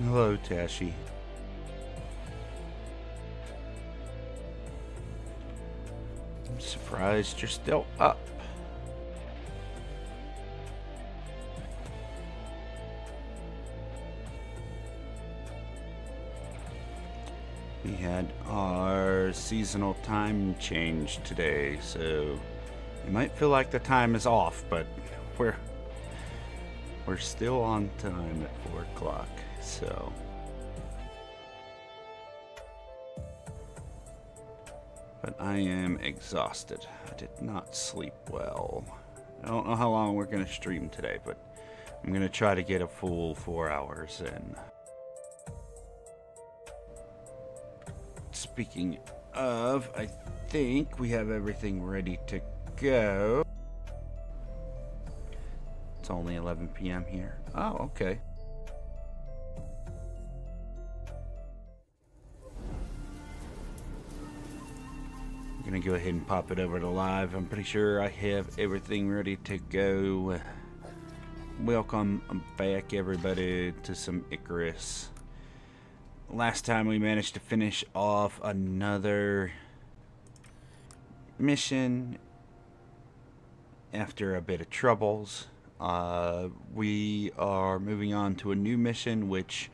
Hello, Tashi. I'm surprised you're still up. We had our seasonal time change today, so you might feel like the time is off, but we're still on time at 4 o'clock, so. But I am exhausted. I did not sleep well. I don't know how long we're going to stream today, but I'm going to try to get a full 4 hours in. Speaking of, I think we have everything ready to go. It's only 11 p.m. here. Oh, okay. I'm gonna go ahead and pop it over to live. I'm pretty sure I have everything ready to go. Welcome back, everybody, to some Icarus. Last time we managed to finish off another mission after a bit of troubles. We are moving on to a new mission, which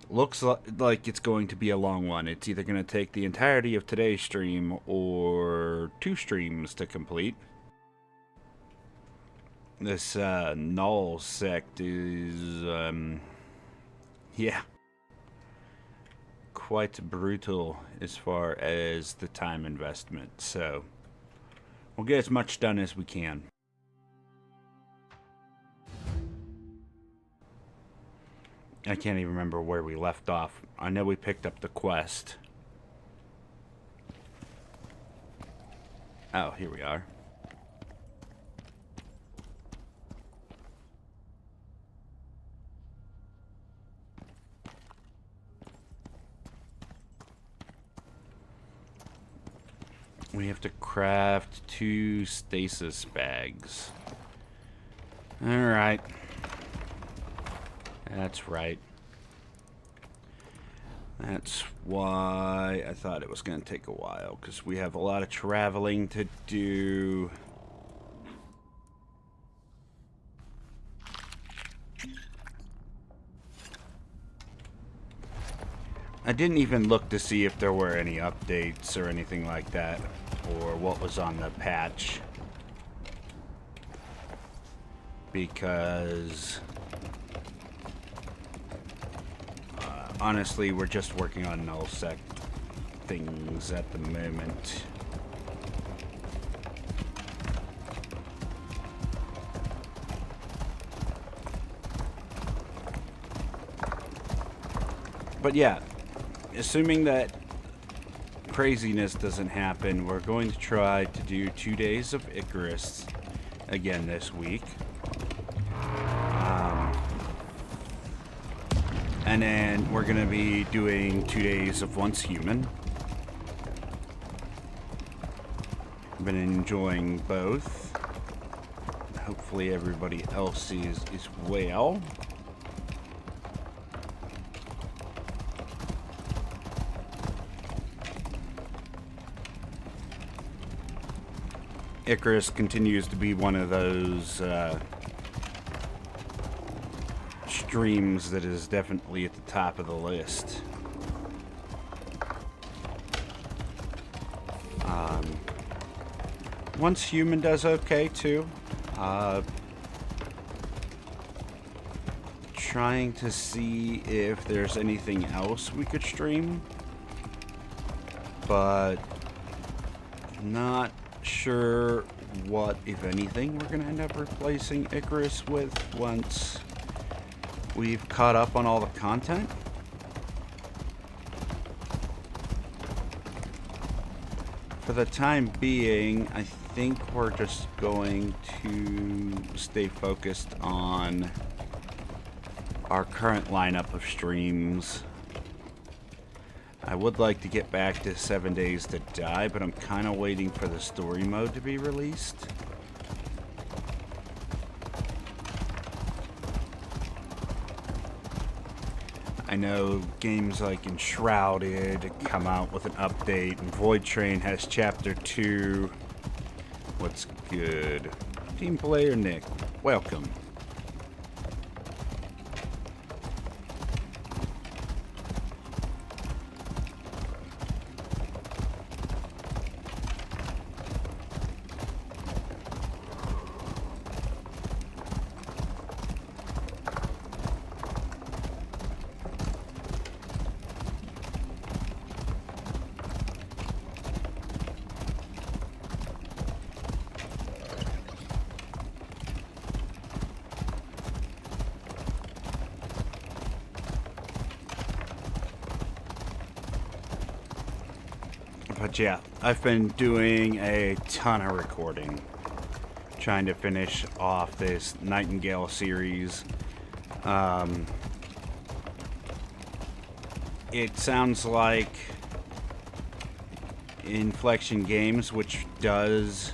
looks like it's going to be a long one. It's either going to take the entirety of today's stream or 2 streams to complete. This Null sect is, yeah, quite brutal as far as the time investment. So we'll get as much done as we can. I can't even remember where we left off. I know we picked up the quest. Oh, here we are. We have to craft 2 stasis bags. Alright. That's right. That's why I thought it was going to take a while, because we have a lot of traveling to do. I didn't even look to see if there were any updates or anything like that, or what was on the patch, because honestly, we're just working on null sec things at the moment. But yeah, assuming that craziness doesn't happen, we're going to try to do 2 days of Icarus again this week. And then we're going to be doing 2 days of Once Human. I've been enjoying both. Hopefully everybody else is well. Icarus continues to be one of those streams that is definitely at the top of the list. Once Human does okay too. Trying to see if there's anything else we could stream, but not sure what, if anything, we're gonna end up replacing Icarus with once we've caught up on all the content. For the time being, I think we're just going to stay focused on our current lineup of streams. I would like to get back to 7 Days to Die, but I'm kind of waiting for the story mode to be released. I know games like Enshrouded come out with an update, and Void Train has Chapter 2. What's good? Team Player Nick, welcome. But yeah, I've been doing a ton of recording, trying to finish off this Nightingale series. It sounds like Inflection Games, which does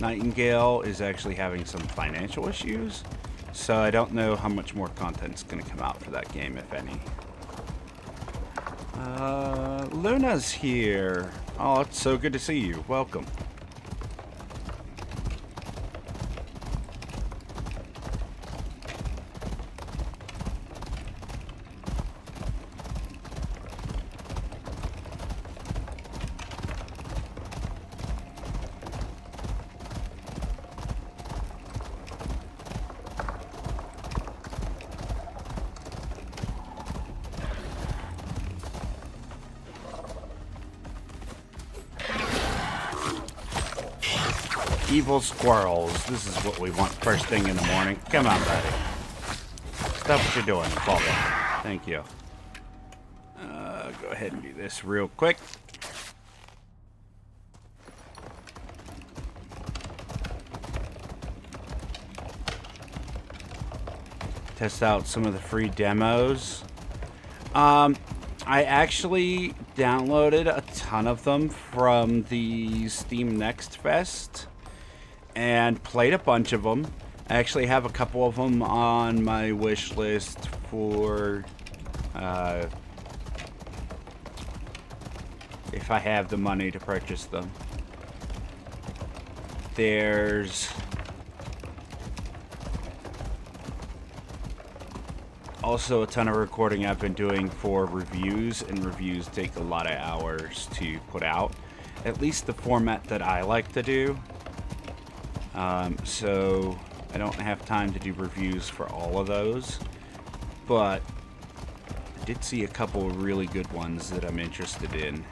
Nightingale, is actually having some financial issues. So I don't know how much more content's going to come out for that game, if any. Luna's here. Oh, it's so good to see you. Welcome. Evil squirrels. This is what we want first thing in the morning. Come on, buddy. Stop what you're doing. Fall down. Thank you. Go ahead and do this real quick. Test out some of the free demos. I actually downloaded a ton of them from the Steam Next Fest and played a bunch of them. I actually have a couple of them on my wish list for if I have the money to purchase them. There's also a ton of recording I've been doing for reviews, and reviews take a lot of hours to put out. At least the format that I like to do. So I don't have time to do reviews for all of those, but I did see a couple of really good ones that I'm interested in.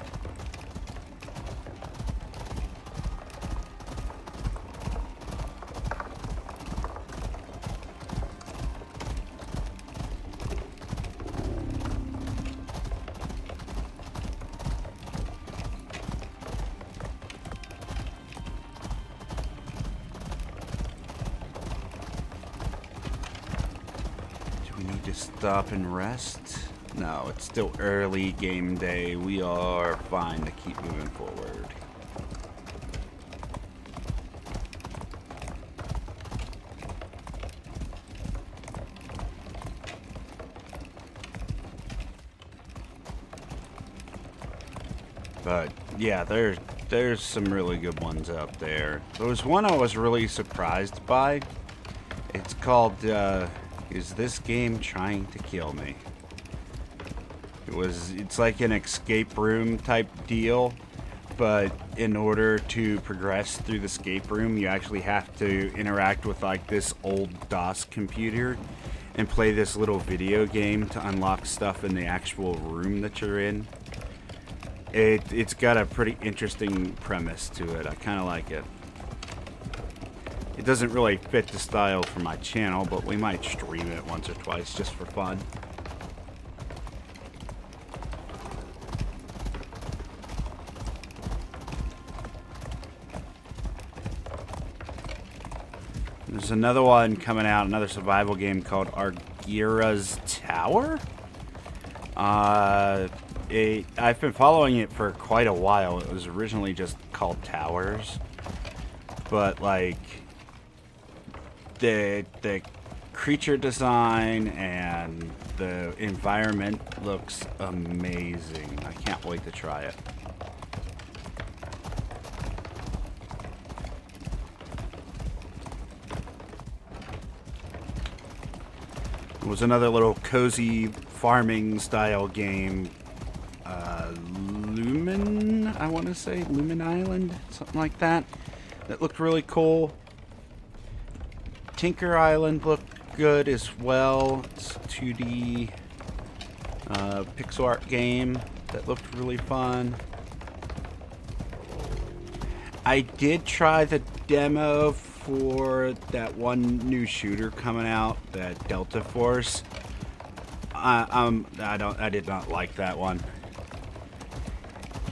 Stop and rest? No, it's still early game day. We are fine to keep moving forward. But yeah, there's some really good ones out there. There was one I was really surprised by. It's called Is This Game Trying to Kill Me? It's like an escape room type deal, but in order to progress through the escape room, you actually have to interact with like this old DOS computer and play this little video game to unlock stuff in the actual room that you're in. It's got a pretty interesting premise to it. I kind of like it. It doesn't really fit the style for my channel, but we might stream it once or twice just for fun. There's another one coming out, another survival game called Argira's Tower. I've been following it for quite a while. It was originally just called Towers, but like the creature design and the environment looks amazing. I can't wait to try it. It was another little cozy farming style game. Lumen, I want to say Lumen Island, something like that. That looked really cool. Tinker Island looked good as well. It's a 2D pixel art game that looked really fun. I did try the demo for that one new shooter coming out, that Delta Force. I did not like that one.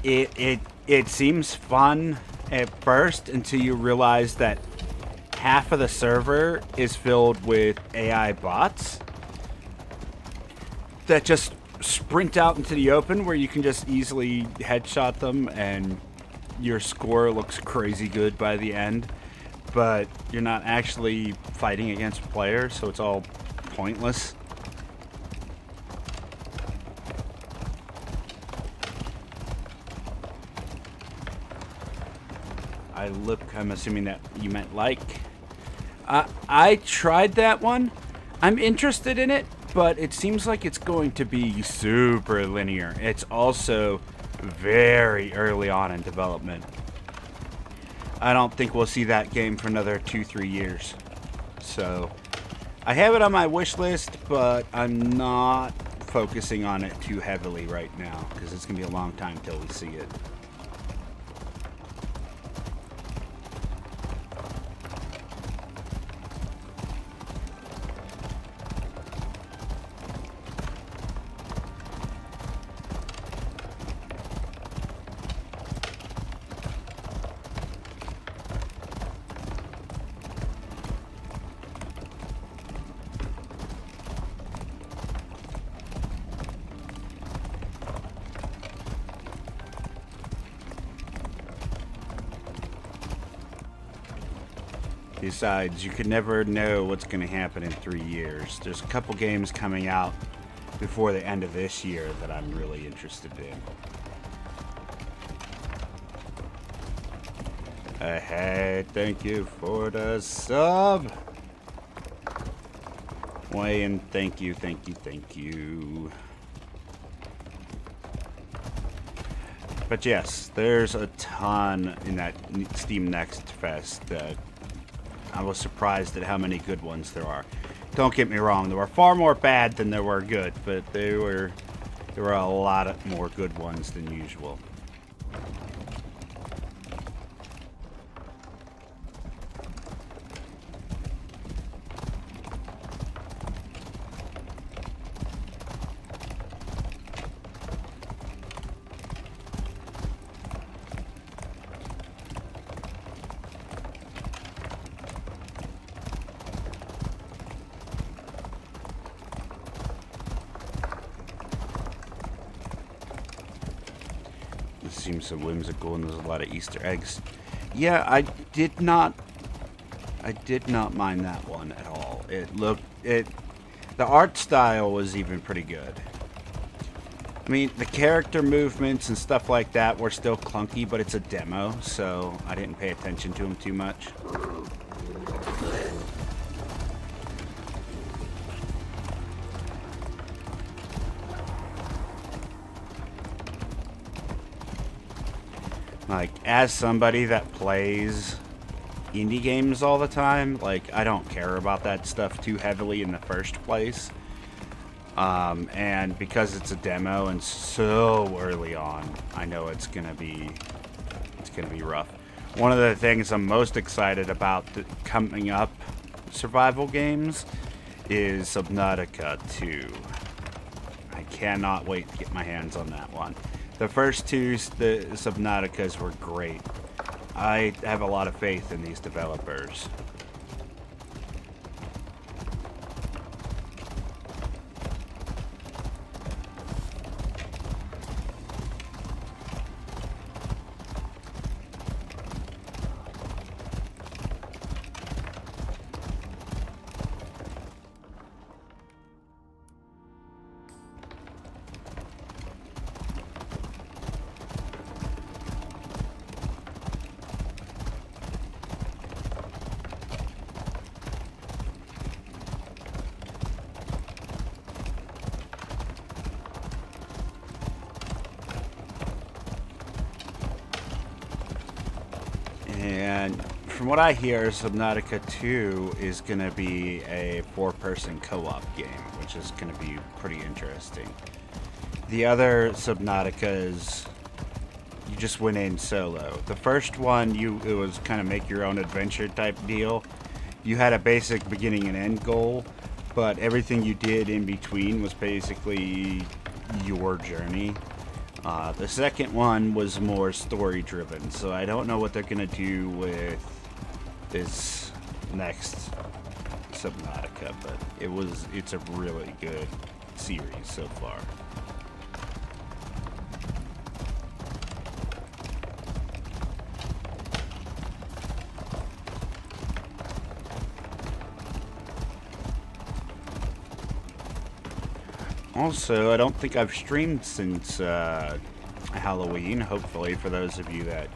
It seems fun at first until you realize that half of the server is filled with AI bots that just sprint out into the open where you can just easily headshot them and your score looks crazy good by the end, but you're not actually fighting against players, so it's all pointless. I'm assuming that you meant like. I tried that one. I'm interested in it, but it seems like it's going to be super linear. It's also very early on in development. I don't think we'll see that game for another 2-3 years. So I have it on my wish list, but I'm not focusing on it too heavily right now because it's going to be a long time till we see it. Besides, you can never know what's going to happen in 3 years. There's a couple games coming out before the end of this year that I'm really interested in. Hey, thank you for the sub. Wayne, thank you, thank you, thank you. But yes, there's a ton in that Steam Next Fest that I was surprised at how many good ones there are. Don't get me wrong, there were far more bad than there were good, but there were a lot more good ones than usual. Seems so whimsical, and there's a lot of Easter eggs. Yeah, I did not mind that one at all. The art style was even pretty good. I mean, the character movements and stuff like that were still clunky, but it's a demo, so I didn't pay attention to them too much. Like, as somebody that plays indie games all the time, like, I don't care about that stuff too heavily in the first place. And because it's a demo and so early on, I know it's gonna be rough. One of the things I'm most excited about coming up survival games is Subnautica 2. I cannot wait to get my hands on that one. The first two, the Subnauticas, were great. I have a lot of faith in these developers. And from what I hear, Subnautica 2 is going to be a 4-person co-op game, which is going to be pretty interesting. The other Subnauticas, you just went in solo. The first one, it was kind of make your own adventure type deal. You had a basic beginning and end goal, but everything you did in between was basically your journey. The second one was more story driven, so I don't know what they're gonna do with this next Subnautica, but it's a really good series so far. Also, I don't think I've streamed since Halloween. Hopefully, for those of you that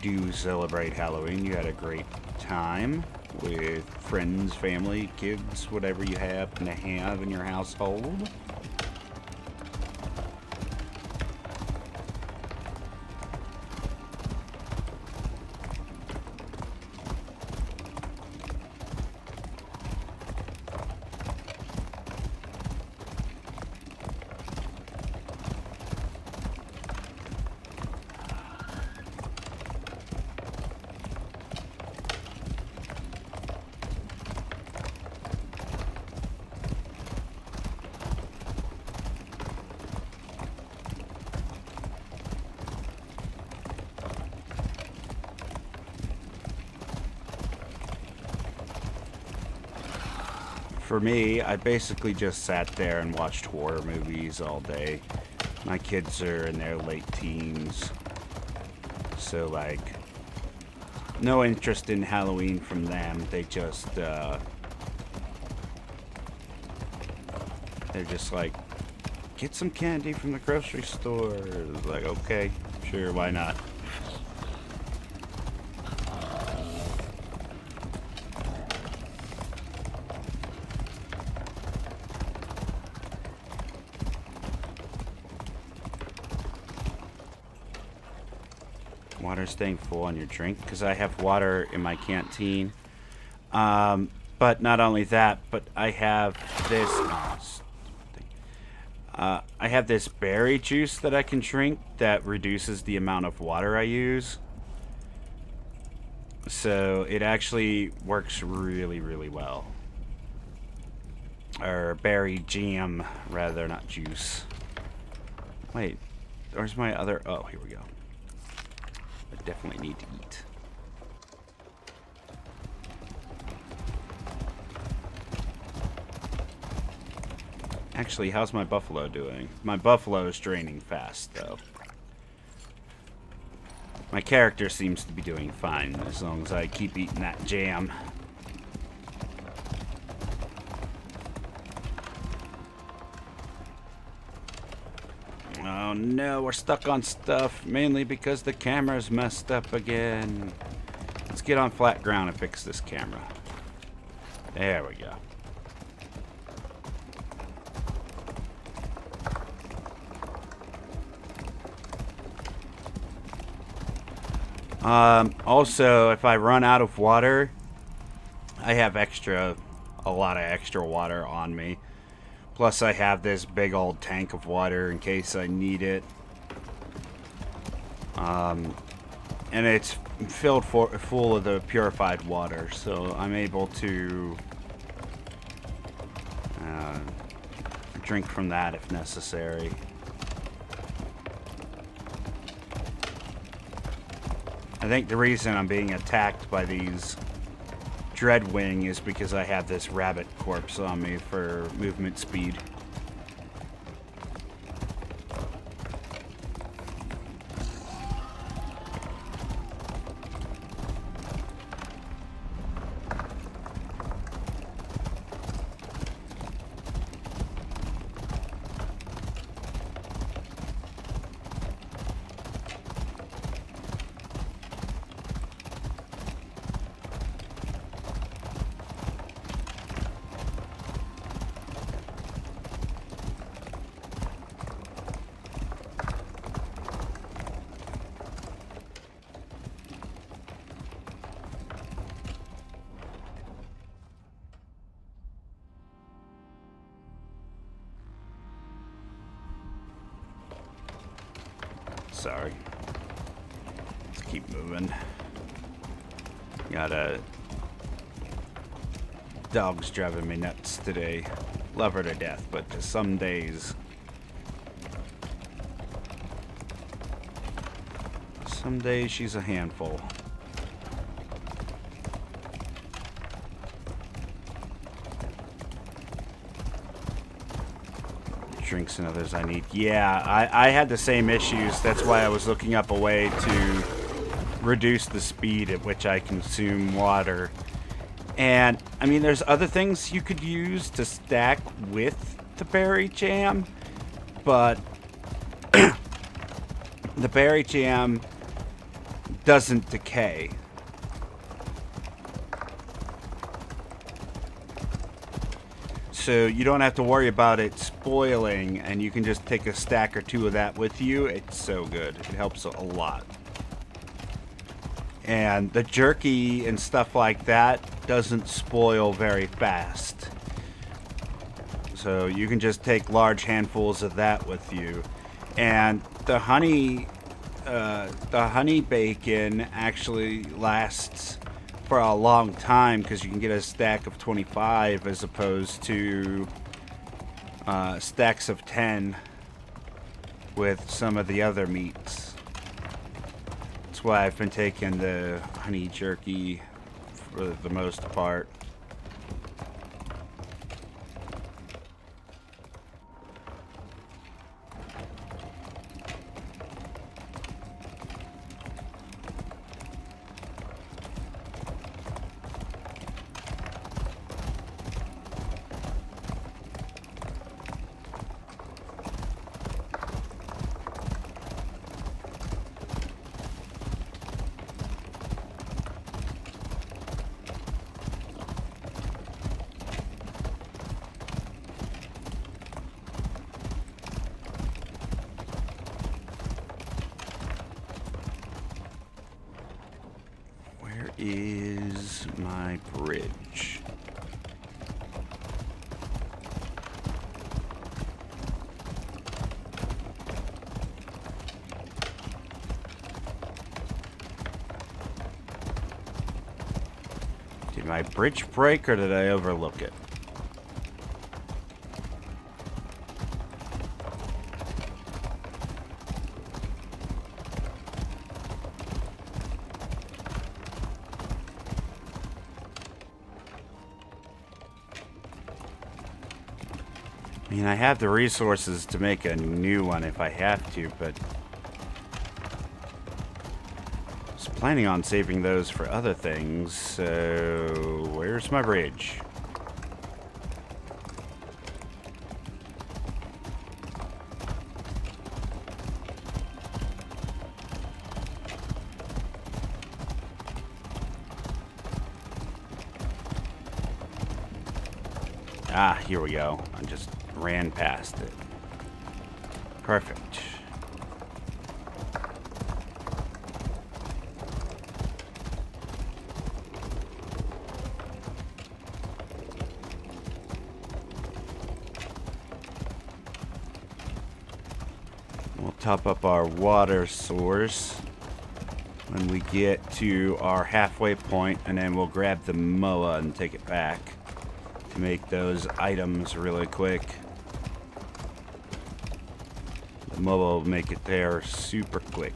do celebrate Halloween, you had a great time with friends, family, kids, whatever you happen to have in your household. For me, I basically just sat there and watched horror movies all day. My kids are in their late teens, so like, no interest in Halloween from them. They just, they're just like, get some candy from the grocery store. It's like, okay, sure, why not? Water staying full on your drink, because I have water in my canteen. But not only that, but I have this. I have this berry juice that I can drink that reduces the amount of water I use. So it actually works really, really well. Or berry jam, rather, not juice. Wait, where's my other? Oh, here we go. I definitely need to eat. Actually, how's my buffalo doing? My buffalo is draining fast, though. My character seems to be doing fine, as long as I keep eating that jam. Oh no, we're stuck on stuff, mainly because the camera's messed up again. Let's get on flat ground and fix this camera. There we go. Also, if I run out of water, I have a lot of extra water on me. Plus, I have this big old tank of water in case I need it. And it's filled full of the purified water, so I'm able to drink from that if necessary. I think the reason I'm being attacked by these Dreadwing is because I have this rabbit corpse on me for movement speed. Sorry. Let's keep moving. Got a dog's driving me nuts today. Love her to death, but just some days she's a handful. Drinks and others I need. Yeah, I had the same issues. That's why I was looking up a way to reduce the speed at which I consume water. And, I mean, there's other things you could use to stack with the berry jam, but the berry jam doesn't decay. So you don't have to worry about it spoiling, and you can just take a stack or two of that with you. It's so good. It helps a lot. And the jerky and stuff like that doesn't spoil very fast. So you can just take large handfuls of that with you. And the honey bacon actually lasts for a long time because you can get a stack of 25 as opposed to stacks of 10 with some of the other meats. That's why I've been taking the honey jerky for the most part. Is my bridge? Did my bridge break or did I overlook it? I mean, I have the resources to make a new one if I have to, but I was planning on saving those for other things, so where's my bridge? Ah, here we go. I just ran past it. Perfect. We'll top up our water source when we get to our halfway point, and then we'll grab the moa and take it back to make those items really quick. The moa will make it there super quick.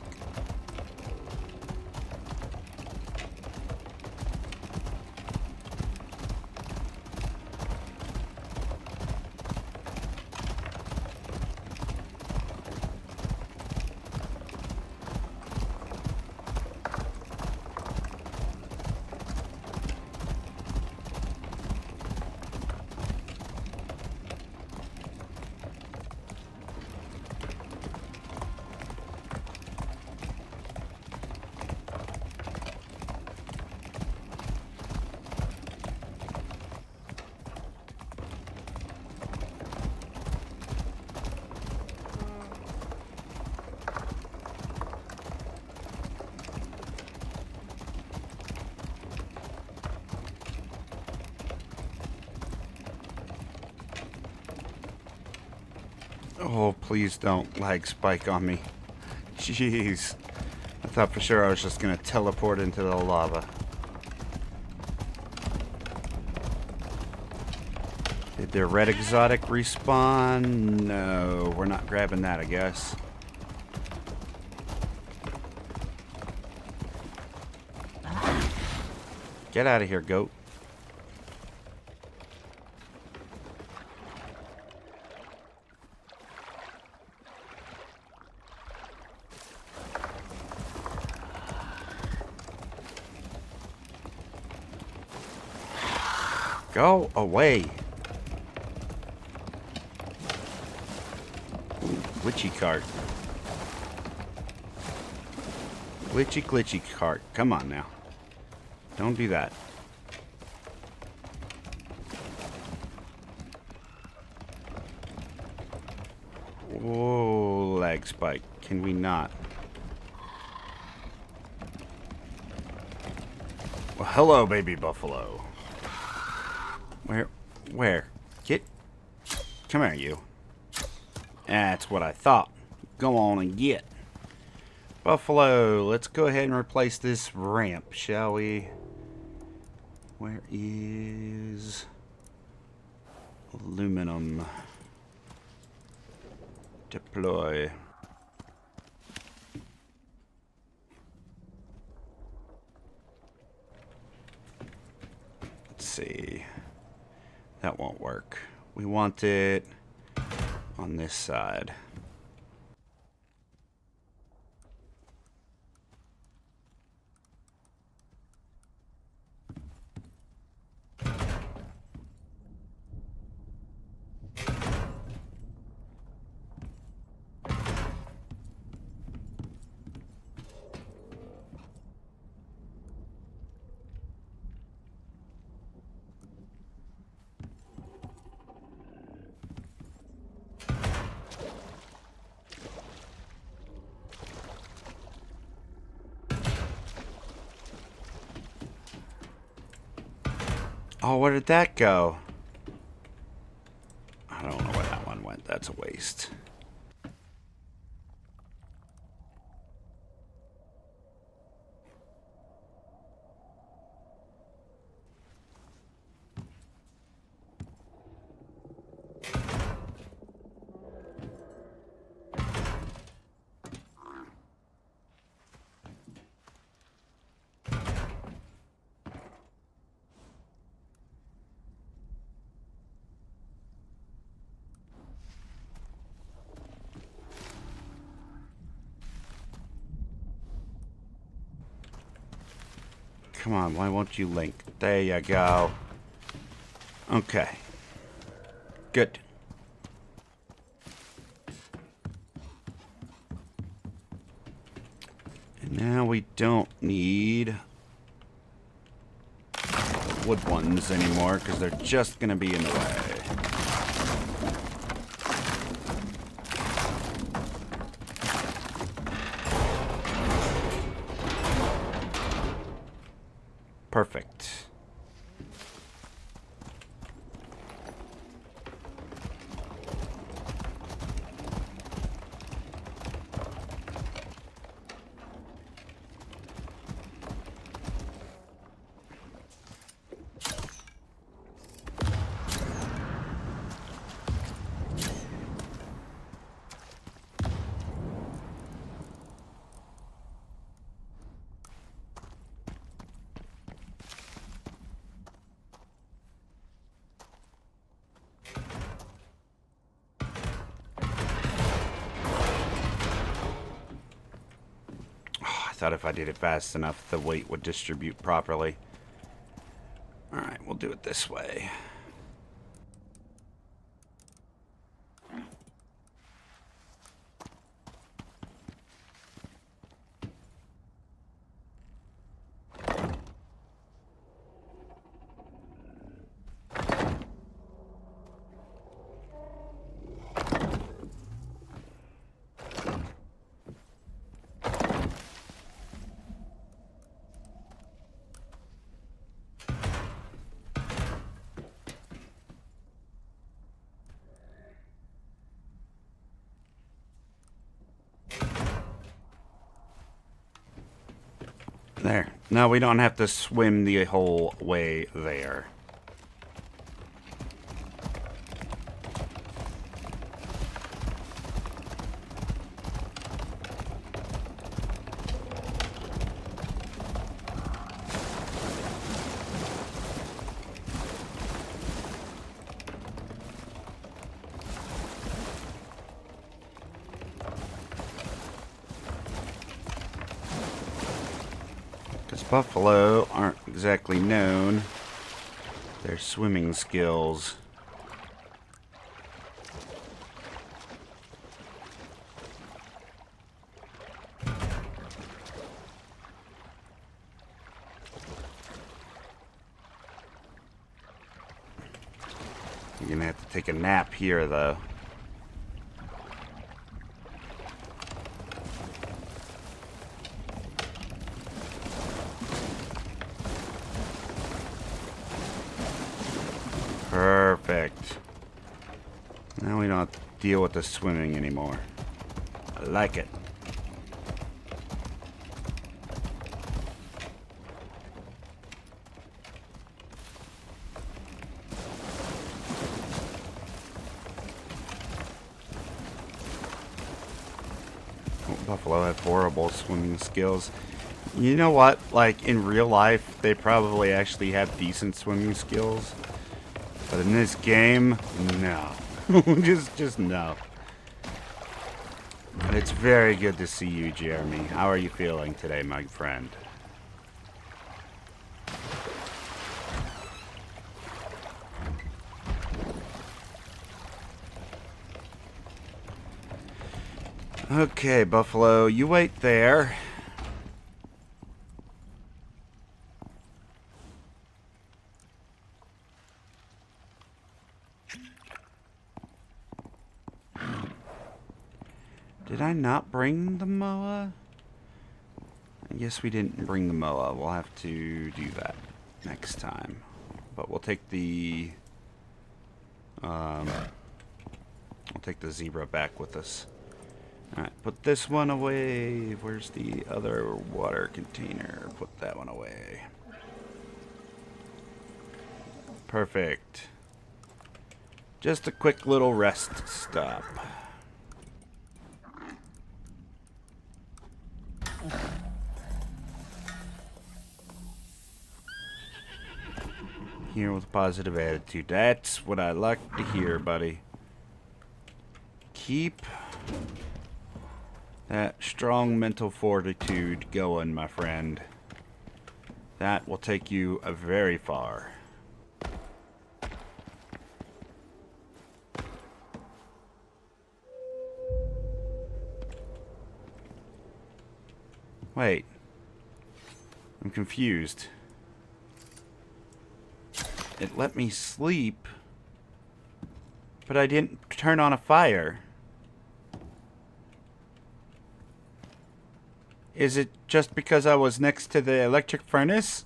Oh, please don't lag spike on me. Jeez. I thought for sure I was just gonna teleport into the lava. Did their red exotic respawn? No, we're not grabbing that, I guess. Get out of here, goat. Go away. Witchy cart. Witchy glitchy cart. Come on now. Don't do that. Whoa, lag spike. Can we not? Well, hello, baby buffalo. Where? Get. Come here, you. That's what I thought. Go on and get. Buffalo, let's go ahead and replace this ramp, shall we? Where is aluminum? Deploy. Let's see. That won't work. We want it on this side. Oh, where did that go? I don't know where that one went. That's a waste. Come on, why won't you link? There you go. Okay. Good. And now we don't need wood ones anymore because they're just going to be in the way. Perfect. I thought if I did it fast enough, the weight would distribute properly. Alright, we'll do it this way. There. Now we don't have to swim the whole way there. Buffalo aren't exactly known their swimming skills. You're gonna have to take a nap here, though. Perfect. Now we don't have to deal with the swimming anymore. I like it. Buffalo have horrible swimming skills. You know what? Like, in real life, they probably actually have decent swimming skills. But in this game, no. just no. But it's very good to see you, Jeremy. How are you feeling today, my friend? Okay, Buffalo, you wait there. Did I not bring the moa? I guess we didn't bring the moa. We'll have to do that next time. But we'll take the zebra back with us. Alright, put this one away. Where's the other water container? Put that one away. Perfect. Just a quick little rest stop. Here with a positive attitude. That's what I like to hear, buddy. Keep that strong mental fortitude going, my friend. That will take you very far. Wait. I'm confused. It let me sleep, but I didn't turn on a fire. Is it just because I was next to the electric furnace?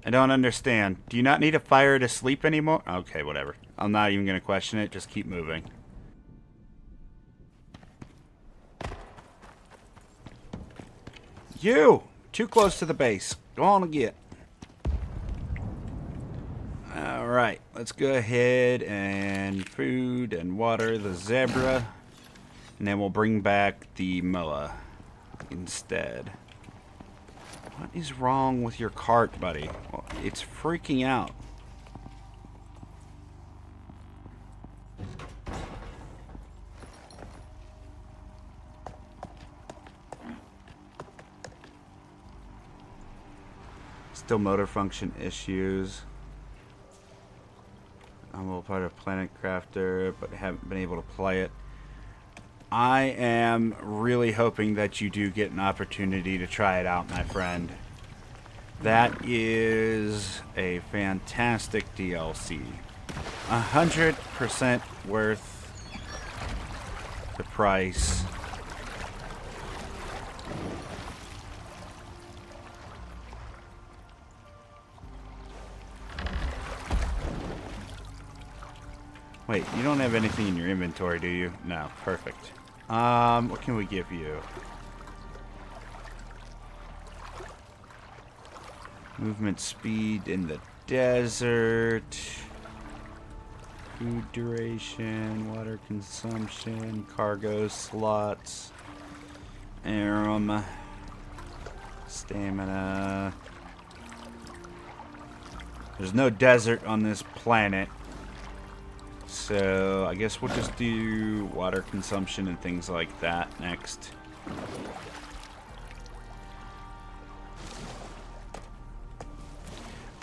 I don't understand. Do you not need a fire to sleep anymore? Okay, whatever. I'm not even going to question it. Just keep moving. You! Too close to the base. Go on and get. Alright, let's go ahead and food and water the zebra. And then we'll bring back the moa instead. What is wrong with your cart, buddy? Well, it's freaking out. Still motor function issues. I'm a part of Planet Crafter, but haven't been able to play it. I am really hoping that you do get an opportunity to try it out, my friend. That is a fantastic DLC. 100% worth the price. Wait, you don't have anything in your inventory, do you? No, perfect. What can we give you? Movement speed in the desert. Food duration, water consumption, cargo slots, stamina. There's no desert on this planet. So I guess we'll just do water consumption and things like that next.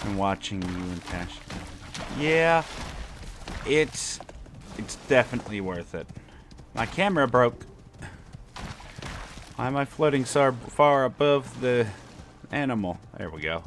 I'm watching you and Tash. Yeah, it's definitely worth it. My camera broke. Why am I floating so far above the animal? There we go.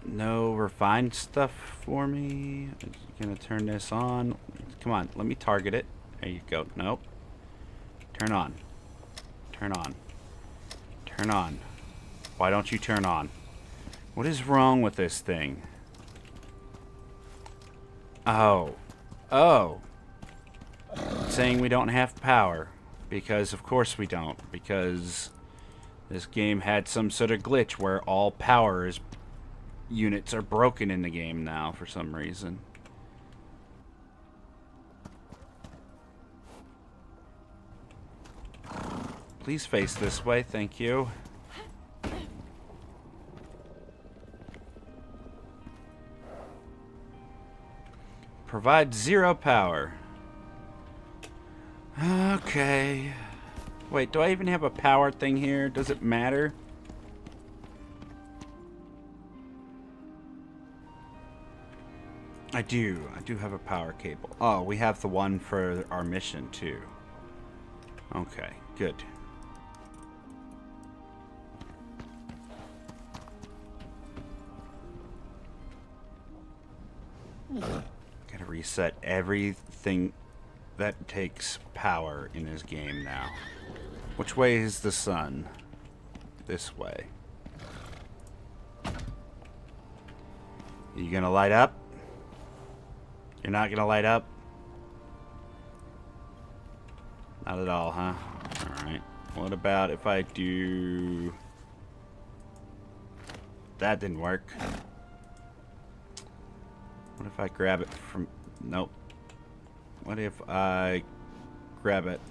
No refined stuff for me. I'm gonna turn this on. Come on, let me target it. There you go. Nope. Turn on. Turn on. Turn on. Why don't you turn on? What is wrong with this thing? Oh. Oh. It's saying we don't have power. Because of course we don't. Because this game had some sort of glitch where all power is units are broken in the game now for some reason. Please face this way, thank you. Provide 0 power. Okay. Wait, do I even have a power thing here? Does it matter? I do have a power cable. Oh, we have the one for our mission too. Okay, good. Gotta reset everything that takes power in this game now. Which way is the sun? This way. You gonna light up? You're not gonna light up? Not at all, huh? Alright. What about if I do... That didn't work. What if I grab it from... Nope. What if I grab it?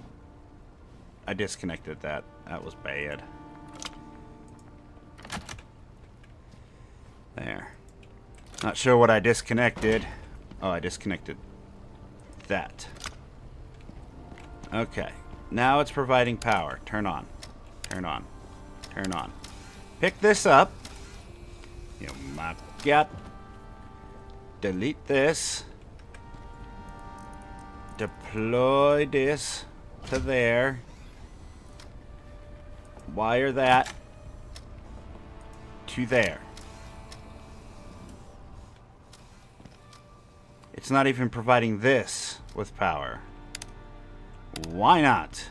I disconnected that. That was bad. There. Not sure what I disconnected. Oh, I disconnected that. Okay. Now it's providing power. Turn on. Turn on. Turn on. Pick this up. You might get. Delete this. Deploy this to there. Wire that to there. It's not even providing this with power. Why not?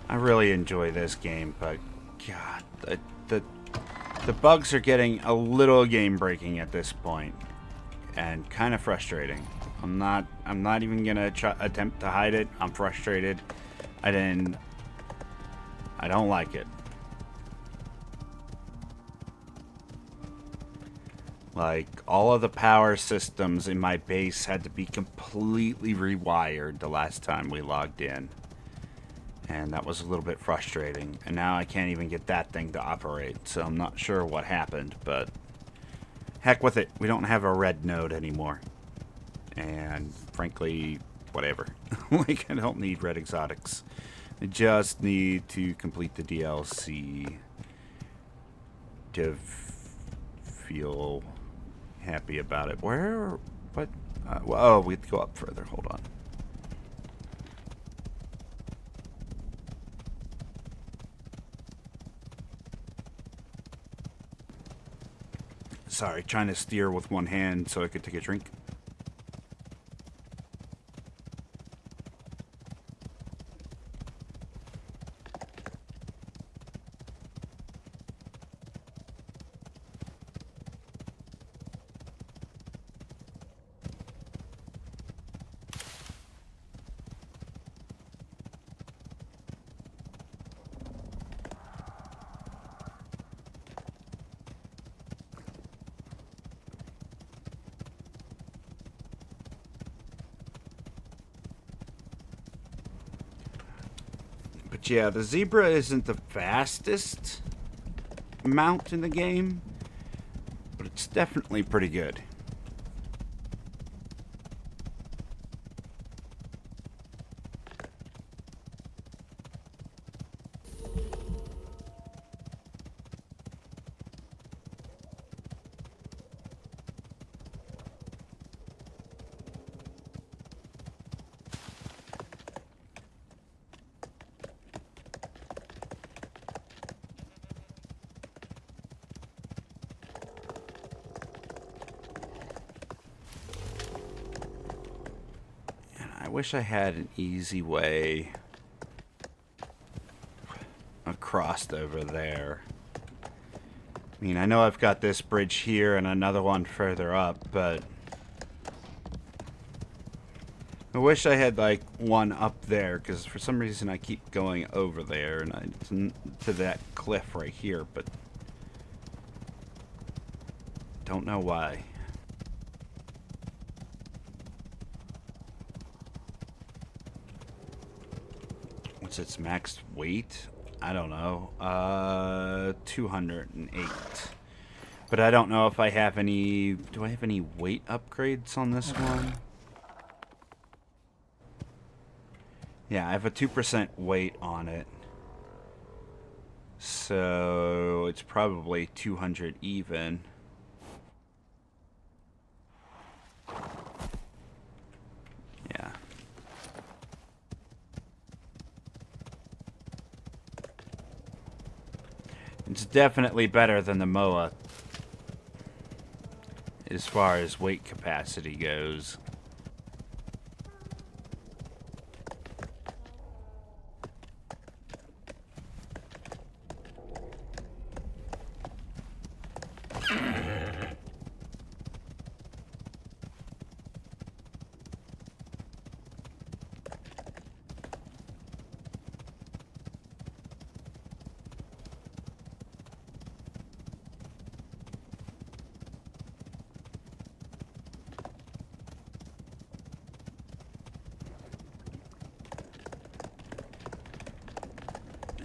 I really enjoy this game, but God, the bugs are getting a little game breaking at this point, and kind of frustrating. I'm not even gonna attempt to hide it. I'm frustrated. I don't like it. Like, all of the power systems in my base had to be completely rewired the last time we logged in. And that was a little bit frustrating. And now I can't even get that thing to operate. So I'm not sure what happened, but heck with it. We don't have a red node anymore. And frankly, whatever. Like, I don't need red exotics. I just need to complete the DLC to feel happy about it. Where? What? Oh, we have to go up further. Hold on. Sorry, trying to steer with one hand so I could take a drink. But yeah, the zebra isn't the fastest mount in the game, but it's definitely pretty good. I wish I had an easy way across over there. I mean, I know I've got this bridge here and another one further up, but I wish I had like one up there, because for some reason I keep going over there and to that cliff right here, but don't know why. What's its max weight? I don't know. 208. But I don't know if I have any... Do I have any weight upgrades on this one? Yeah, I have a 2% weight on it. So it's probably 200 even. Yeah. It's definitely better than the MOA as far as weight capacity goes.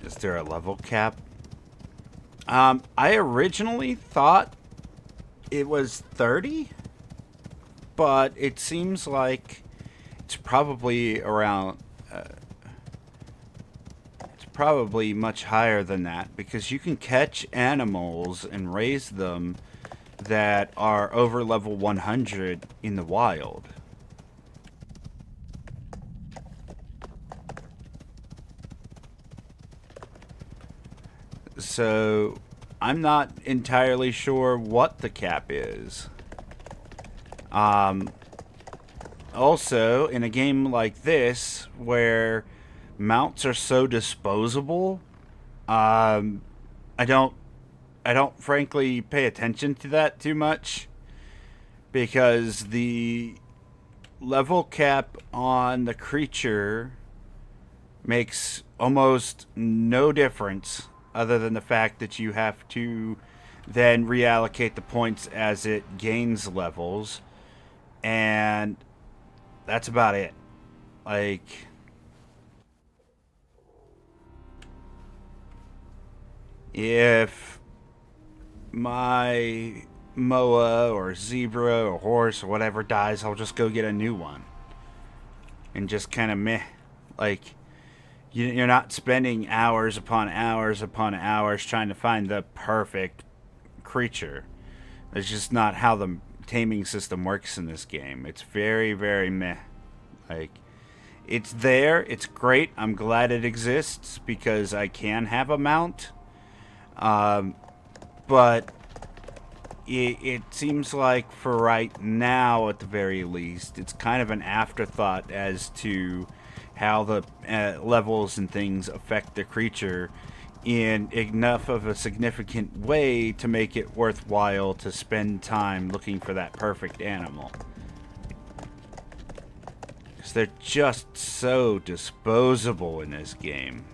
Is there a level cap? I originally thought it was 30, but it seems like it's probably around... it's probably much higher than that, because you can catch animals and raise them that are over level 100 in the wild. So I'm not entirely sure what the cap is. Also, in a game like this, where mounts are so disposable, I don't frankly pay attention to that too much, because the level cap on the creature makes almost no difference, other than the fact that you have to then reallocate the points as it gains levels. And that's about it. Like, if my moa or zebra or horse or whatever dies, I'll just go get a new one. And just kind of meh. Like, you're not spending hours upon hours upon hours trying to find the perfect creature. It's just not how the taming system works in this game. It's very, very meh. Like, it's there. It's great. I'm glad it exists because I can have a mount. But it seems like for right now, at the very least, it's kind of an afterthought as to how the levels and things affect the creature in enough of a significant way to make it worthwhile to spend time looking for that perfect animal. Because they're just so disposable in this game.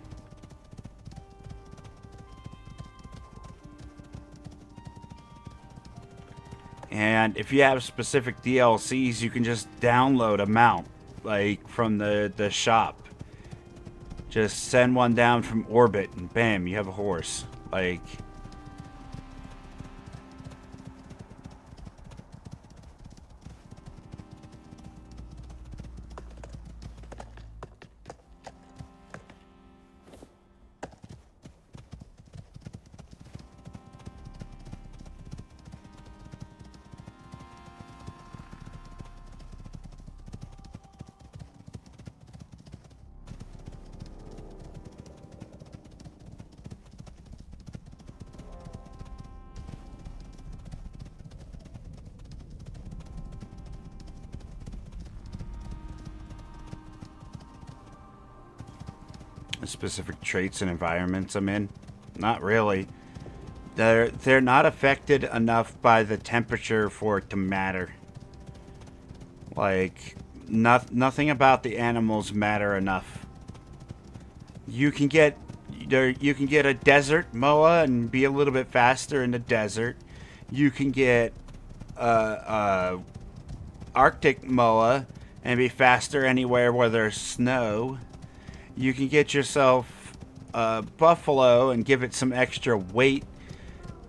And if you have specific DLCs, you can just download a mount, like from the shop. Just send one down from orbit and bam, you have a horse. Like, specific traits and environments I'm in? Not really. They're not affected enough by the temperature for it to matter. Like, nothing about the animals matter enough. You can get a desert moa and be a little bit faster in the desert. You can get Arctic moa and be faster anywhere where there's snow. You can get yourself a buffalo and give it some extra weight.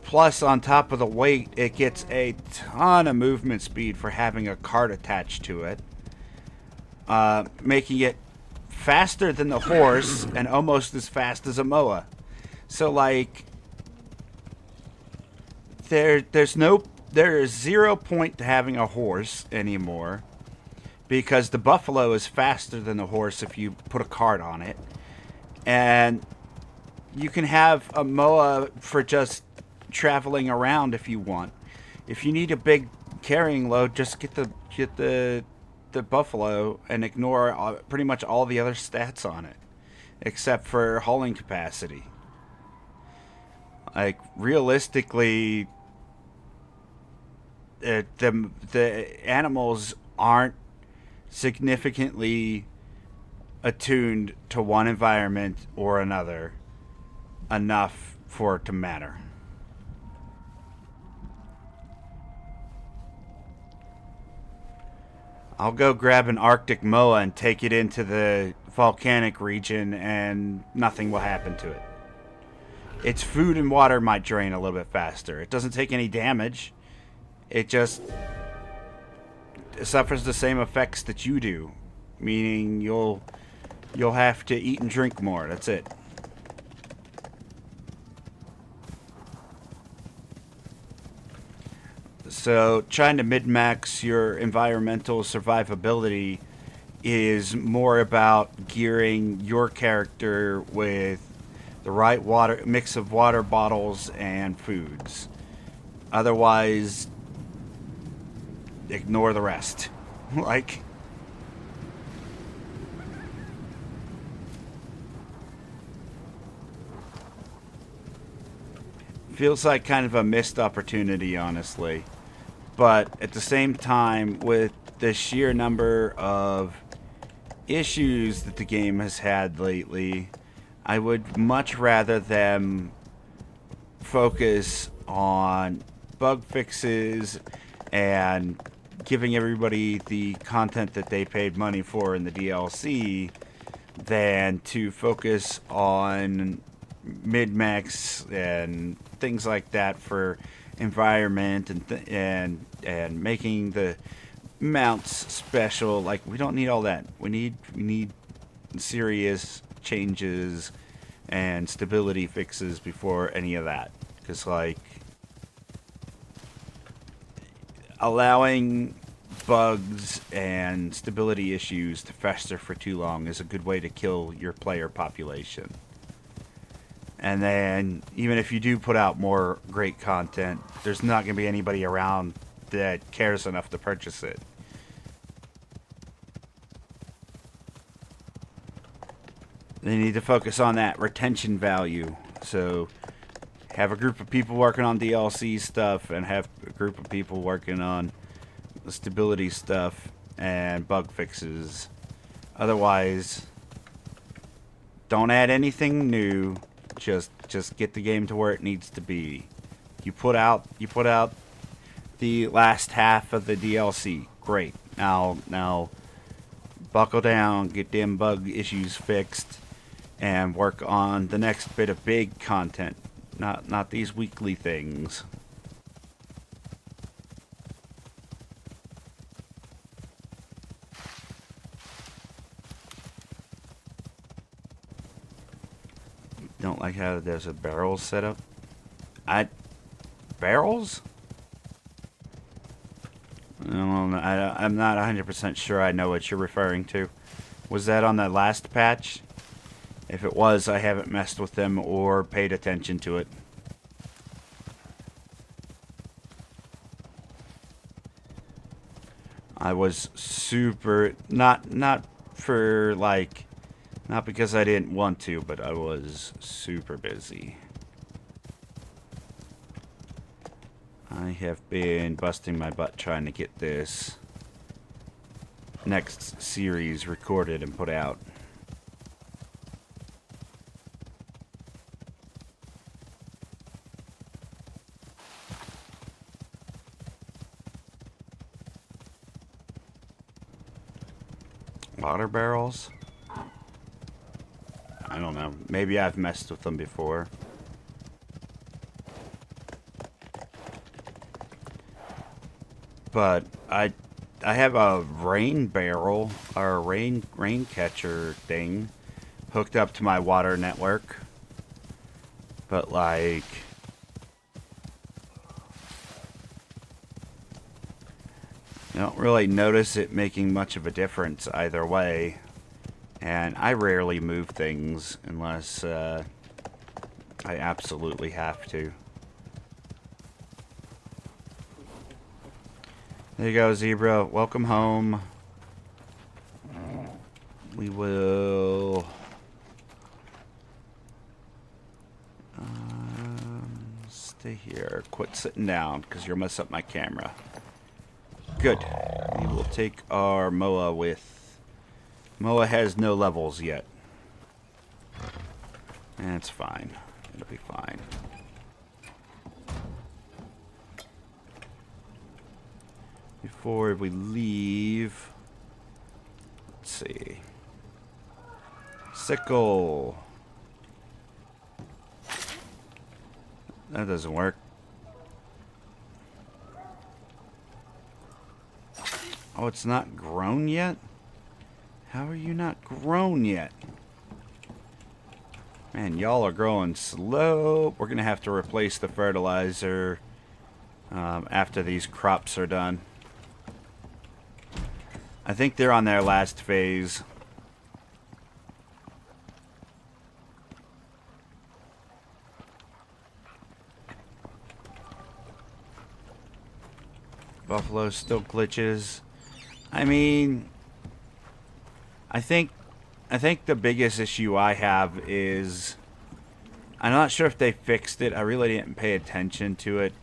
Plus, on top of the weight, it gets a ton of movement speed for having a cart attached to it. Making it faster than the horse and almost as fast as a moa. So, like, there is 0 point to having a horse anymore. Because the buffalo is faster than the horse if you put a cart on it. And you can have a moa for just traveling around if you want. If you need a big carrying load, just get the buffalo and ignore pretty much all the other stats on it. Except for hauling capacity. Like, realistically, the animals aren't significantly attuned to one environment or another enough for it to matter. I'll go grab an Arctic moa and take it into the volcanic region and nothing will happen to it. Its food and water might drain a little bit faster. It doesn't take any damage. It just suffers the same effects that you do, meaning you'll have to eat and drink more. That's it. So trying to min-max your environmental survivability is more about gearing your character with the right mix of water bottles and foods. Otherwise, ignore the rest. Like, feels like kind of a missed opportunity, honestly. But at the same time, with the sheer number of issues that the game has had lately, I would much rather them focus on bug fixes and giving everybody the content that they paid money for in the DLC than to focus on mid-max and things like that for environment and making the mounts special. Like, we don't need all that. We need serious changes and stability fixes before any of that. Because, like, allowing bugs and stability issues to fester for too long is a good way to kill your player population. And then, even if you do put out more great content, there's not going to be anybody around that cares enough to purchase it. They need to focus on that retention value. So, have a group of people working on DLC stuff and have a group of people working on the stability stuff and bug fixes. Otherwise, don't add anything new. Just get the game to where it needs to be. You put out the last half of the DLC. Great. Now buckle down, get them bug issues fixed, and work on the next bit of big content. Not these weekly things. Don't like how there's a barrel set up. Barrels? I'm not 100% sure I know what you're referring to. Was that on the last patch? If it was, I haven't messed with them or paid attention to it. I was super not for like not because I didn't want to, but I was super busy. I have been busting my butt trying to get this next series recorded and put out. Water barrels? I don't know. Maybe I've messed with them before. But I have a rain barrel or a rain catcher thing hooked up to my water network. But like I don't really notice it making much of a difference either way. And I rarely move things unless I absolutely have to. There you go, Zebra. Welcome home. We will... stay here. Quit sitting down, because you'll mess up my camera. Good. We will take our Moa with... Moa has no levels yet. That's fine. It'll be fine. Before we leave... Let's see. Sickle. That doesn't work. Oh, it's not grown yet? How are you not grown yet? Man, y'all are growing slow. We're going to have to replace the fertilizer after these crops are done. I think they're on their last phase. Buffalo still glitches. I mean, I think the biggest issue I have is I'm not sure if they fixed it. I really didn't pay attention to it,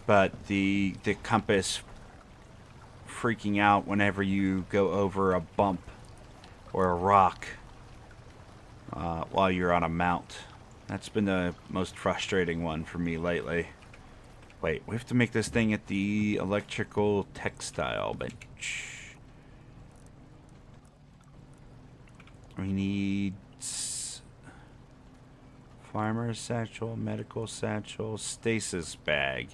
but the compass freaking out whenever you go over a bump or a rock while you're on a mount. That's been the most frustrating one for me lately. Wait, we have to make this thing at the electrical textile bench. We need farmer's satchel, medical satchel, stasis bag.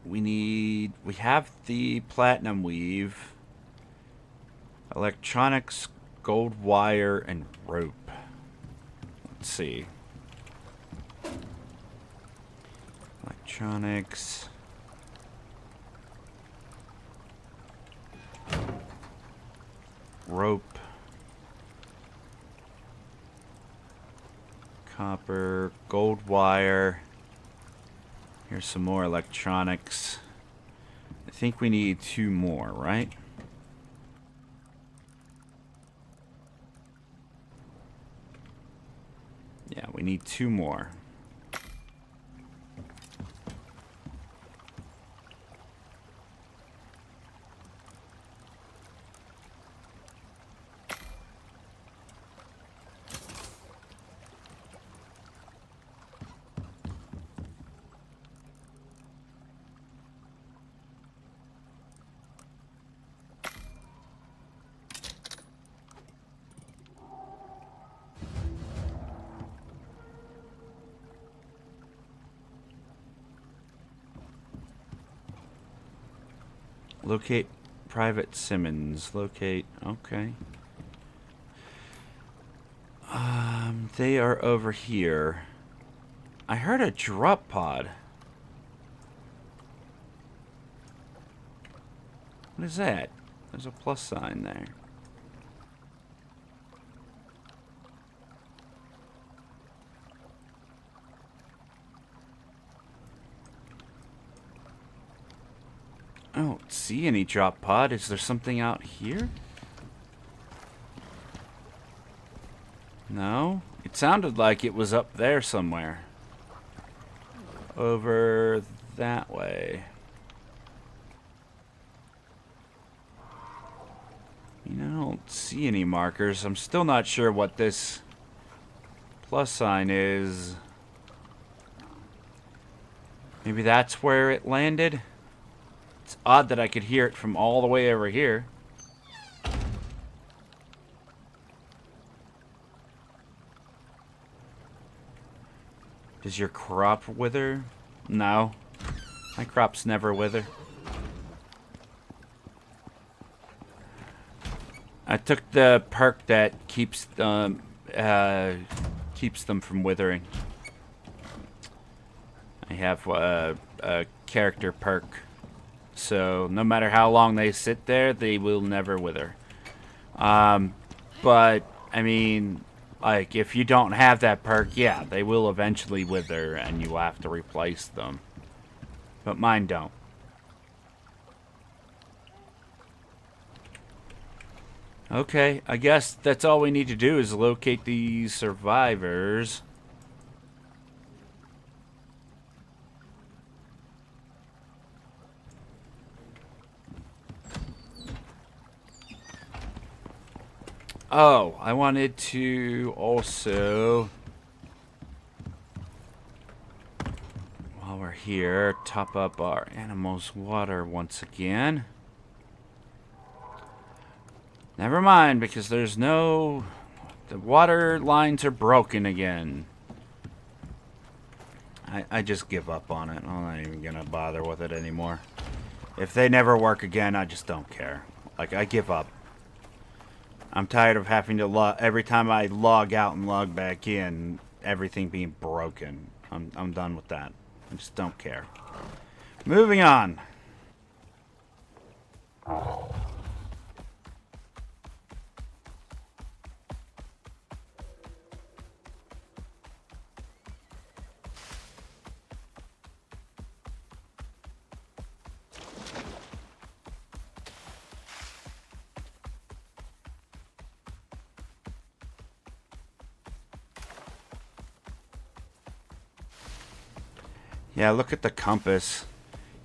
we have the platinum weave, electronics, gold wire, and rope. Let's see. Electronics. Rope. Copper, gold wire. Here's some more electronics. I think we need 2 more, right? Yeah, we need 2 more. Locate Private Simmons. Locate. Okay. They are over here. I heard a drop pod. What is that? There's a plus sign there. I don't see any drop pod. Is there something out here? No? It sounded like it was up there somewhere. Over that way. You know, I don't see any markers. I'm still not sure what this plus sign is. Maybe that's where it landed? It's odd that I could hear it from all the way over here. Does your crop wither? No. My crops never wither. I took the perk that keeps them from withering. I have a character perk. So no matter how long they sit there, they will never wither. But I mean, like if you don't have that perk, yeah, they will eventually wither and you will have to replace them. But mine don't. Okay, I guess that's all we need to do is locate these survivors. Oh, I wanted to also, while we're here, top up our animals' water once again. Never mind, because there's no... The water lines are broken again. I just give up on it. I'm not even gonna bother with it anymore. If they never work again, I just don't care. Like, I give up. I'm tired of having to every time I log out and log back in, everything being broken. I'm done with that. I just don't care. Moving on. Yeah, look at the compass.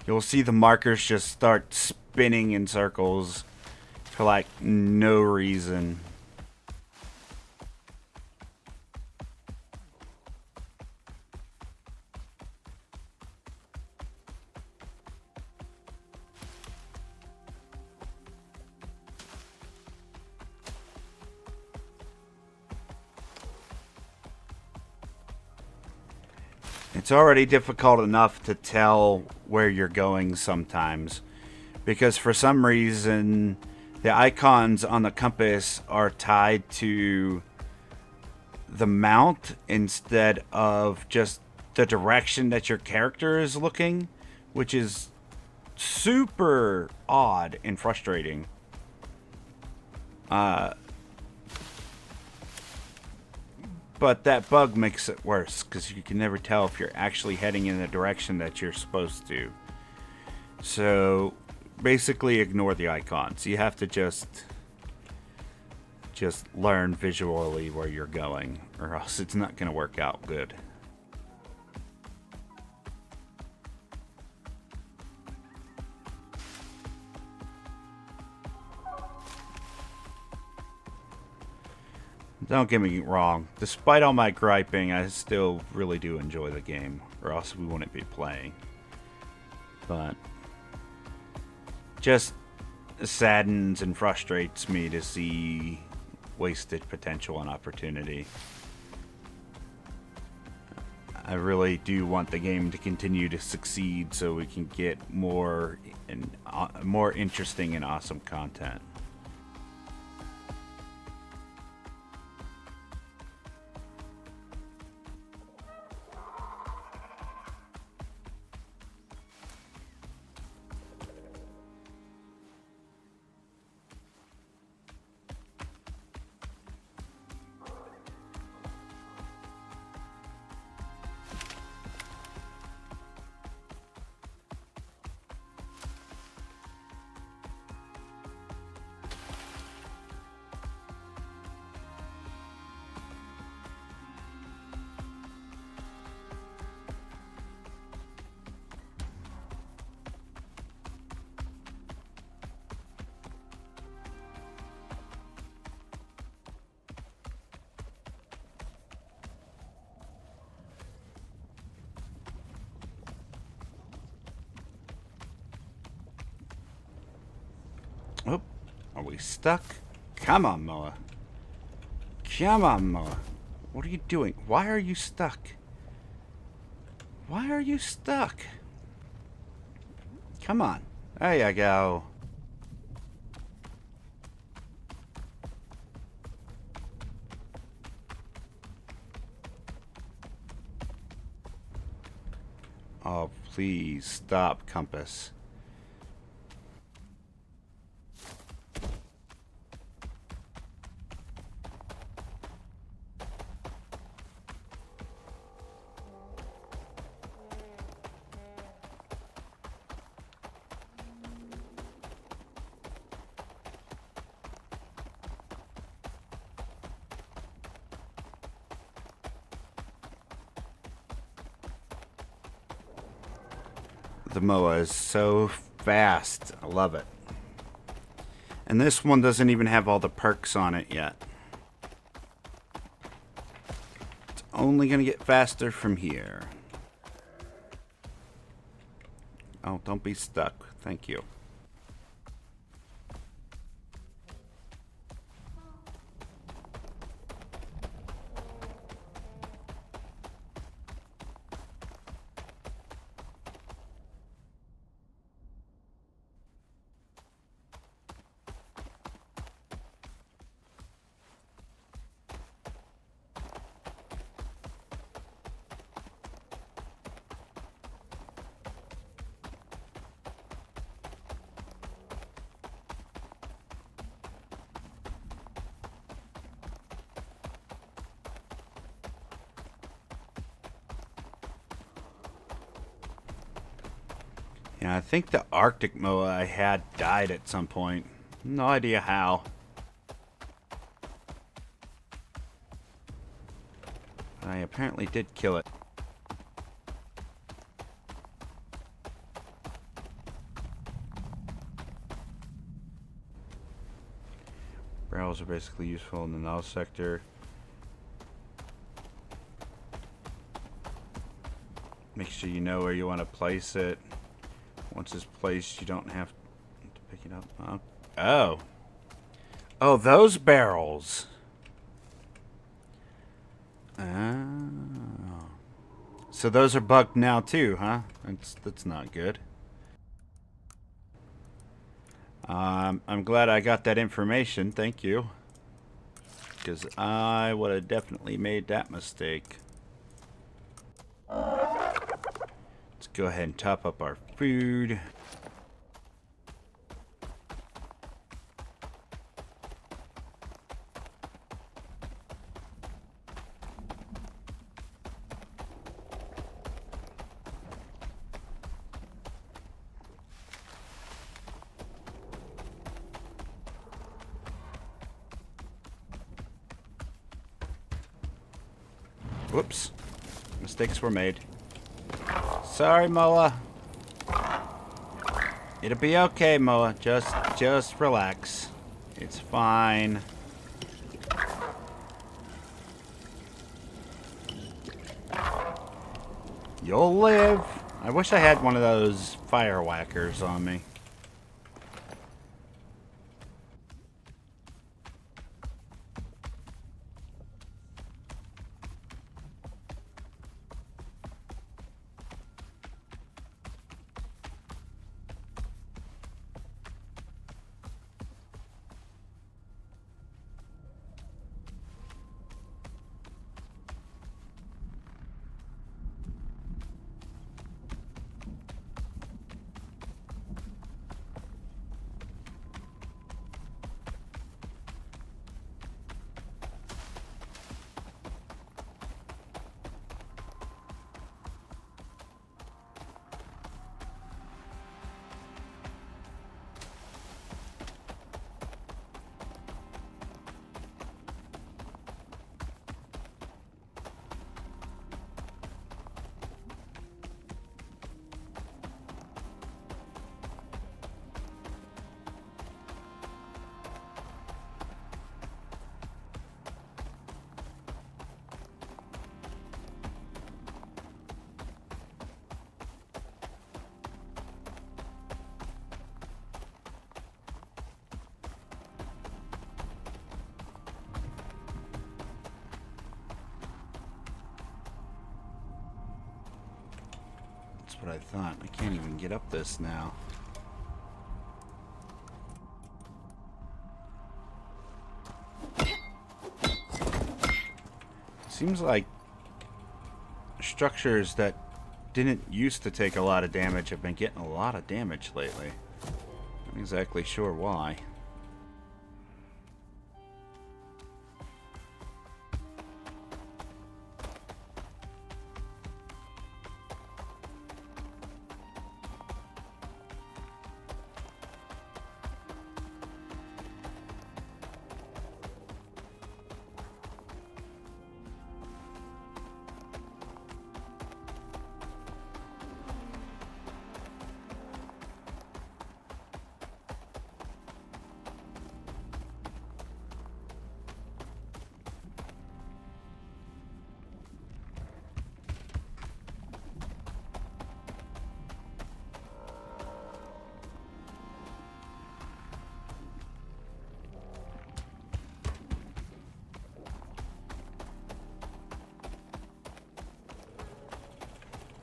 You'll see the markers just start spinning in circles for like no reason. It's already difficult enough to tell where you're going sometimes, because for some reason the icons on the compass are tied to the mount instead of just the direction that your character is looking, which is super odd and frustrating. But that bug makes it worse, because you can never tell if you're actually heading in the direction that you're supposed to. So basically ignore the icons. You have to just learn visually where you're going, or else it's not going to work out good. Don't get me wrong, despite all my griping, I still really do enjoy the game, or else we wouldn't be playing. But just saddens and frustrates me to see wasted potential and opportunity. I really do want the game to continue to succeed so we can get more and more interesting and awesome content. Oh, are we stuck? Come on, Moa. Come on, Moa. What are you doing? Why are you stuck? Why are you stuck? Come on. There you go. Oh, please stop, compass. The Moa is so fast. I love it. And this one doesn't even have all the perks on it yet. It's only going to get faster from here. Oh, don't be stuck. Thank you. Yeah, I think the Arctic Moa I had died at some point. No idea how. I apparently did kill it. Barrels are basically useful in the Null sector. Make sure you know where you want to place it. Once it's placed, you don't have to pick it up. Oh. Oh, those barrels. Oh. So those are bugged now too, huh? That's not good. I'm glad I got that information. Thank you. Because I would have definitely made that mistake. Let's go ahead and top up our food. Whoops. Mistakes were made. Sorry, Moa. It'll be okay, Moa. Just relax. It's fine. You'll live. I wish I had one of those fire whackers on me. That's what I thought. I can't even get up this now. Seems like structures that didn't used to take a lot of damage have been getting a lot of damage lately. Not exactly sure why.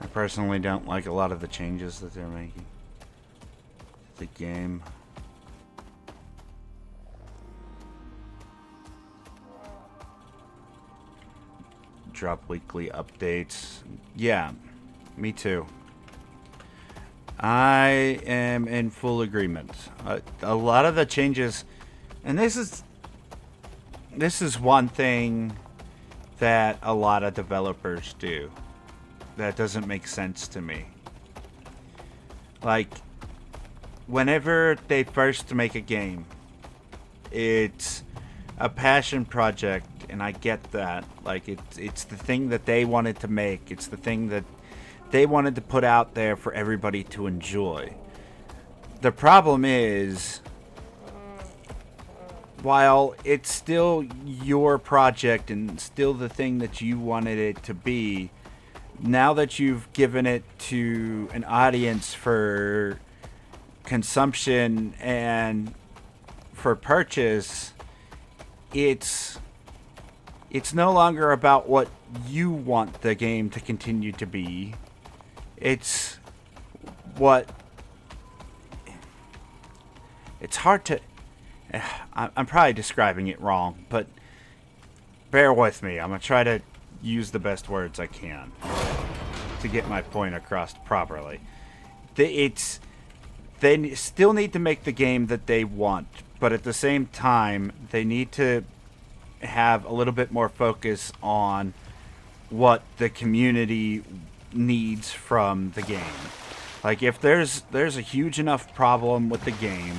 I personally don't like a lot of the changes that they're making to the game. Drop weekly updates. Yeah, me too. I am in full agreement. A lot of the changes, and this is one thing that a lot of developers do that doesn't make sense to me. Like, whenever they first make a game, it's a passion project, and I get that. Like, it's the thing that they wanted to make. It's the thing that they wanted to put out there for everybody to enjoy. The problem is, while it's still your project and still the thing that you wanted it to be, now that you've given it to an audience for consumption and for purchase, it's no longer about what you want the game to continue to be. It's what... It's hard to... I'm probably describing it wrong, but bear with me. I'm going to try to use the best words I can to get my point across properly. They still need to make the game that they want, but at the same time, they need to have a little bit more focus on what the community needs from the game. Like, if there's a huge enough problem with the game,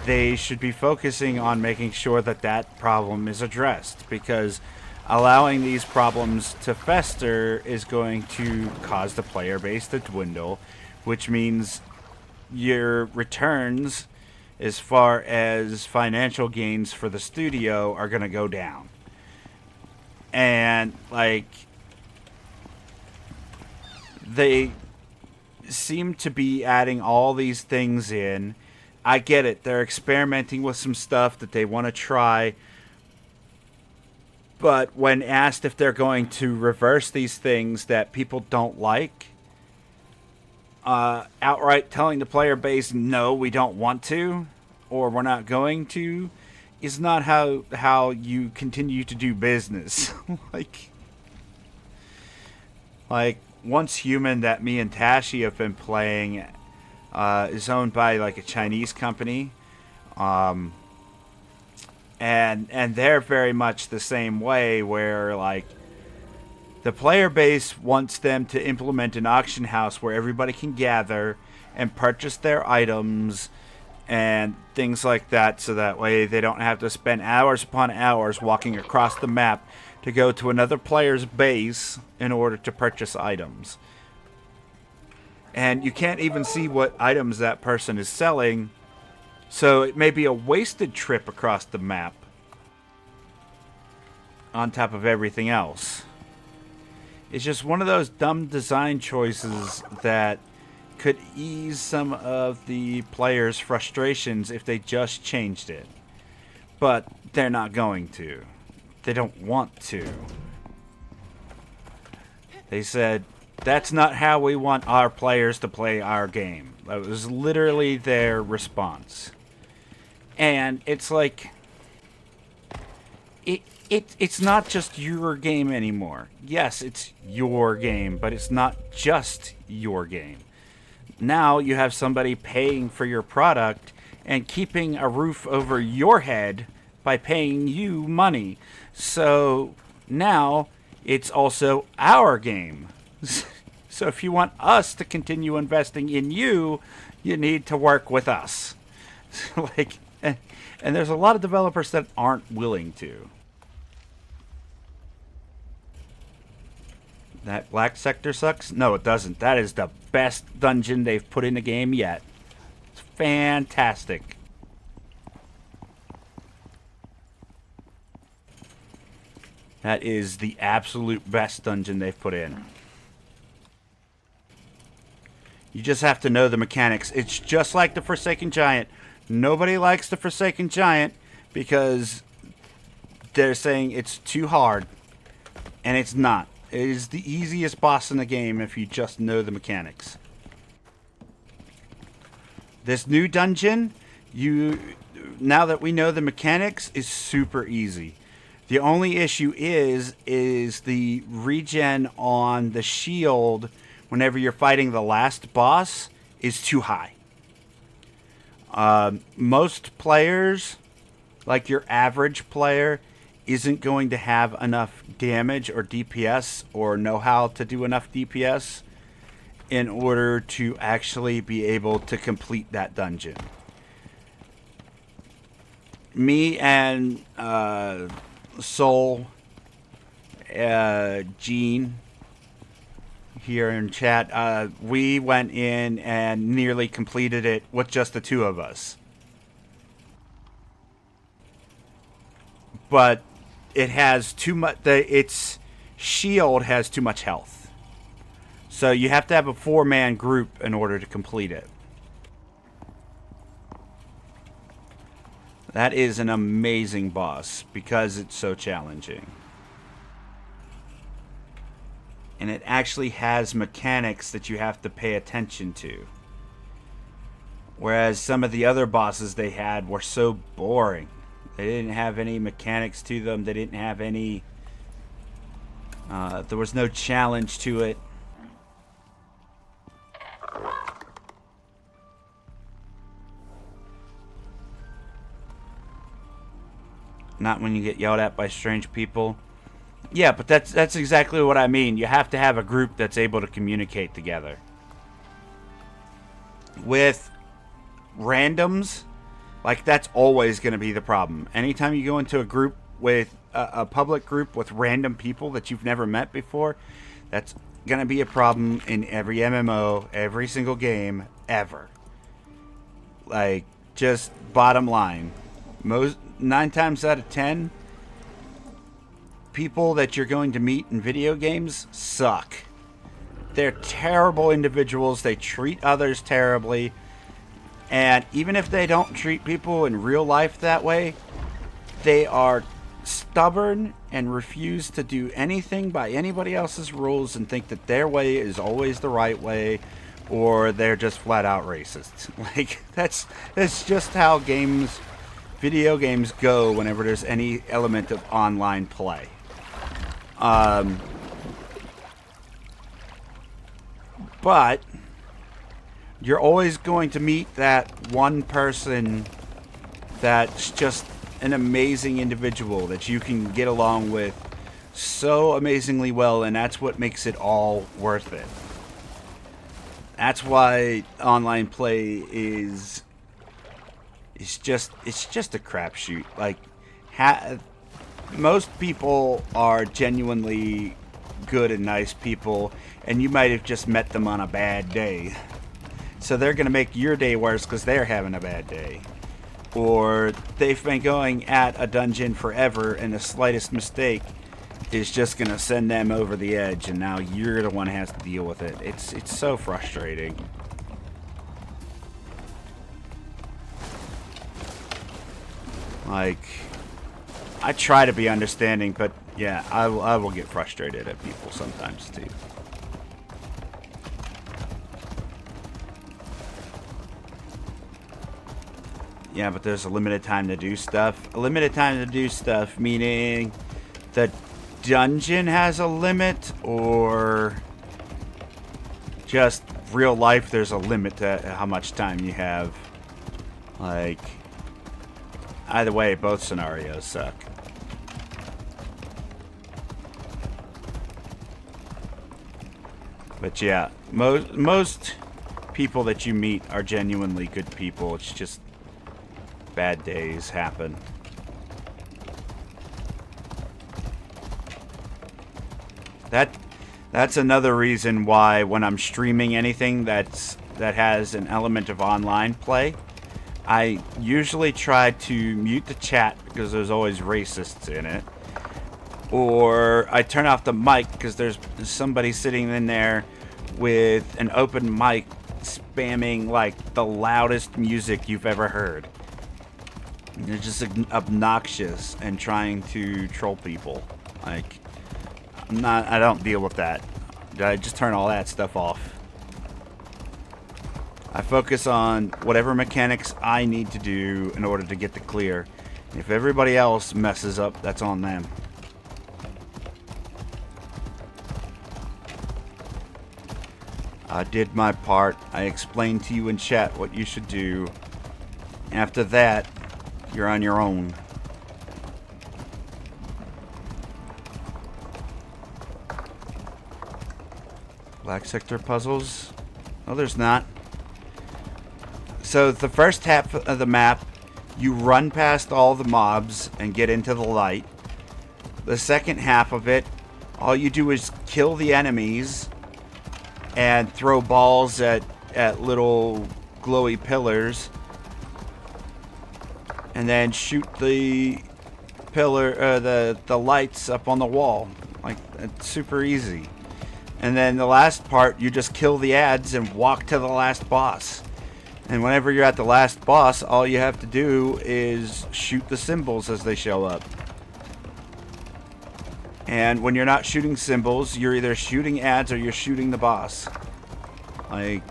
they should be focusing on making sure that that problem is addressed, because allowing these problems to fester is going to cause the player base to dwindle, which means your returns as far as financial gains for the studio are going to go down. And, like, they seem to be adding all these things in. I get it. They're experimenting with some stuff that they want to try. But when asked if they're going to reverse these things that people don't like, outright telling the player base, no, we don't want to, or we're not going to, is not how you continue to do business. like Once Human, that me and Tashi have been playing, is owned by like a Chinese company, and they're very much the same way, where like the player base wants them to implement an auction house where everybody can gather and purchase their items and things like that, so that way they don't have to spend hours upon hours walking across the map to go to another player's base in order to purchase items. And you can't even see what items that person is selling, so it may be a wasted trip across the map on top of everything else. It's just one of those dumb design choices that could ease some of the players' frustrations if they just changed it. But they're not going to. They don't want to. They said, that's not how we want our players to play our game. That was literally their response. And it's like, it's not just your game anymore. Yes, it's your game, but it's not just your game. Now you have somebody paying for your product and keeping a roof over your head by paying you money. So now it's also our game. So if you want us to continue investing in you, you need to work with us. And there's a lot of developers that aren't willing to. That black sector sucks? No, it doesn't. That is the best dungeon they've put in the game yet. It's fantastic. That is the absolute best dungeon they've put in. You just have to know the mechanics. It's just like the Forsaken Giant. Nobody likes the Forsaken Giant because they're saying it's too hard. And it's not. It is the easiest boss in the game if you just know the mechanics. This new dungeon, now that we know the mechanics, is super easy. The only issue is the regen on the shield whenever you're fighting the last boss is too high. Most players, like your average player, isn't going to have enough damage or DPS or know how to do enough DPS in order to actually be able to complete that dungeon. Me and Soul, Gene here in chat, we went in and nearly completed it with just the two of us. But it has too much. Its shield has too much health, so you have to have a 4-man group in order to complete it. That is an amazing boss because it's so challenging. And it actually has mechanics that you have to pay attention to. Whereas some of the other bosses they had were so boring. They didn't have any mechanics to them. They didn't have any... there was no challenge to it. Not when you get yelled at by strange people. Yeah, but that's exactly what I mean. You have to have a group that's able to communicate together. With randoms, like, that's always going to be the problem. Anytime you go into a group with a public group with random people that you've never met before, that's going to be a problem in every MMO, every single game, ever. Like, just bottom line. 9 times out of 10, people that you're going to meet in video games suck. They're terrible individuals. They treat others terribly. And even if they don't treat people in real life that way, they are stubborn and refuse to do anything by anybody else's rules and think that their way is always the right way, or they're just flat out racist. Like, that's just how video games go whenever there's any element of online play. But you're always going to meet that one person that's just an amazing individual that you can get along with so amazingly well, and that's what makes it all worth it. That's why online play is just a crapshoot. Like, most people are genuinely good and nice people, and you might have just met them on a bad day. So they're going to make your day worse because they're having a bad day. Or they've been going at a dungeon forever, and the slightest mistake is just going to send them over the edge, and now you're the one who has to deal with it. It's so frustrating. Like, I try to be understanding, but yeah, I will get frustrated at people sometimes too. Yeah, but there's a limited time to do stuff. A limited time to do stuff, meaning the dungeon has a limit, or just real life there's a limit to how much time you have. Like, either way, both scenarios suck. But yeah, most people that you meet are genuinely good people. It's just bad days happen. That's another reason why when I'm streaming anything that has an element of online play, I usually try to mute the chat because there's always racists in it. Or I turn off the mic because there's somebody sitting in there with an open mic spamming like the loudest music you've ever heard. They're just obnoxious and trying to troll people. Like, I don't deal with that. I just turn all that stuff off. I focus on whatever mechanics I need to do in order to get the clear. If everybody else messes up, that's on them. I did my part. I explained to you in chat what you should do. After that, you're on your own. Black sector puzzles? No, there's not. So the first half of the map, you run past all the mobs and get into the light. The second half of it, all you do is kill the enemies and throw balls at little glowy pillars. And then shoot the pillar, the lights up on the wall. Like, it's super easy. And then the last part, you just kill the ads and walk to the last boss. And whenever you're at the last boss, all you have to do is shoot the symbols as they show up. And when you're not shooting symbols, you're either shooting ads or you're shooting the boss. Like...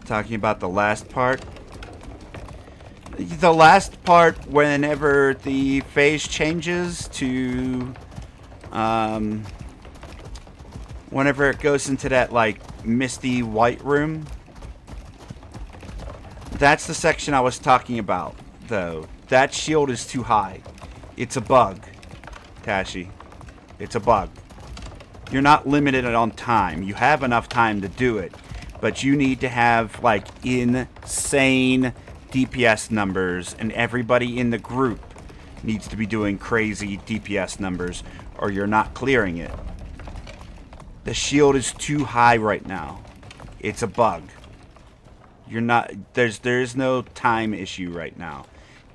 Talking about the last part. The last part, whenever the phase changes to... whenever it goes into that, like, misty white room. That's the section I was talking about, though. That shield is too high. It's a bug, Tashi. It's a bug. You're not limited on time. You have enough time to do it. But you need to have, like, insane DPS numbers. And everybody in the group needs to be doing crazy DPS numbers. Or you're not clearing it. The shield is too high right now. It's a bug. You're not... There's no time issue right now.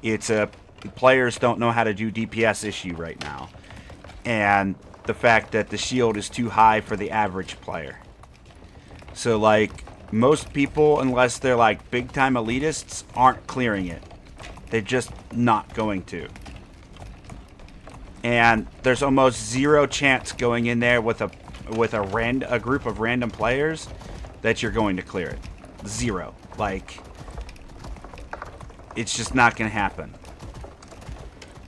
It's a... Players don't know how to do DPS issue right now. And the fact that the shield is too high for the average player. So, like, most people, unless they're, like, big-time elitists, aren't clearing it. They're just not going to. And there's almost zero chance going in there with a group of random players that you're going to clear it. Zero. Like, it's just not going to happen.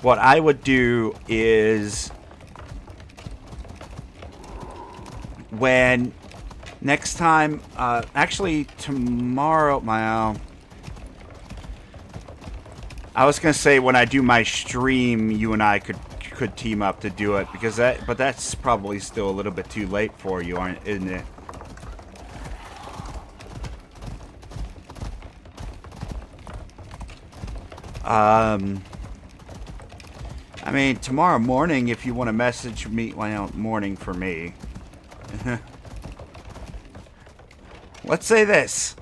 What I would do is... When... Next time, actually tomorrow, I was gonna say when I do my stream, you and I could team up to do it because but that's probably still a little bit too late for you, isn't it? I mean, tomorrow morning, if you want to message me, well, morning for me. Let's say this.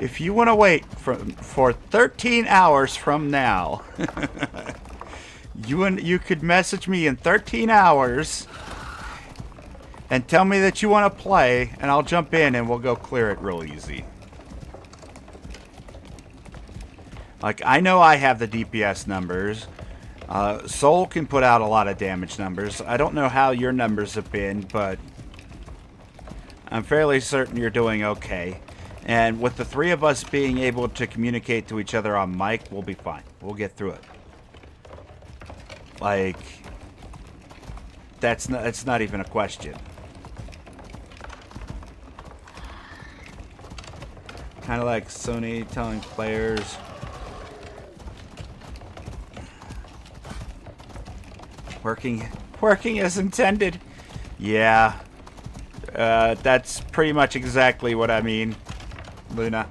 If you want to wait for 13 hours from now, you could message me in 13 hours and tell me that you want to play, and I'll jump in and we'll go clear it real easy. Like, I know I have the DPS numbers. Soul can put out a lot of damage numbers. I don't know how your numbers have been, but I'm fairly certain you're doing okay. And with the three of us being able to communicate to each other on mic, we'll be fine. We'll get through it. Like, it's not even a question. Kind of like Sony telling players... Working as intended. Yeah. That's pretty much exactly what I mean, Luna.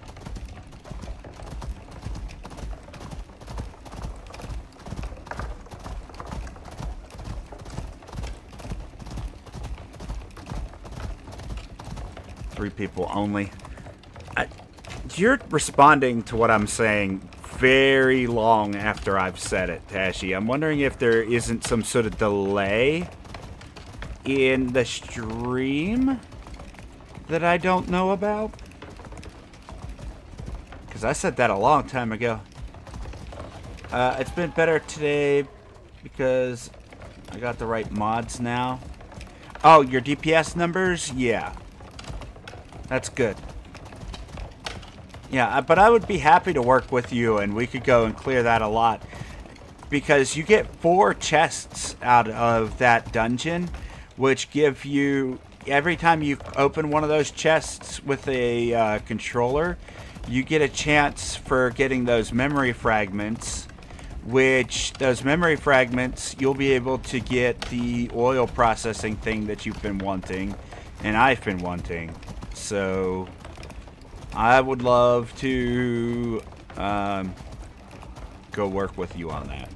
Three people only. You're responding to what I'm saying very long after I've said it, Tashi. I'm wondering if there isn't some sort of delay in the stream that I don't know about. Because I said that a long time ago. It's been better today because I got the right mods now. Oh, your DPS numbers? Yeah. That's good. Yeah, but I would be happy to work with you, and we could go and clear that a lot. Because you get 4 chests out of that dungeon, which give you... Every time you open one of those chests with a controller, you get a chance for getting those memory fragments, which those memory fragments, you'll be able to get the oil processing thing that you've been wanting, and I've been wanting. So... I would love to go work with you on that.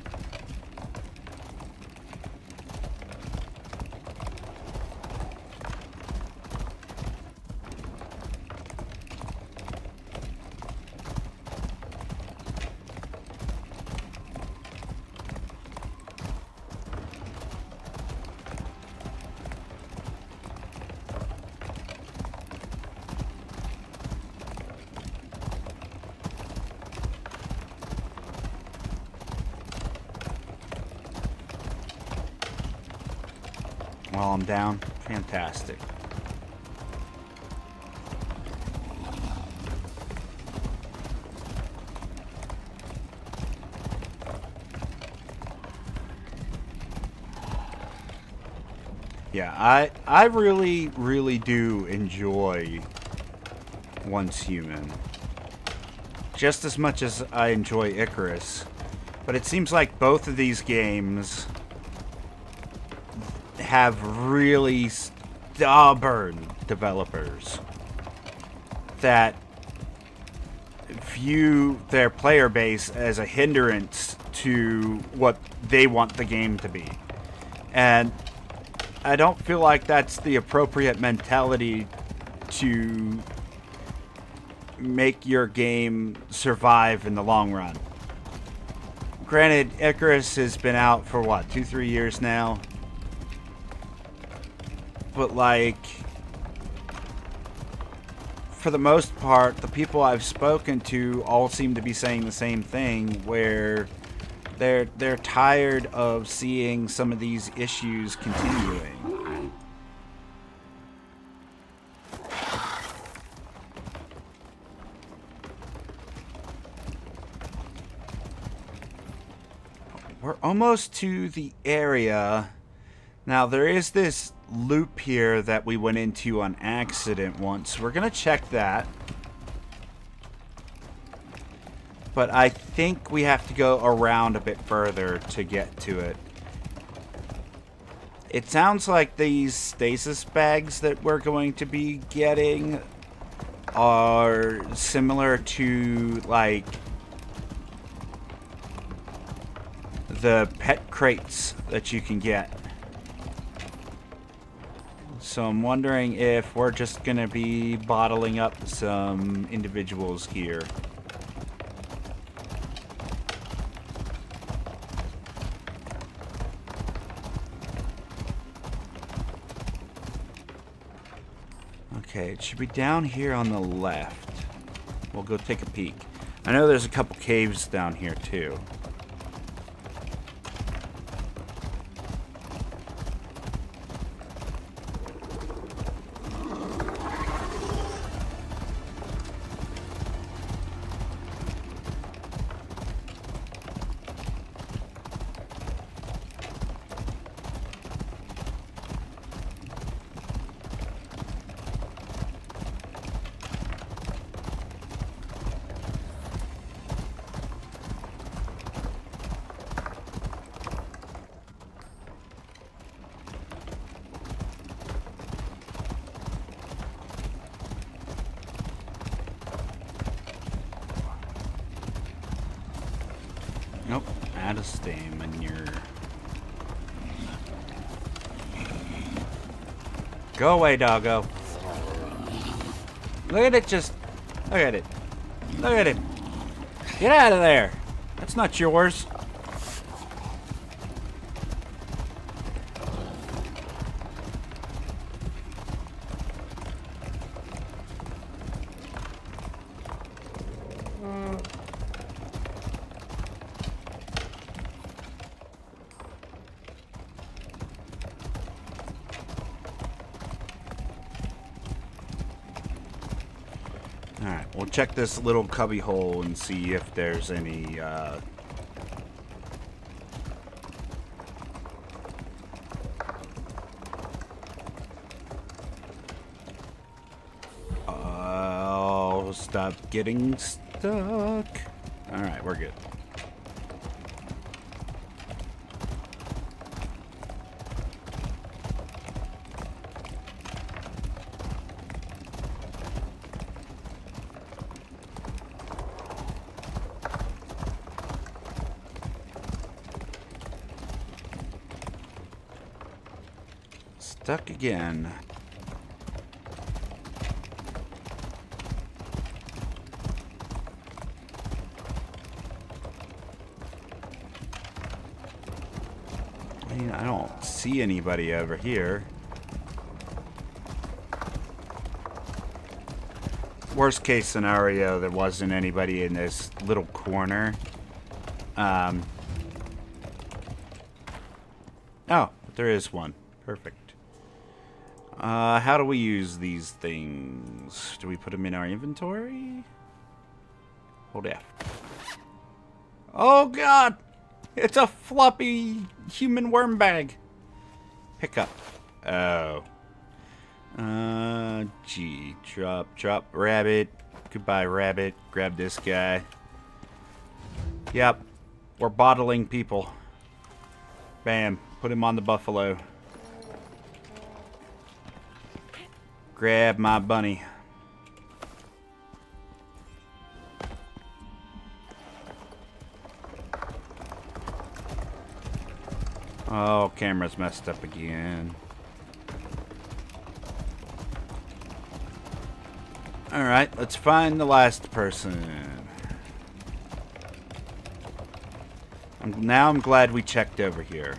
while I'm down. Fantastic. Yeah, I really, really do enjoy Once Human. Just as much as I enjoy Icarus. But it seems like both of these games have really stubborn developers that view their player base as a hindrance to what they want the game to be. And I don't feel like that's the appropriate mentality to make your game survive in the long run. Granted, Icarus has been out for what, 2-3 years now? But like, for the most part, the people I've spoken to all seem to be saying the same thing, where they're tired of seeing some of these issues continuing. We're almost to the area. Now, there is this loop here that we went into on accident once. We're going to check that. But I think we have to go around a bit further to get to it. It sounds like these stasis bags that we're going to be getting are similar to, like, the pet crates that you can get. So I'm wondering if we're just going to be bottling up some individuals here. Okay, it should be down here on the left. We'll go take a peek. I know there's a couple caves down here too. Nope, out of steam and you're... Go away, doggo. Look at it, just... Look at it. Look at it. Get out of there. That's not yours. Alright, we'll check this little cubby hole and see if there's any, Oh, stop getting stuck. Alright, we're good. Stuck again. I mean, I don't see anybody over here. Worst case scenario, there wasn't anybody in this little corner. Oh, there is one. Perfect. How do we use these things? Do we put them in our inventory? Hold F. Oh god! It's a floppy human worm bag. Pick up. Oh. G. Drop. Rabbit. Goodbye, rabbit. Grab this guy. Yep. We're bottling people. Bam. Put him on the buffalo. Grab my bunny. Oh, camera's messed up again. Alright, let's find the last person. I'm glad we checked over here.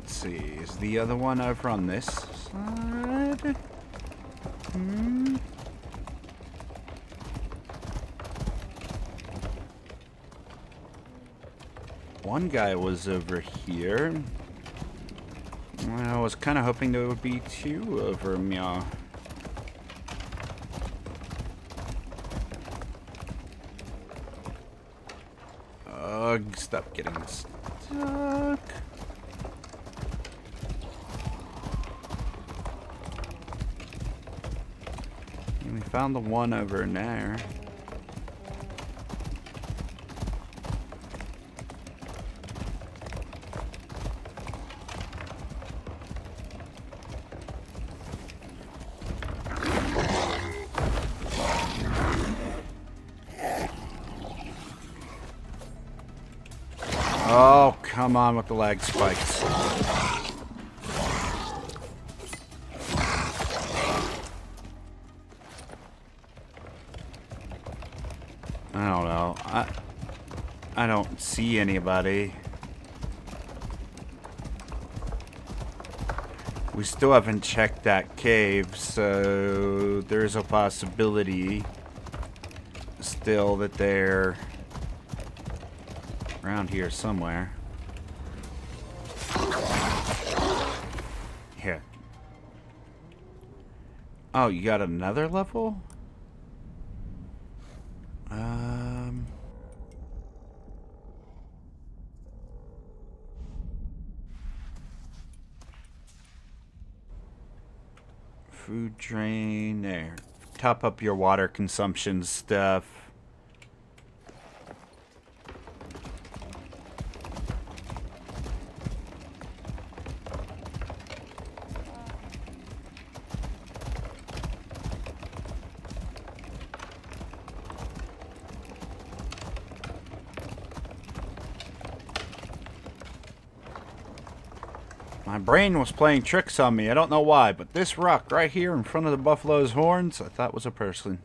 See, is the other one over on this side? One guy was over here. I was kind of hoping there would be two over me. Ugh, stop getting stuck. We found the one over there. Oh, come on with the lag spikes. I don't know. I don't see anybody. We still haven't checked that cave, so there's a possibility still that they're around here somewhere. Here. Oh, you got another level? Food drain there. Top up your water consumption stuff. My brain was playing tricks on me. I don't know why, but this rock right here in front of the buffalo's horns, I thought was a person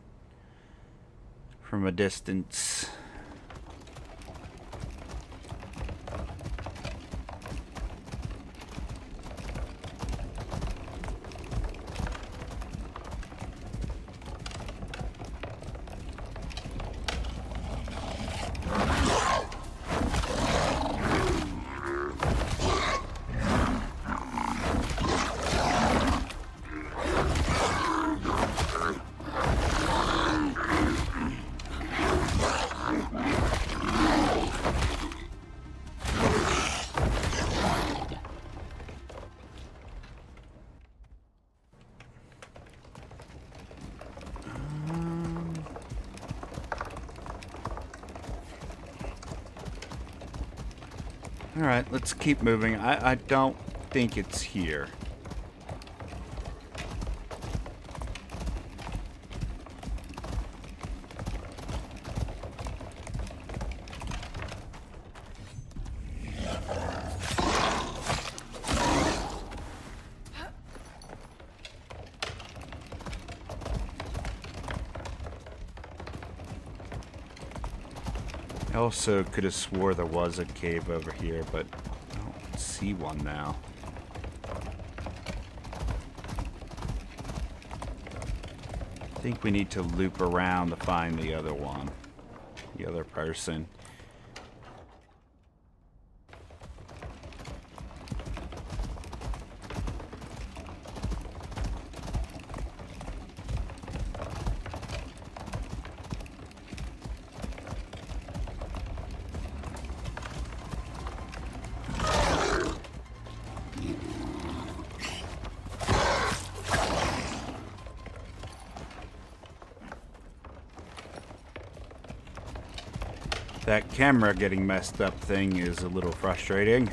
from a distance. Alright, let's keep moving. I don't think it's here. I also could have swore there was a cave over here, but I don't see one now. I think we need to loop around to find the other one, the other person. That camera getting messed up thing is a little frustrating.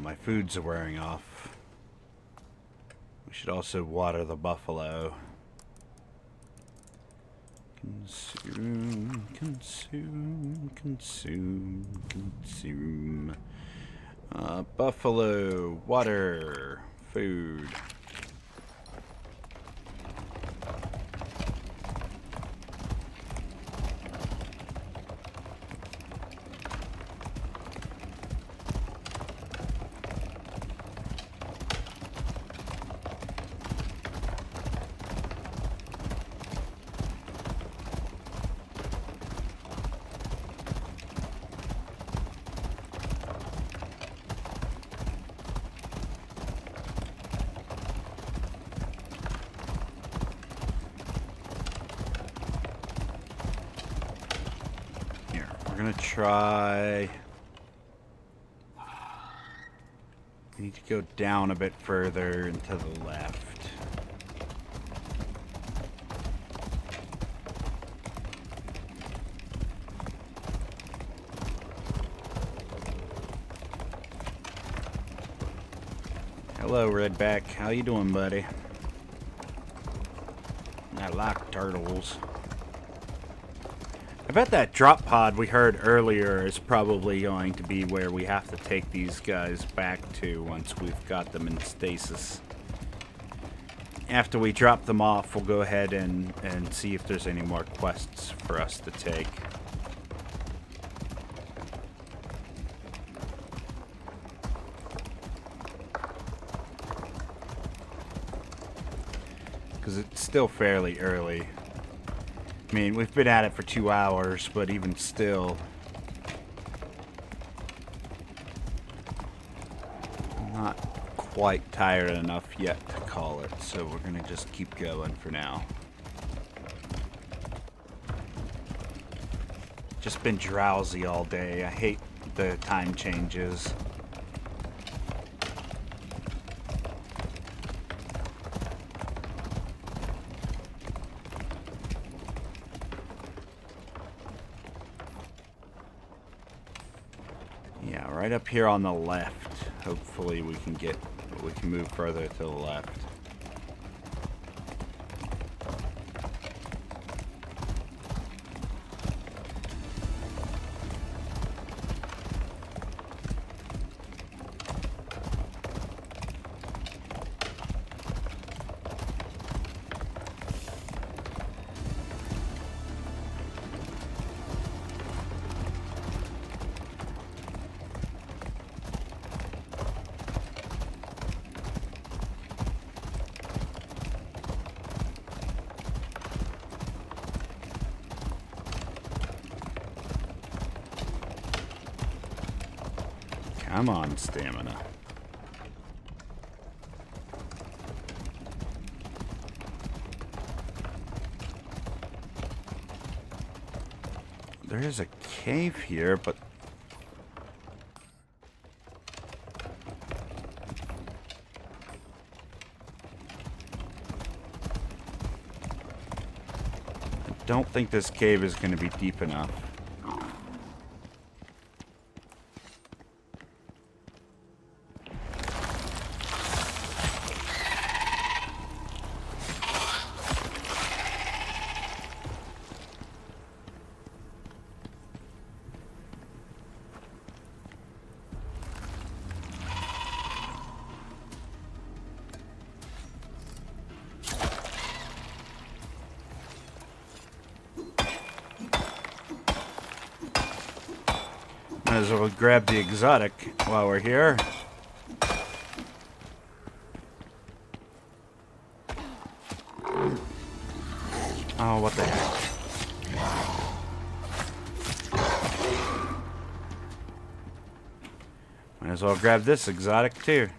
My foods are wearing off. We should also water the buffalo. Consume, consume, consume, consume. Buffalo, water, food. We're gonna try. We need to go down a bit further and to the left. Hello, Redback. How you doing, buddy? I like turtles. I bet that drop pod we heard earlier is probably going to be where we have to take these guys back to once we've got them in stasis. After we drop them off, we'll go ahead and see if there's any more quests for us to take. Because it's still fairly early. I mean, we've been at it for 2 hours, but even still, I'm not quite tired enough yet to call it, so we're gonna just keep going for now. Just been drowsy all day. I hate the time changes. Right up here on the left. Hopefully we can move further to the left. Come on, stamina. There is a cave here, but I don't think this cave is going to be deep enough. Might as well grab the exotic while we're here. Oh, what the heck. Might as well grab this exotic too.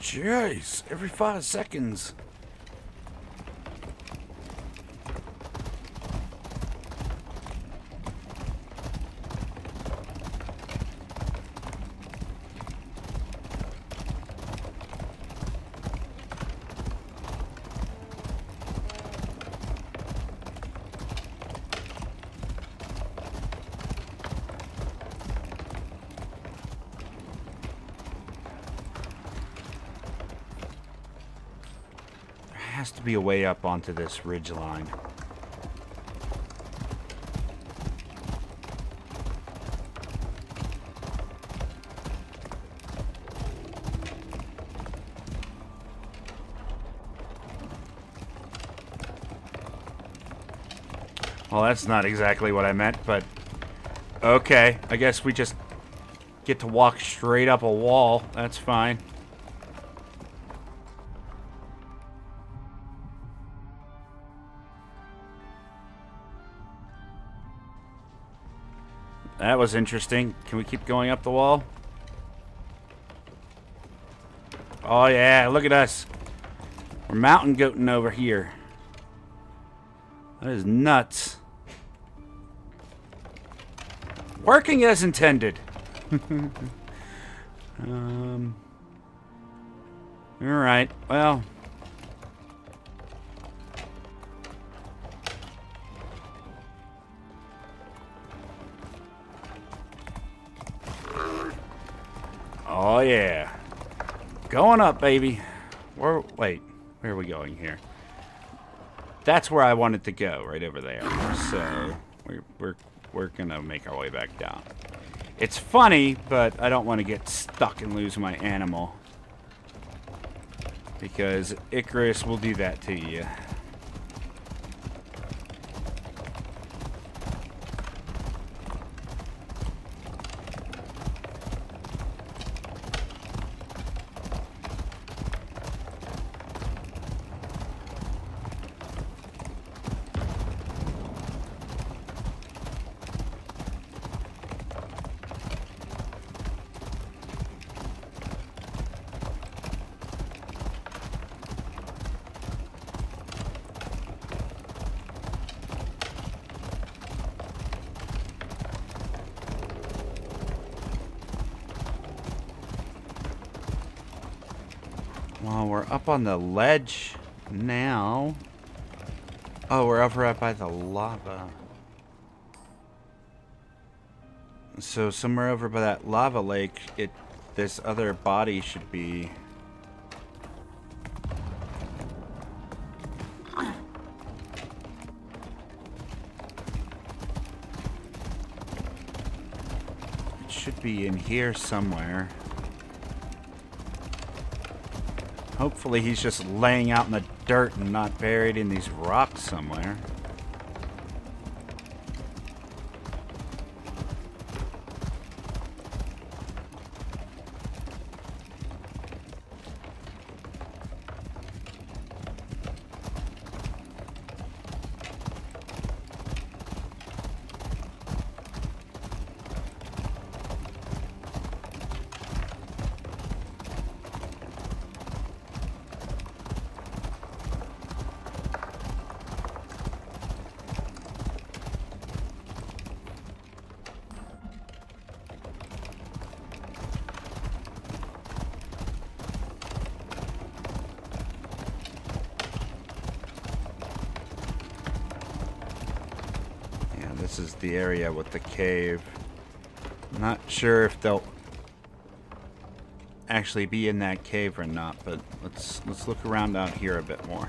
Jeez, every 5 seconds. Has to be a way up onto this ridge line. Well, that's not exactly what I meant, but okay. I guess we just get to walk straight up a wall. That's fine. That was interesting. Can we keep going up the wall? Oh yeah, look at us. We're mountain goating over here. That is nuts. Working as intended. Alright, well. Oh yeah. Going up, baby. Wait, where are we going here? That's where I wanted to go, right over there. So we're gonna make our way back down. It's funny, but I don't want to get stuck and lose my animal. Because Icarus will do that to you. Well, we're up on the ledge now. Oh, we're over up by the lava. So somewhere over by that lava lake, this other body should be. It should be in here somewhere. Hopefully he's just laying out in the dirt and not buried in these rocks somewhere. this is the area with the cave. I'm not sure if they'll actually be in that cave or not, but let's look around out here a bit more.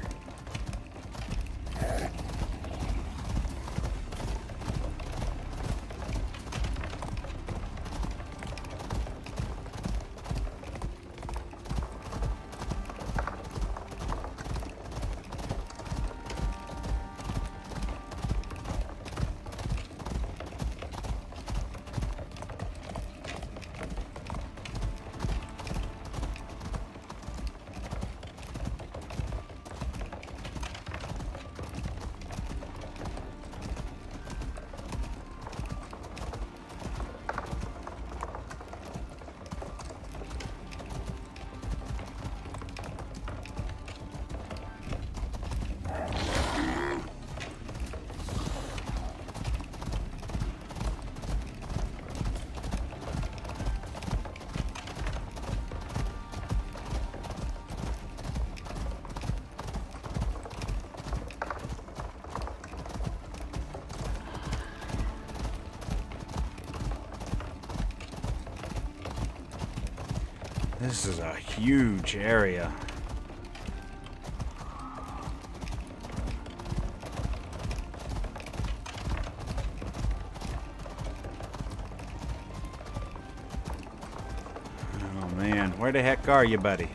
This is a huge area. Oh man, where the heck are you, buddy?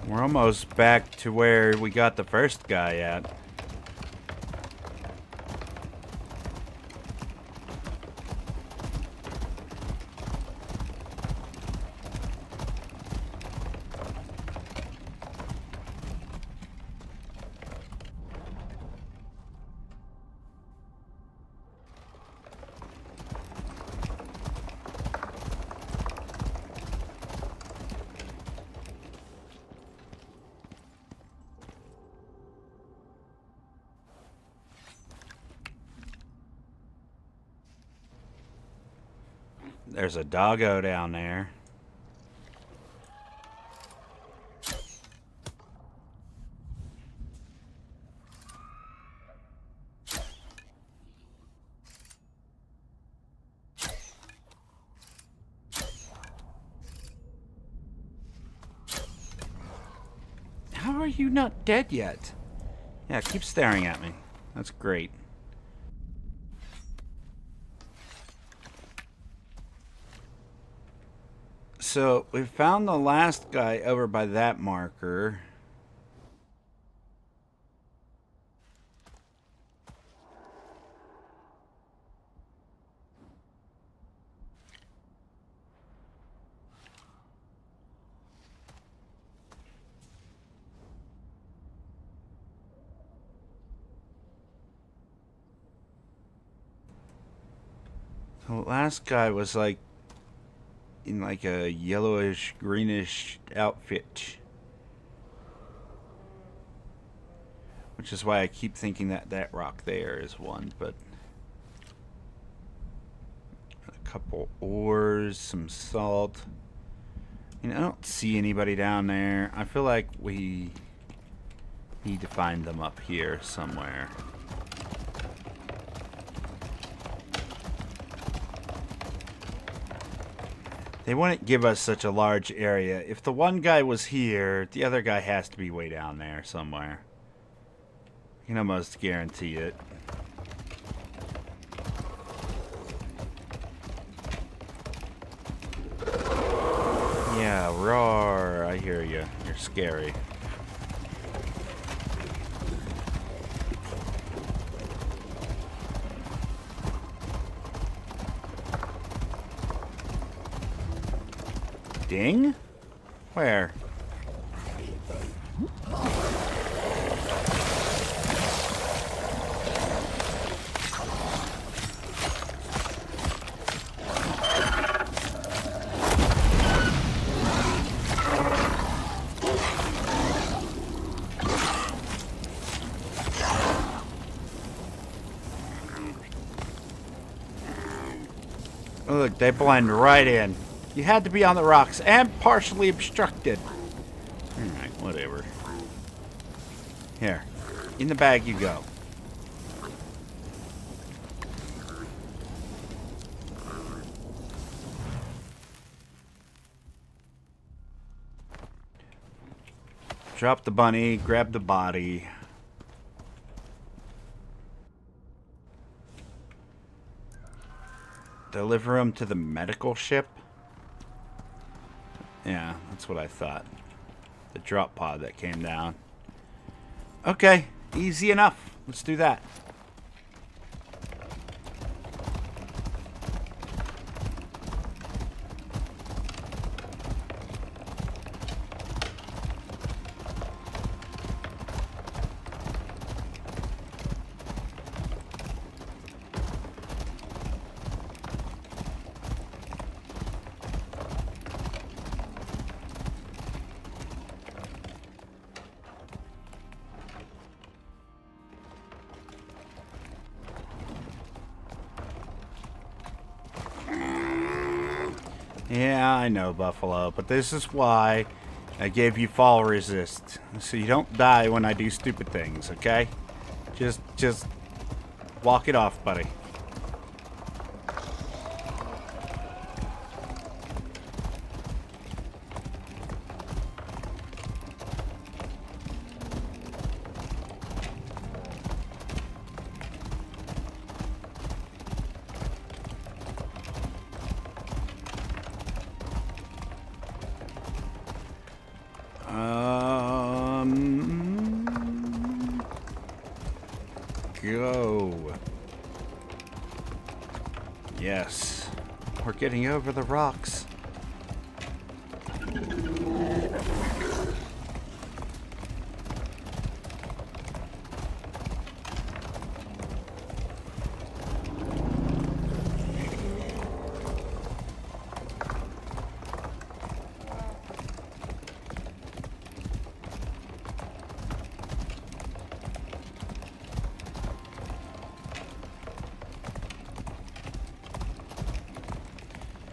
We're almost back to where we got the first guy at. There's a doggo down there. How are you not dead yet? Yeah, keep staring at me. That's great. So, we found the last guy over by that marker. The last guy was like in like a yellowish greenish outfit, which is why I keep thinking that that rock there is one. But a couple ores, some salt. You know, I don't see anybody down there. I feel like we need to find them up here somewhere. They wouldn't give us such a large area. If the one guy was here, the other guy has to be way down there somewhere. I can almost guarantee it. Yeah, roar. I hear you. You're scary. Ding? Where? Look, they blend right in. You had to be on the rocks and partially obstructed. Alright, whatever. Here. In the bag you go. Drop the bunny, grab the body. Deliver him to the medical ship? Yeah, that's what I thought. The drop pod that came down. Okay, easy enough. Let's do that. Yeah, I know, Buffalo, but this is why I gave you fall resist. So you don't die when I do stupid things, okay? Just walk it off, buddy. Go. Yes. We're getting over the rocks.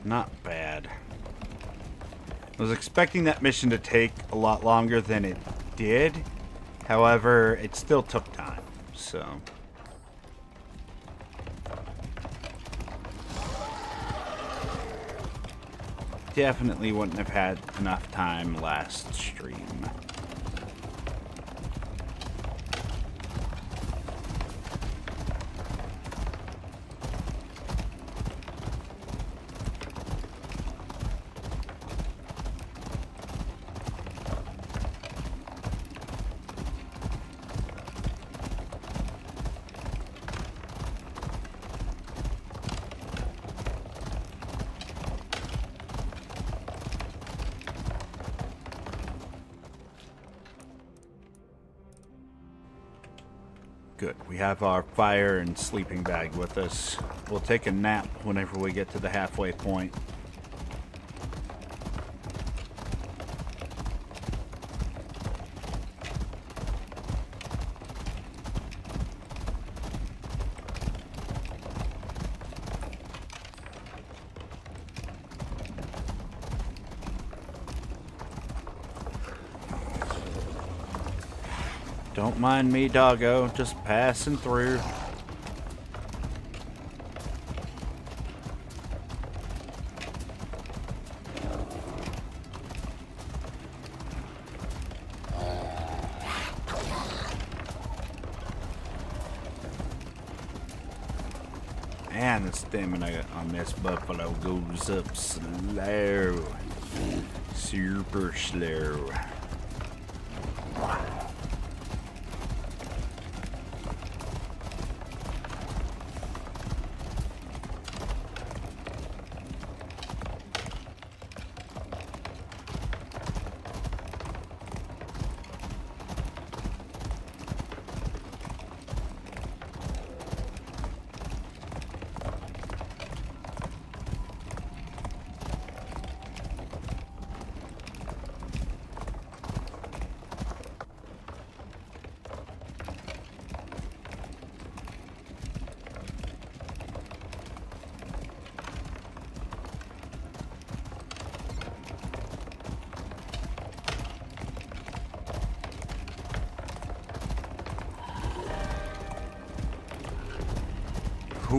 Not bad. I was expecting that mission to take a lot longer than it did. However, it still took time, so... Definitely wouldn't have had enough time last stream. Good. We have our fire and sleeping bag with us. We'll take a nap whenever we get to the halfway point. Don't mind me, doggo. Just passing through. Man, the stamina on this buffalo goes up slow. Super slow.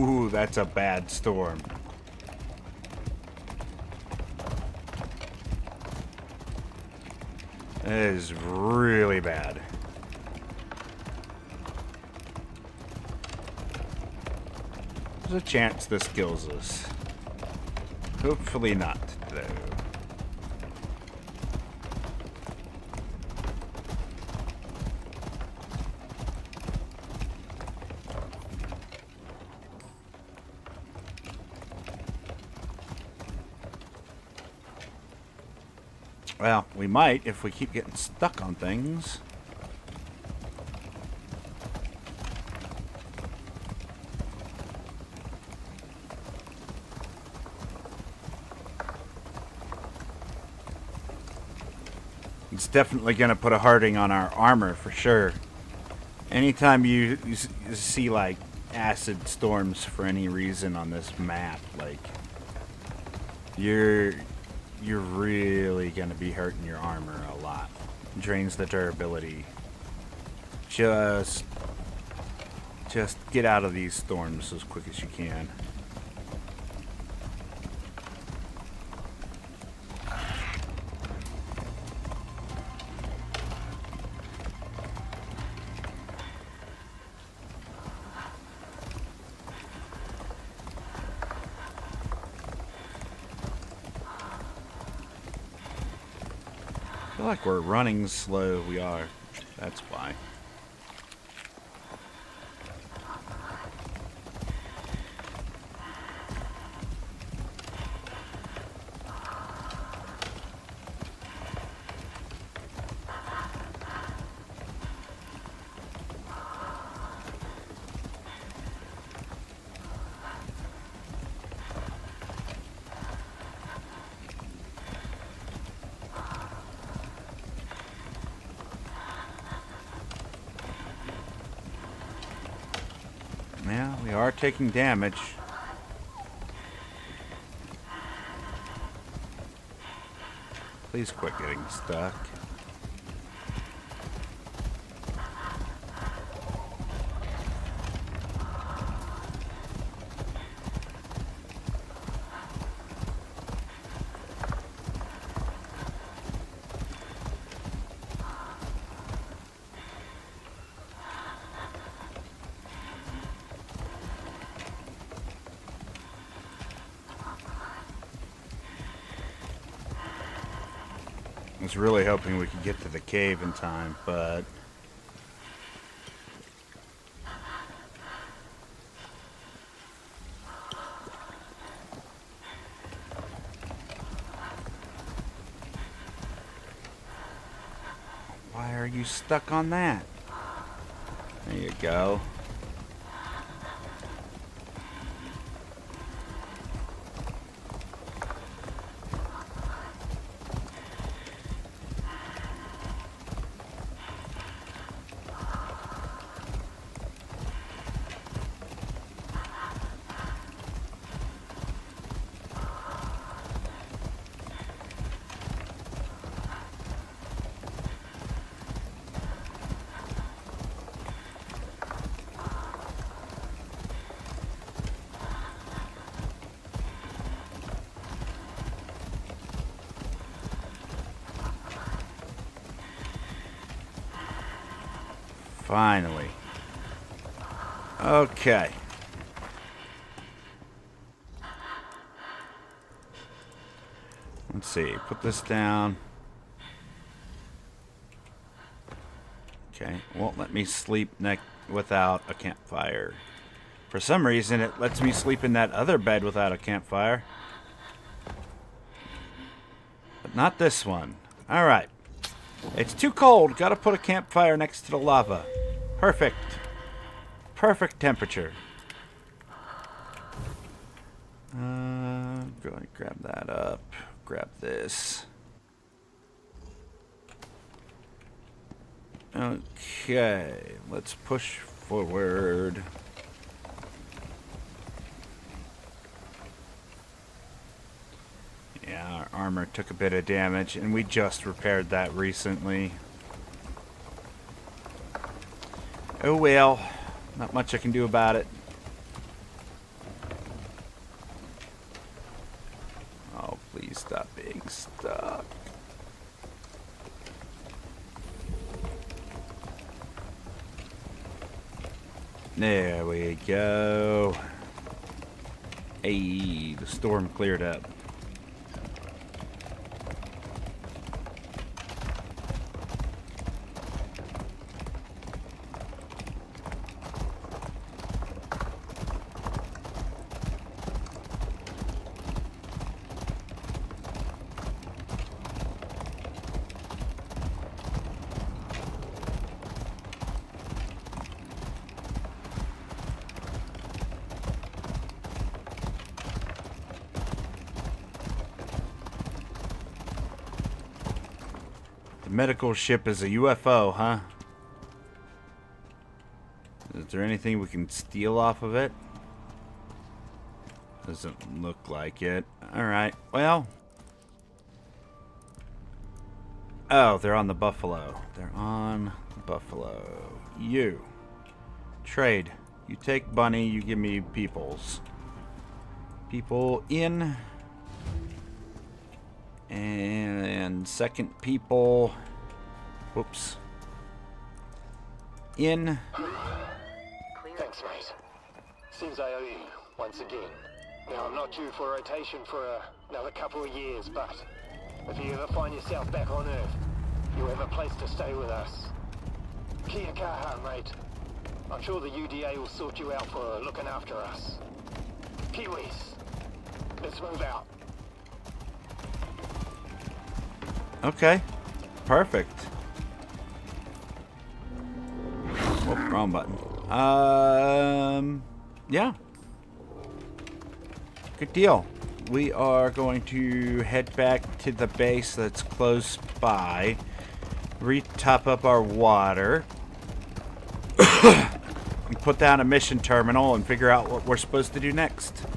Ooh, that's a bad storm. That is really bad. There's a chance this kills us. Hopefully not, though. Well, we might if we keep getting stuck on things. It's definitely going to put a harding on our armor for sure. Anytime you see like acid storms for any reason on this map, like you're really going to be hurting your armor a lot. Drains the durability. Just get out of these storms as quick as you can. I feel like we're running slow. We are. That's why. Yeah, we are taking damage. Please quit getting stuck. I was really hoping we could get to the cave in time, but why are you stuck on that? There you go. Finally. Okay. Let's see. Put this down. Okay. Won't let me sleep without a campfire. For some reason, it lets me sleep in that other bed without a campfire. But not this one. Alright. It's too cold. Gotta put a campfire next to the lava. Perfect. Perfect temperature. Go ahead and grab that up. Grab this. Okay. Let's push forward. Yeah, our armor took a bit of damage, and we just repaired that recently. Oh well, not much I can do about it. being stuck. There we go. Hey, the storm cleared up. Medical ship is a UFO, huh? Is there anything we can steal off of it? Doesn't look like it. Alright, well. Oh, they're on the Buffalo. They're on the Buffalo. You. Trade. You take Bunny, you give me peoples. People in. And second people. Whoops. In. Thanks, mate. Seems I owe you once again. Now, I'm not due for rotation for another couple of years, but if you ever find yourself back on Earth, you have a place to stay with us. Kia kaha, mate. I'm sure the UDA will sort you out for looking after us. Kiwis, let's move out. Okay. Perfect. Oh, wrong button. Yeah. Good deal. We are going to head back to the base that's close by. Re-top up our water. And put down a mission terminal and figure out what we're supposed to do next.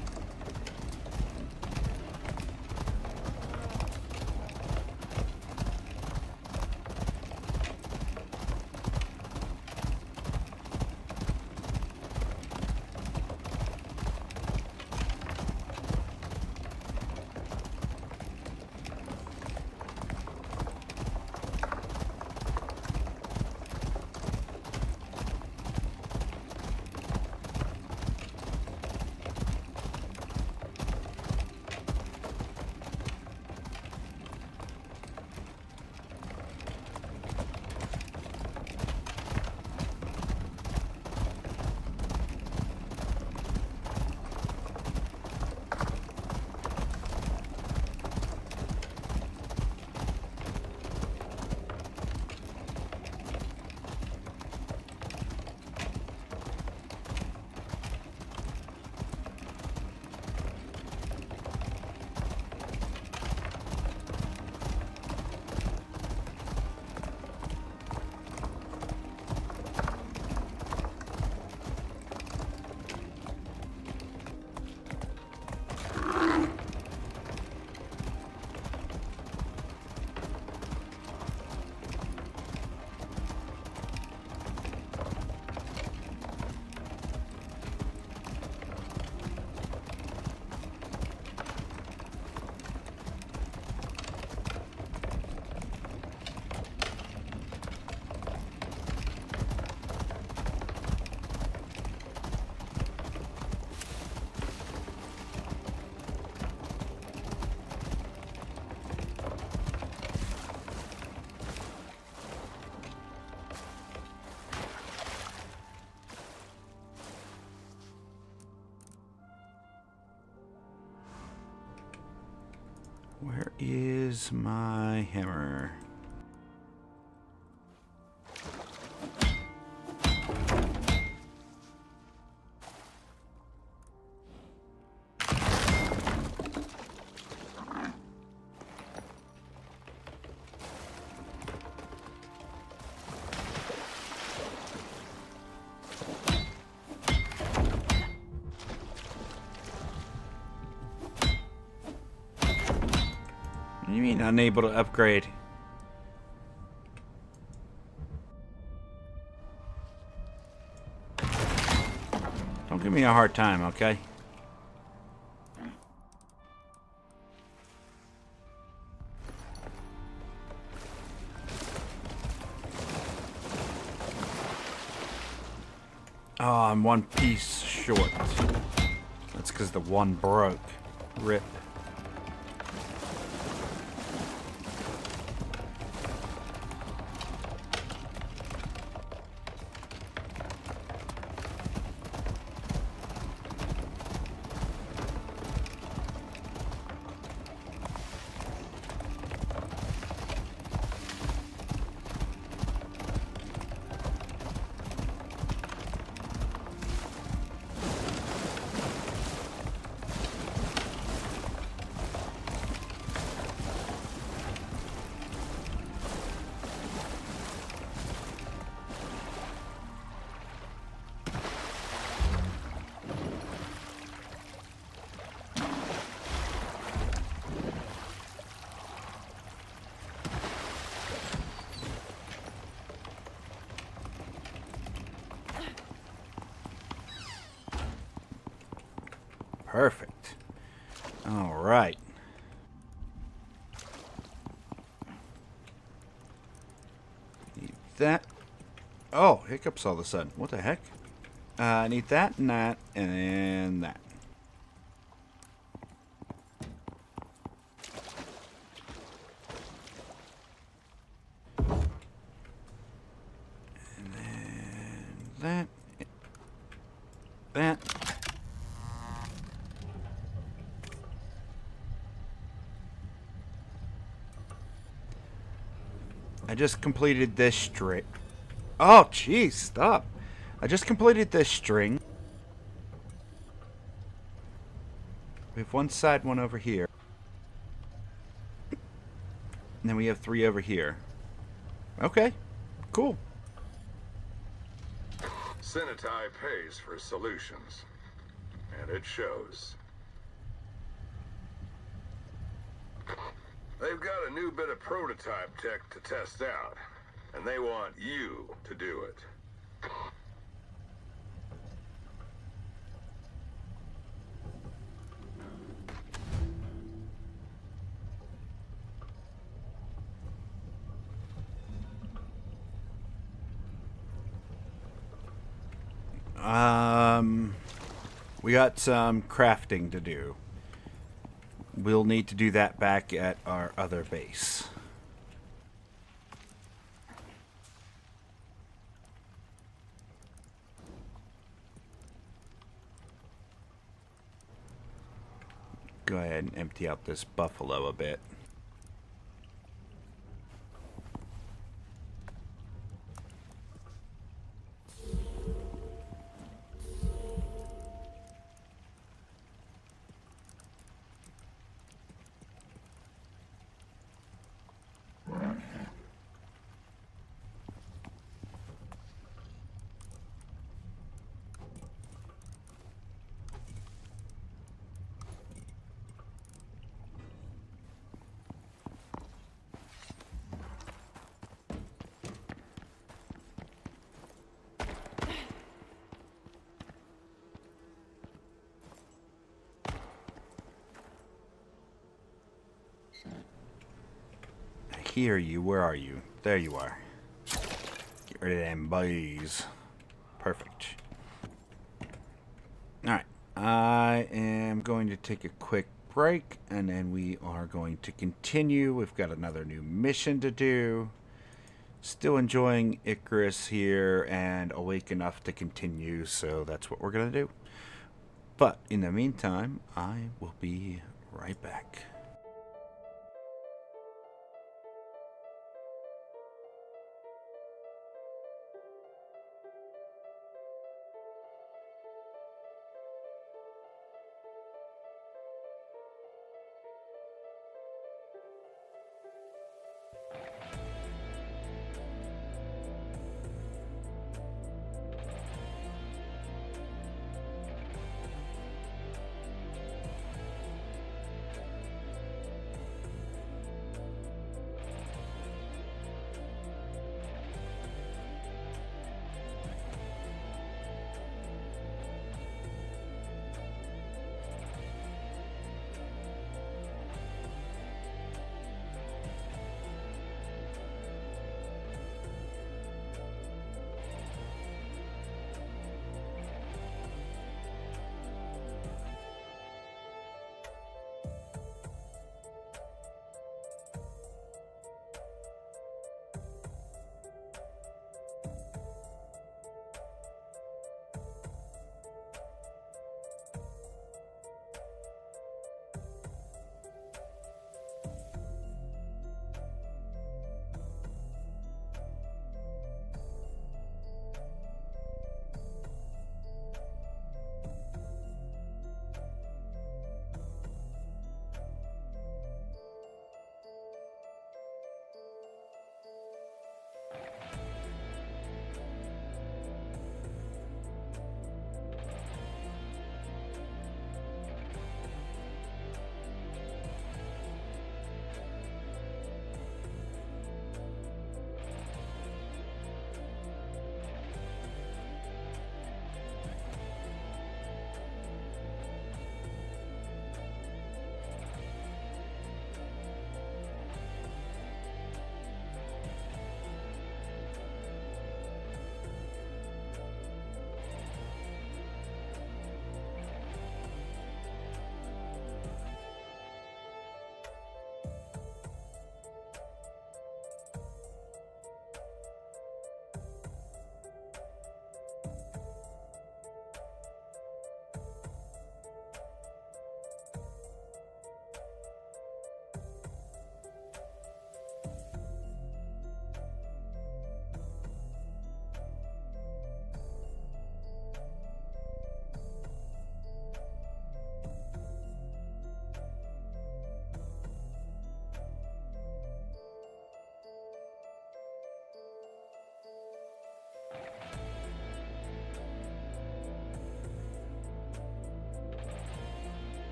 Where is my hammer? What do you mean unable to upgrade? Don't give me a hard time, okay? Oh, I'm one piece short. That's because the one broke. Rip. Perfect. All right. Need that. Oh, hiccups all of a sudden. What the heck? I need that and that and that. And then that. That. I just completed this string. Oh, jeez, stop. I just completed this string. We have one side, one over here. And then we have 3 over here. Okay, cool. Senatai pays for solutions, and it shows. They've got a new bit of prototype tech to test out, and they want you to do it. We got some crafting to do. We'll need to do that back at our other base. Go ahead and empty out this buffalo a bit. Hear you. Where are you? There you are. Get rid of them boys. Perfect. Alright. I am going to take a quick break, and then we are going to continue. We've got another new mission to do. Still enjoying Icarus here and awake enough to continue, so that's what we're going to do. But in the meantime, I will be right back.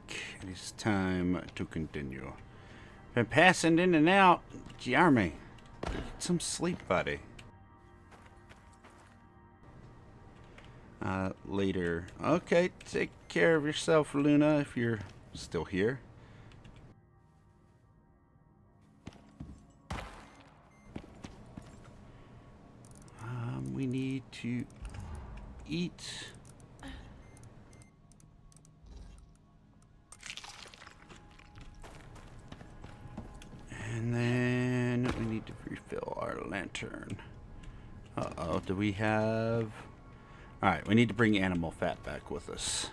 It is time to continue. Been passing in and out. Jeremy, get some sleep, buddy. Later. Okay, take care of yourself, Luna, if you're still here. We need to eat. And then we need to refill our lantern. Uh-oh, do we have... Alright, we need to bring animal fat back with us.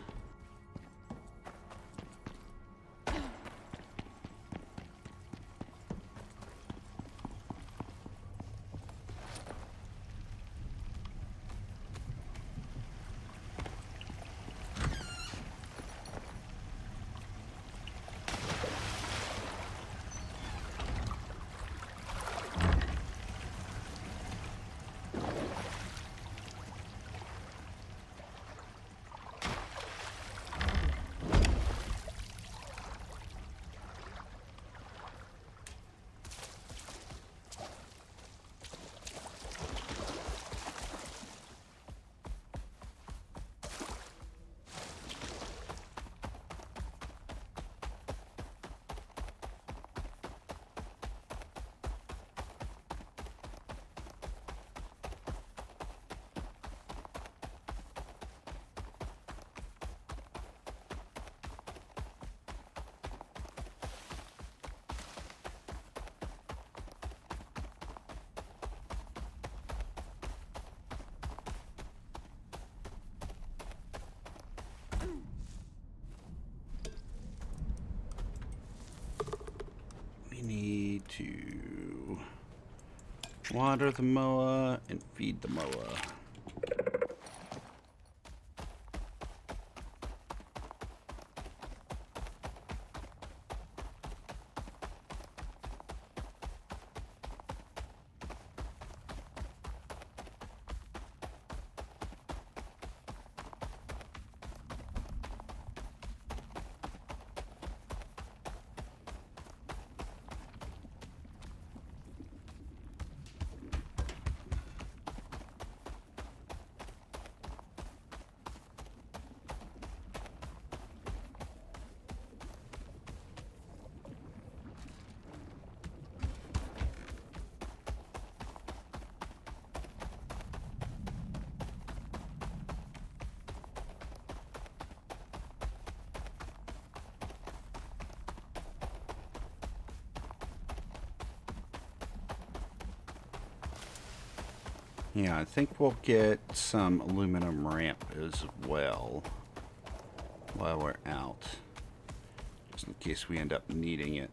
We need to water the moa and feed the moa. Yeah, I think we'll get some aluminum ramp as well while we're out, just in case we end up needing it.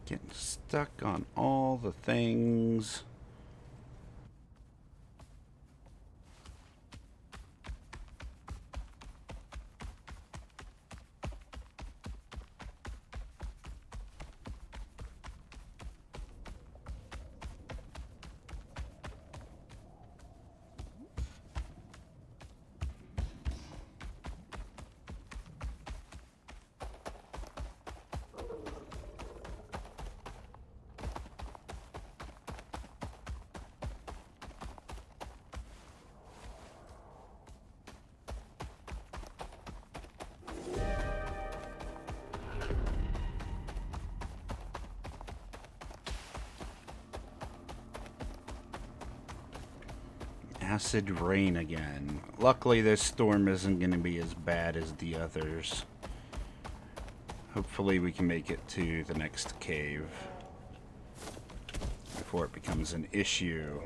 Getting stuck on all the things. acid rain again. Luckily, this storm isn't going to be as bad as the others. Hopefully, we can make it to the next cave before it becomes an issue.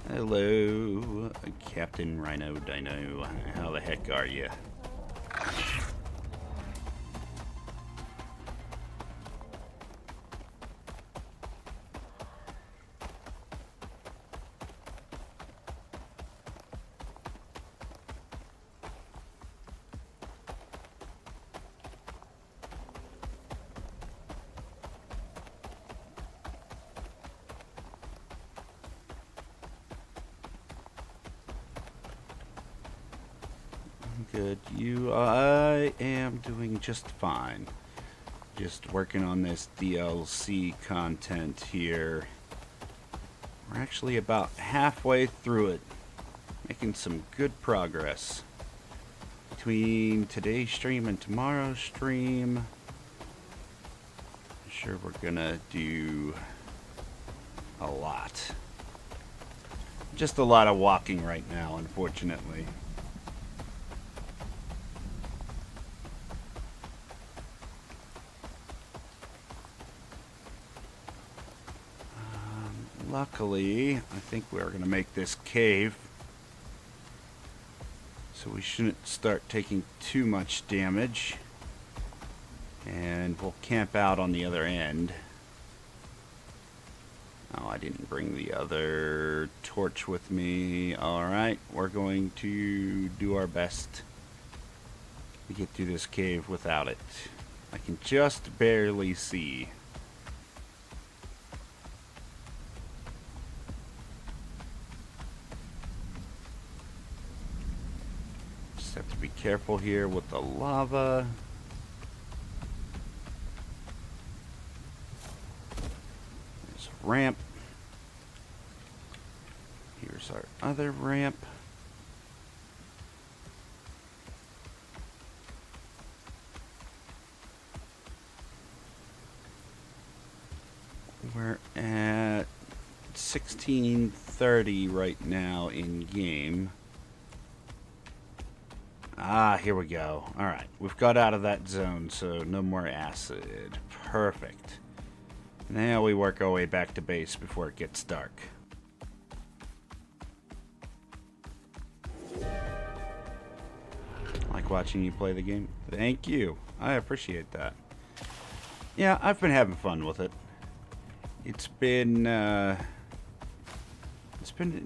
Hello, Captain Rhino Dino. How the heck are you? Good. I am doing just fine. Just working on this DLC content here. We're actually about halfway through it. Making some good progress. Between today's stream and tomorrow's stream, I'm sure we're gonna do a lot. Just a lot of walking right now, unfortunately. Luckily, I think we're going to make this cave, so we shouldn't start taking too much damage, and we'll camp out on the other end. Oh, I didn't bring the other torch with me. Alright, we're going to do our best to get through this cave without it. I can just barely see. Have to be careful here with the lava. There's a ramp. Here's our other ramp. We're at 16:30 right now in game. Ah, here we go. Alright, we've got out of that zone, so no more acid. Perfect. Now we work our way back to base before it gets dark. Like watching you play the game? Thank you. I appreciate that. Yeah, I've been having fun with it. It's been an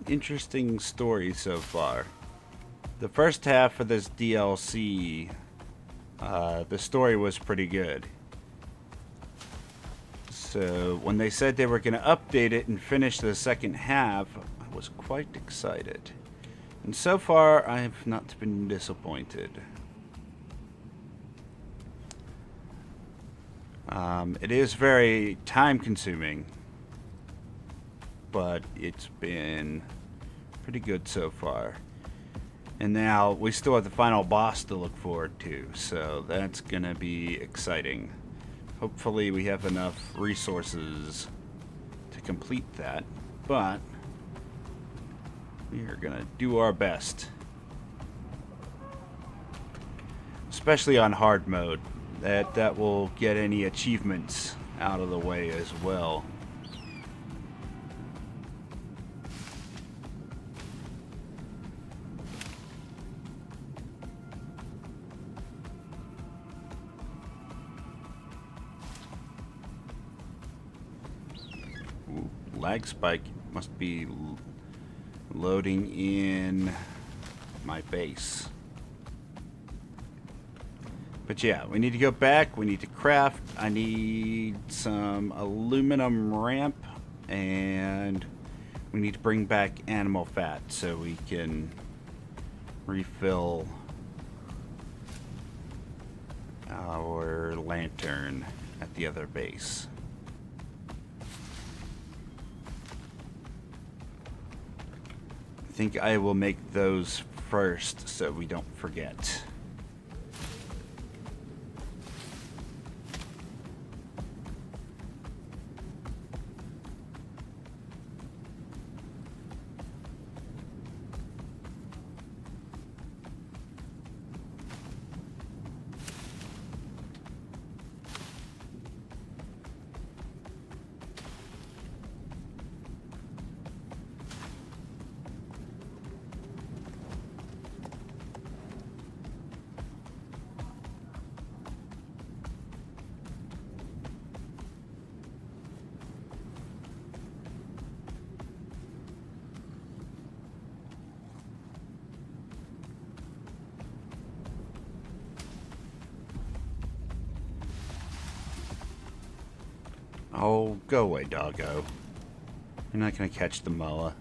interesting story so far. The first half of this DLC, the story was pretty good. So when they said they were going to update it and finish the second half, I was quite excited. And so far, I have not been disappointed. It is very time-consuming, but it's been pretty good so far. And now we still have the final boss to look forward to, so that's gonna be exciting. Hopefully we have enough resources to complete that, but we are gonna do our best. Especially on hard mode. That will get any achievements out of the way as well. Lag spike must be loading in my base. But yeah, we need to go back, we need to craft, I need some aluminum ramp, and we need to bring back animal fat so we can refill our lantern at the other base. I think I will make those first so we don't forget. Oh, go away, doggo. You're not gonna catch the mullah.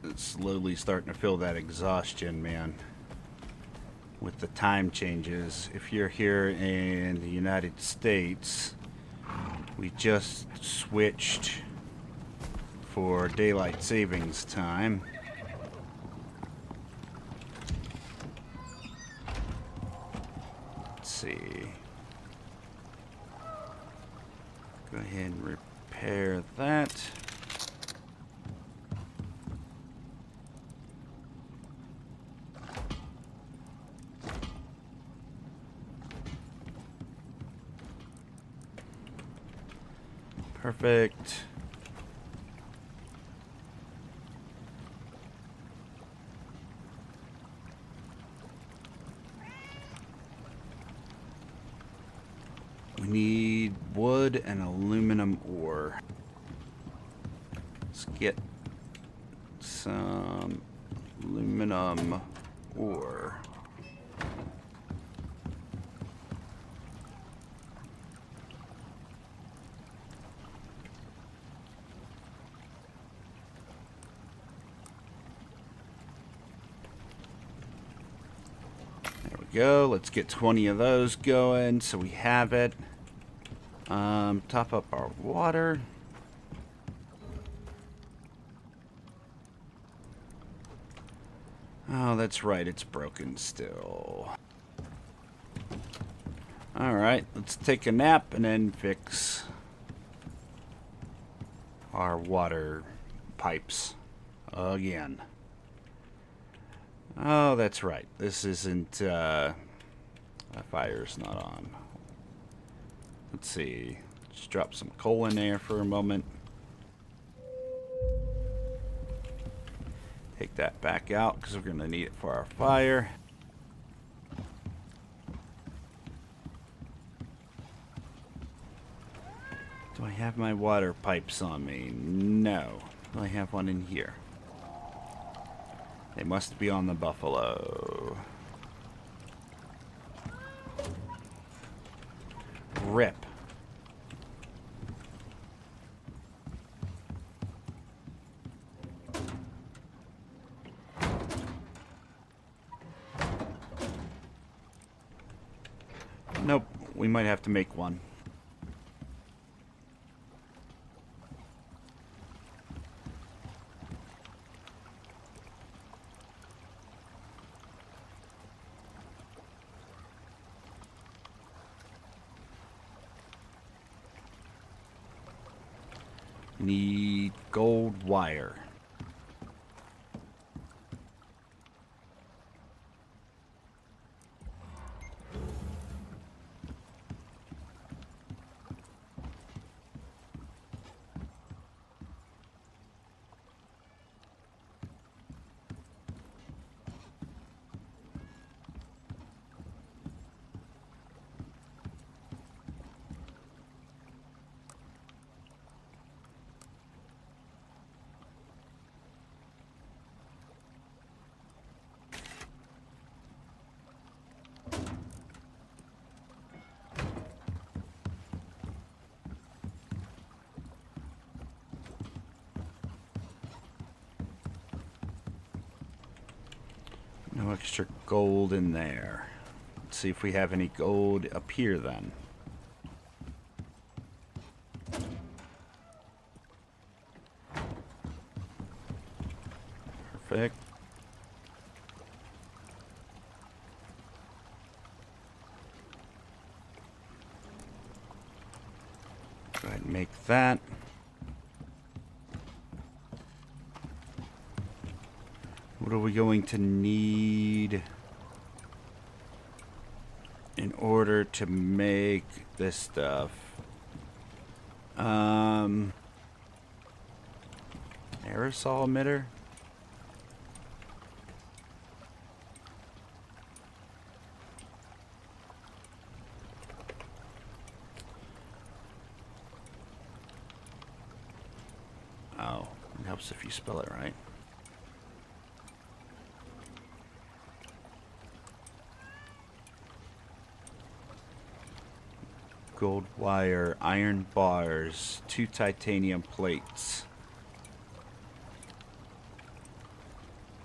It's slowly starting to feel that exhaustion, man. With the time changes. If you're here in the United States, we just switched for daylight savings time. Let's see. Go ahead and repair that. Perfect. We need wood and aluminum ore. Let's get some aluminum ore. Go. Let's get 20 of those going so we have it. Top up our water. Oh, that's right. It's broken still. Alright, let's take a nap and then fix our water pipes again. Oh, that's right. This isn't, the fire's not on. Let's see. Just drop some coal in there for a moment. Take that back out because we're going to need it for our fire. Do I have my water pipes on me? No. Do I have one in here? They must be on the buffalo. Rip. Nope, we might have to make one. Need gold wire. No extra gold in there. Let's see if we have any gold up here then. Perfect. Go ahead and make that. What are we going to need in order to make this stuff? Aerosol emitter? Oh, it helps if you spell it right. Gold wire, iron bars, 2 titanium plates.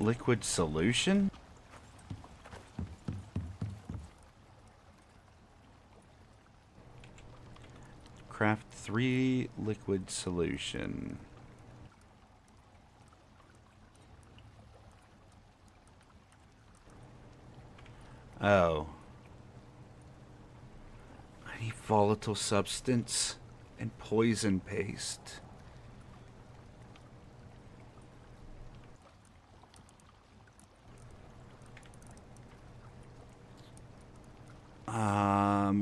Liquid solution? Craft 3 liquid solution. Oh. I need volatile substance and poison paste.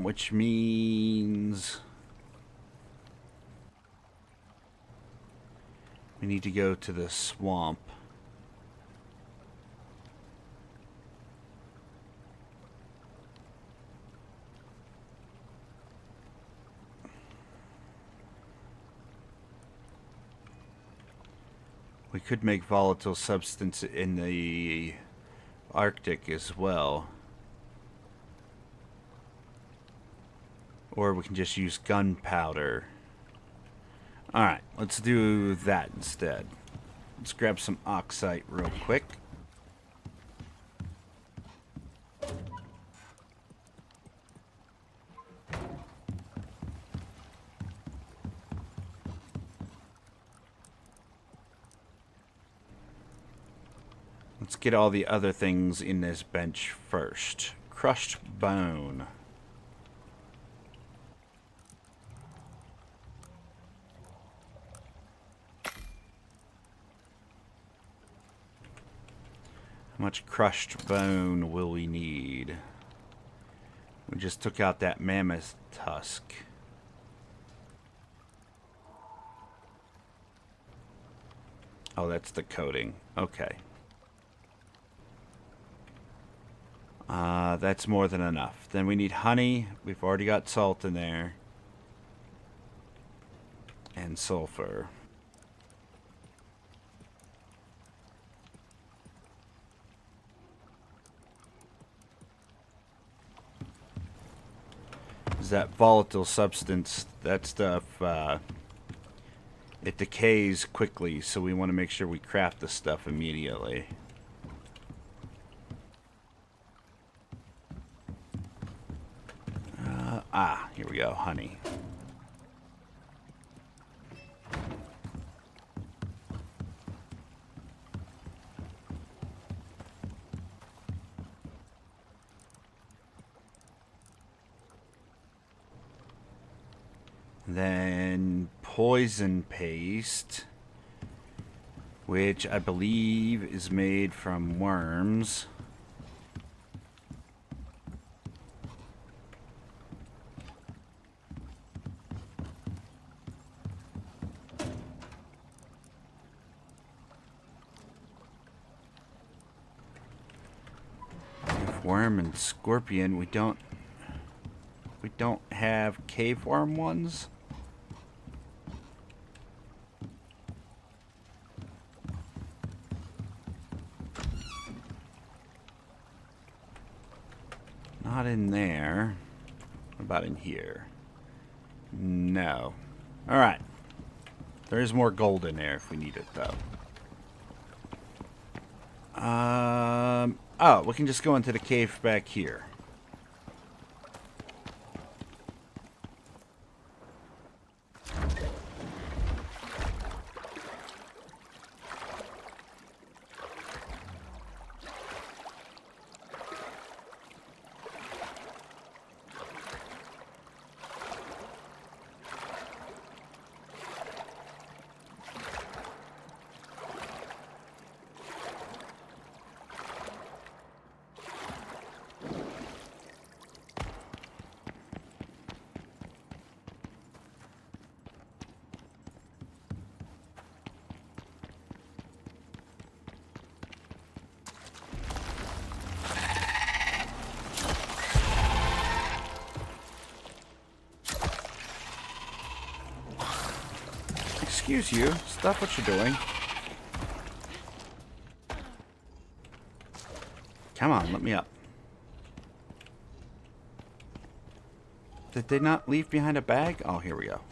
Which means we need to go to the swamp. We could make volatile substance in the Arctic as well. Or we can just use gunpowder. Alright, let's do that instead. Let's grab some oxite real quick. Let's get all the other things in this bench first. Crushed bone. How much crushed bone will we need? We just took out that mammoth tusk. Oh, that's the coating. Okay. That's more than enough. Then we need honey. We've already got salt in there. And sulfur. That volatile substance, that stuff, it decays quickly, so we want to make sure we craft the stuff immediately. Here we go, honey. Then poison paste, which I believe is made from worms. Worm and scorpion, we don't have cave worm ones. Not in there. What about in here? No. Alright. There is more gold in there if we need it, though. Oh, we can just go into the cave back here. excuse you. Stop what you're doing. Come on, let me up. Did they not leave behind a bag? Oh, here we go.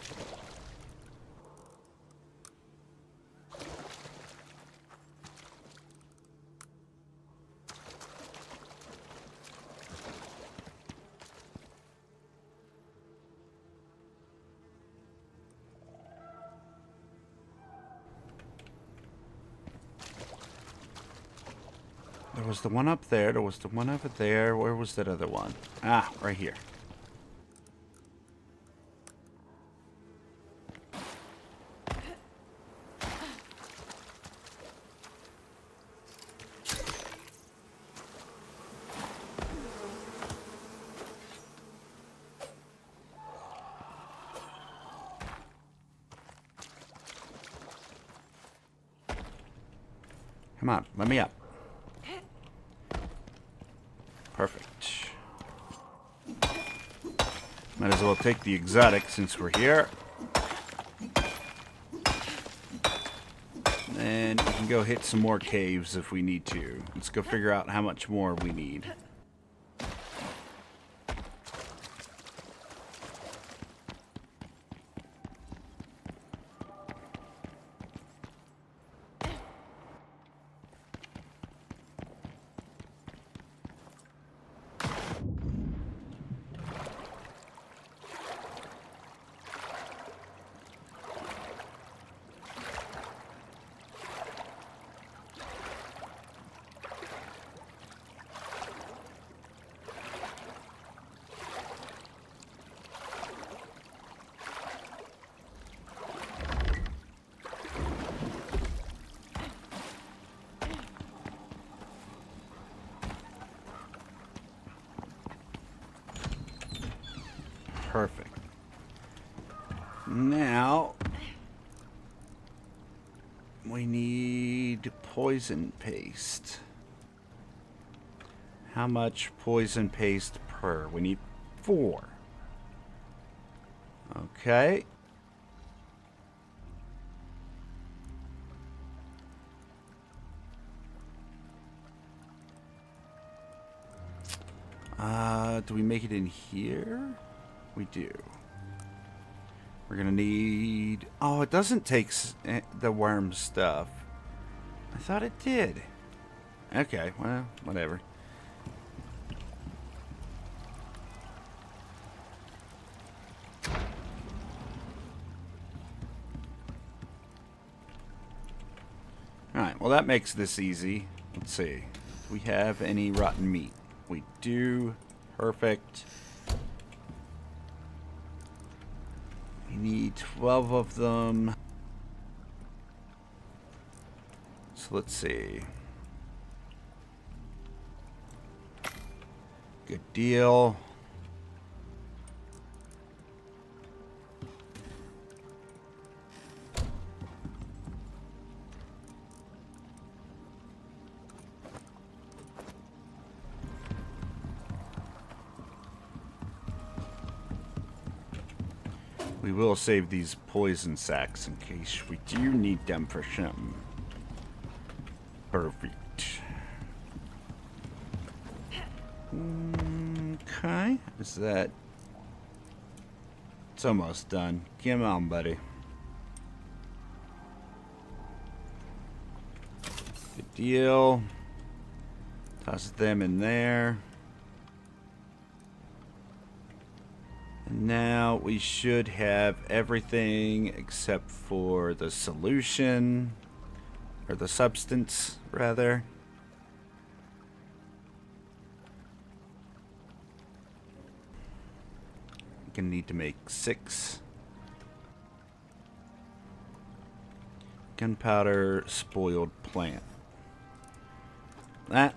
There was the one up there. There was the one over there. Where was that other one? Ah, right here. Come on, let me up. Perfect. Might as well take the exotic since we're here. And we can go hit some more caves if we need to. Let's go figure out how much more we need. Perfect. Now, we need poison paste. How much poison paste per? We need 4. Okay. Do we make it in here? We do. We're gonna need... Oh, it doesn't take the worm stuff. I thought it did. Okay, well, whatever. Alright, well that makes this easy. Let's see. Do we have any rotten meat? We do. Perfect. We need 12 of them. So let's see. Good deal. We will save these poison sacks in case we do need them for something. Perfect. Okay. Is that... It's almost done. Come on, buddy. Good deal. Toss them in there. Now we should have everything except for the solution, or the substance, rather. Gonna need to make 6. Gunpowder, spoiled plant. That.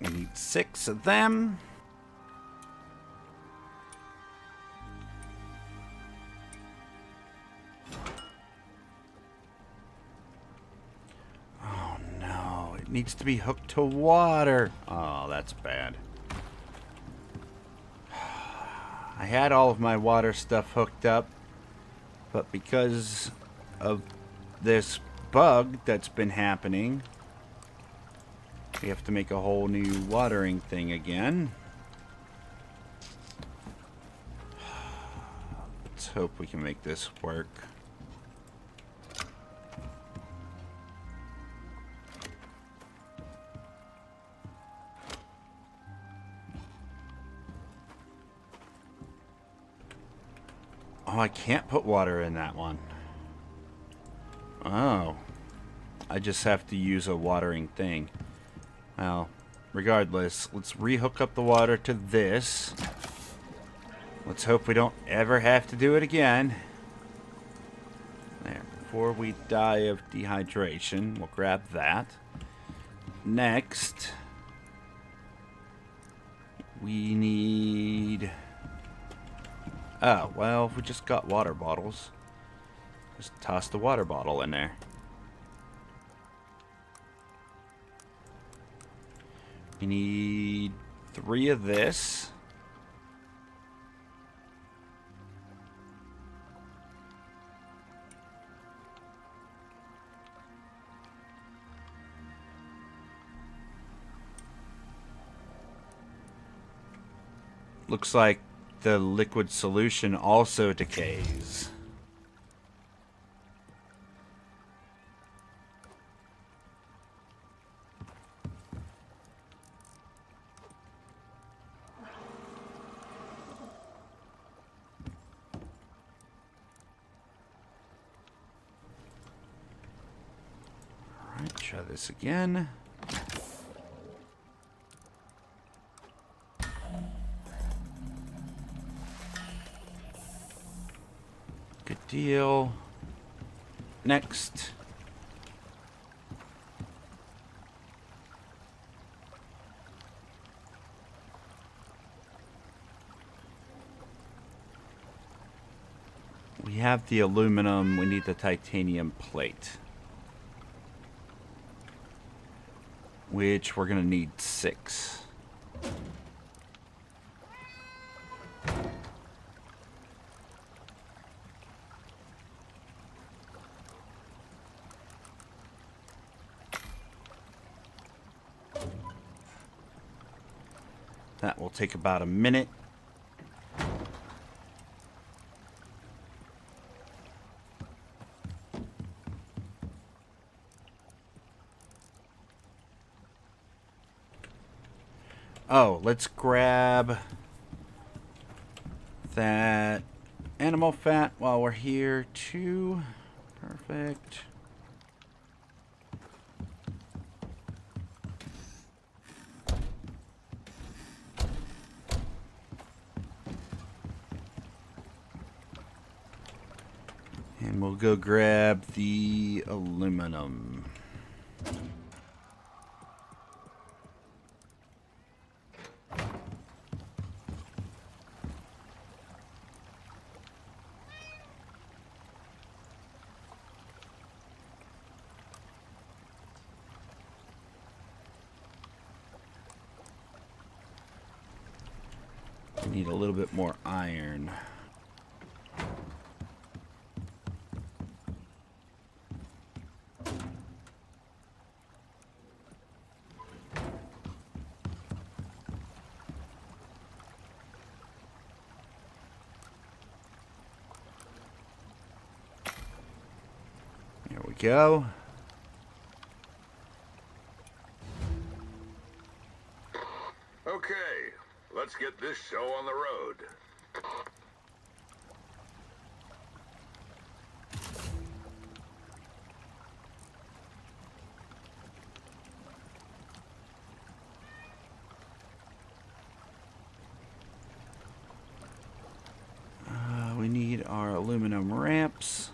We need 6 of them. Oh no, it needs to be hooked to water. Oh, that's bad. I had all of my water stuff hooked up, but because of this bug that's been happening, we have to make a whole new watering thing again. Let's hope we can make this work. Oh, I can't put water in that one. Oh. I just have to use a watering thing. Well, regardless, let's rehook up the water to this. Let's hope we don't ever have to do it again. There. Before we die of dehydration, we'll grab that. Next, we need... Oh, well, we just got water bottles. Just toss the water bottle in there. We need 3 of this. Looks like the liquid solution also decays. Alright, try this again. Good deal. Next. We have the aluminum. We need the titanium plate, which we're going to need 6. That will take about a minute. Oh, let's grab that animal fat while we're here too. Perfect. And we'll go grab the aluminum. We need a little bit more iron. There we go. Okay, let's get this show on the road. We need our aluminum ramps.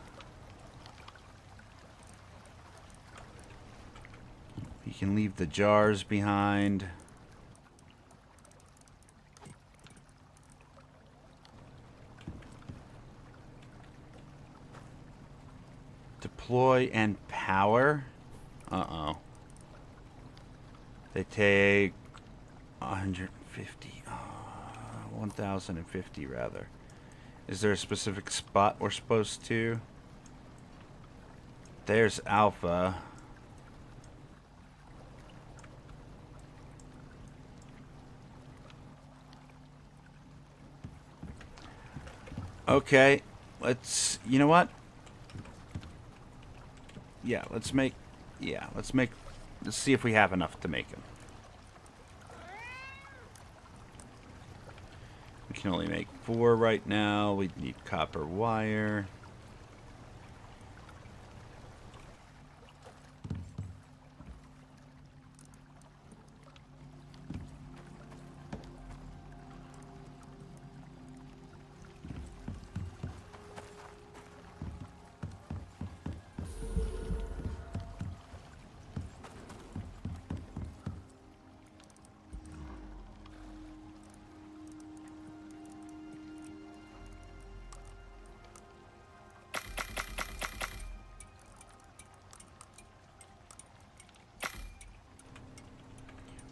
You can leave the jars behind. Deploy and power. Uh-oh. They take 150. 1,050 rather. Is there a specific spot we're supposed to? There's Alpha. Okay, let's, you know what? Yeah, let's see if we have enough to make them. We can only make 4 right now. We need copper wire.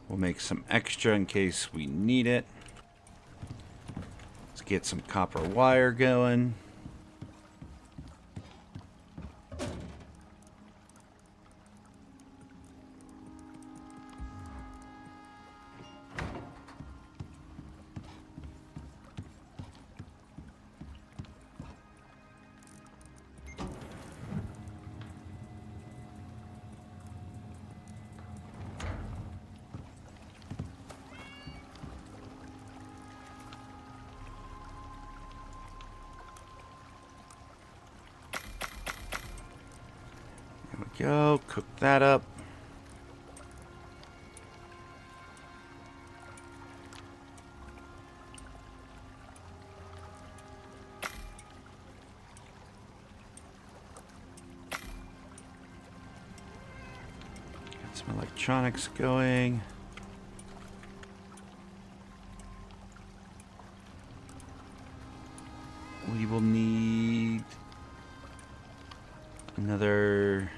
We'll make some extra in case we need it. Let's get some copper wire going. Go, cook that up. Get some electronics going. We will need another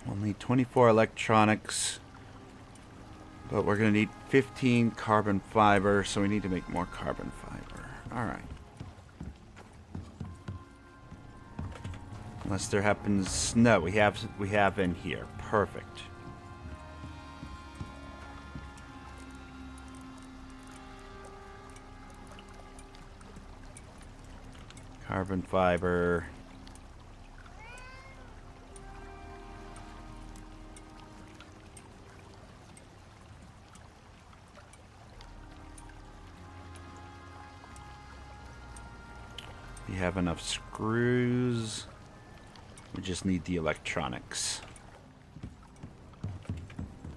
only 24 electronics, but we're going to need 15 carbon fiber, so we need to make more carbon fiber. All right. Unless there happens, no, we have in here. Perfect. Carbon fiber. We have enough screws. We just need the electronics. Do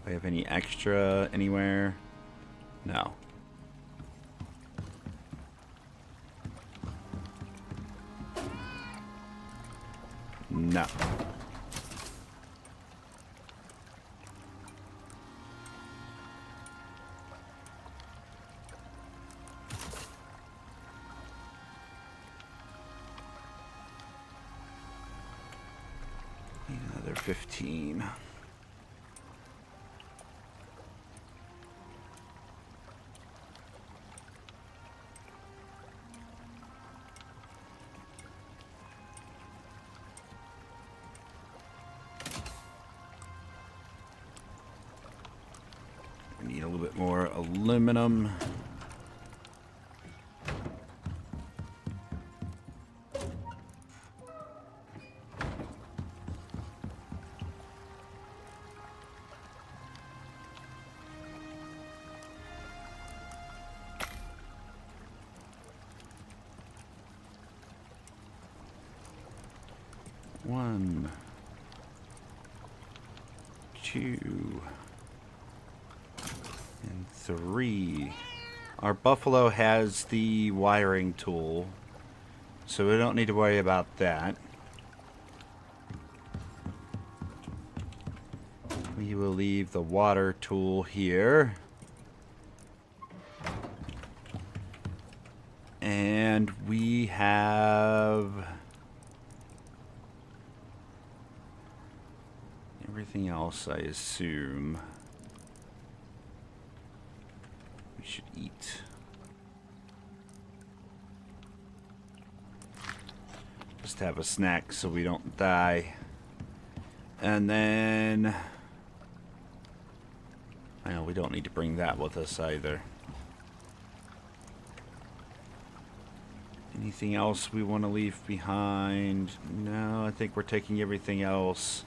I have any extra anywhere? No. No. Need another 15. We need a little bit more aluminum. One, two, and three. Our buffalo has the wiring tool, so we don't need to worry about that. We will leave the water tool here. And we have everything else, I assume. We should eat. Just have a snack so we don't die. And then I know we don't need to bring that with us either. Anything else we want to leave behind? No, I think we're taking everything else.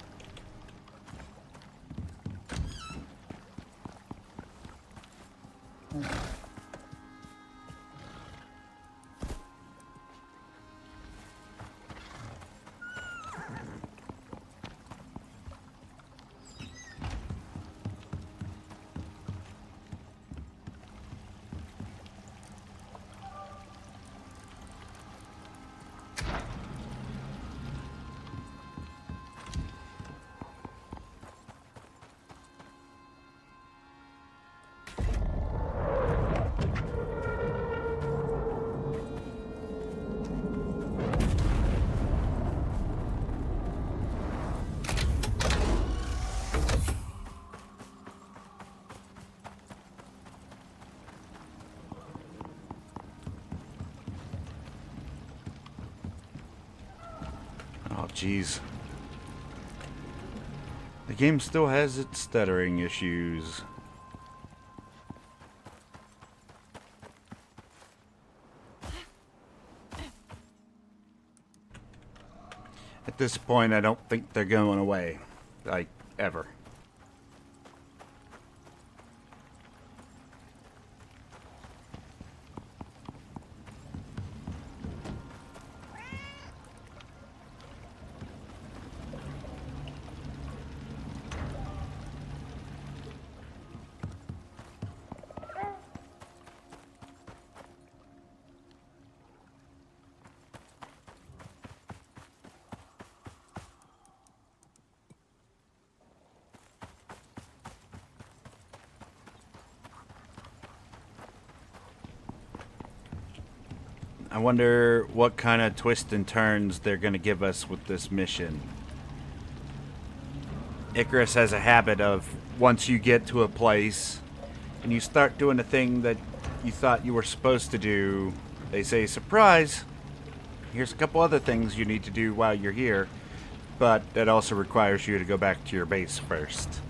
Oh, jeez. The game still has its stuttering issues. At this point, I don't think they're going away. Like, ever. I wonder what kind of twists and turns they're going to give us with this mission. Icarus has a habit of, once you get to a place and you start doing the thing that you thought you were supposed to do, they say, surprise, here's a couple other things you need to do while you're here, but that also requires you to go back to your base first.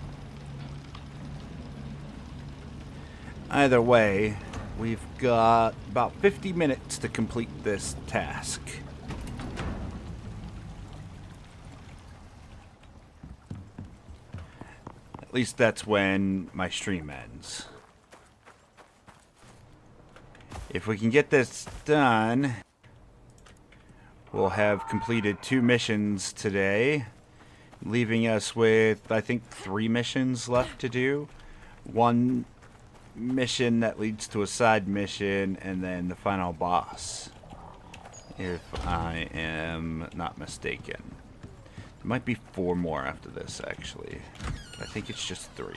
Either way, we've got about 50 minutes to complete this task. At least that's when my stream ends. If we can get this done, we'll have completed 2 missions today, leaving us with, I think, 3 missions left to do. 1 mission that leads to a side mission, and then the final boss, if I am not mistaken. There might be 4 more after this, actually. I think it's just 3.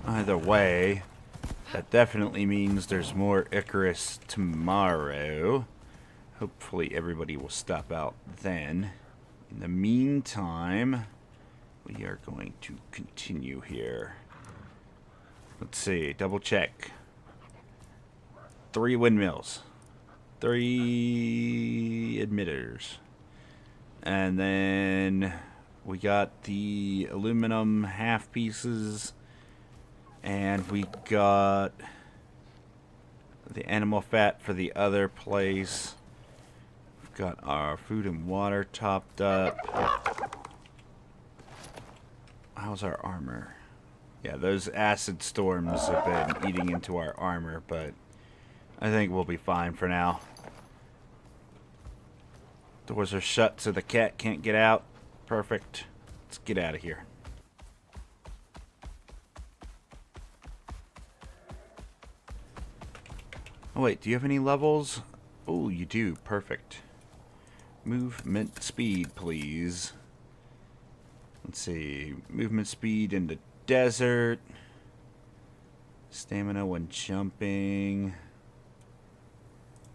Either way, that definitely means there's more Icarus tomorrow. Hopefully everybody will stop out then. In the meantime, we are going to continue here. Let's see, double check. 3 windmills. 3 emitters. And then we got the aluminum half pieces. And we got the animal fat for the other place. We've got our food and water topped up. How's our armor? Yeah, those acid storms have been eating into our armor, but I think we'll be fine for now. Doors are shut so the cat can't get out. Perfect. Let's get out of here. Oh wait, do you have any levels? Oh, you do. Perfect. Movement speed, please. Let's see. Movement speed into desert. Stamina when jumping.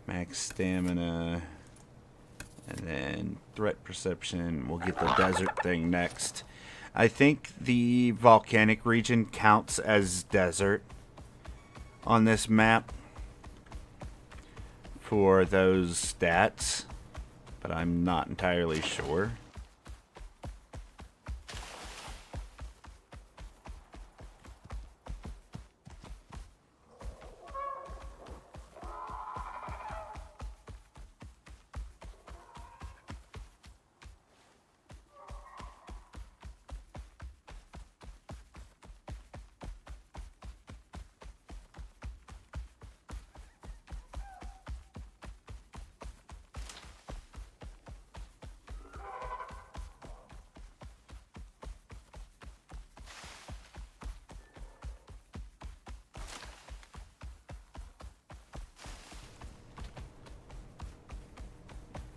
Max stamina. And then threat perception. We'll get the desert thing next. I think the volcanic region counts as desert on this map for those stats, but I'm not entirely sure.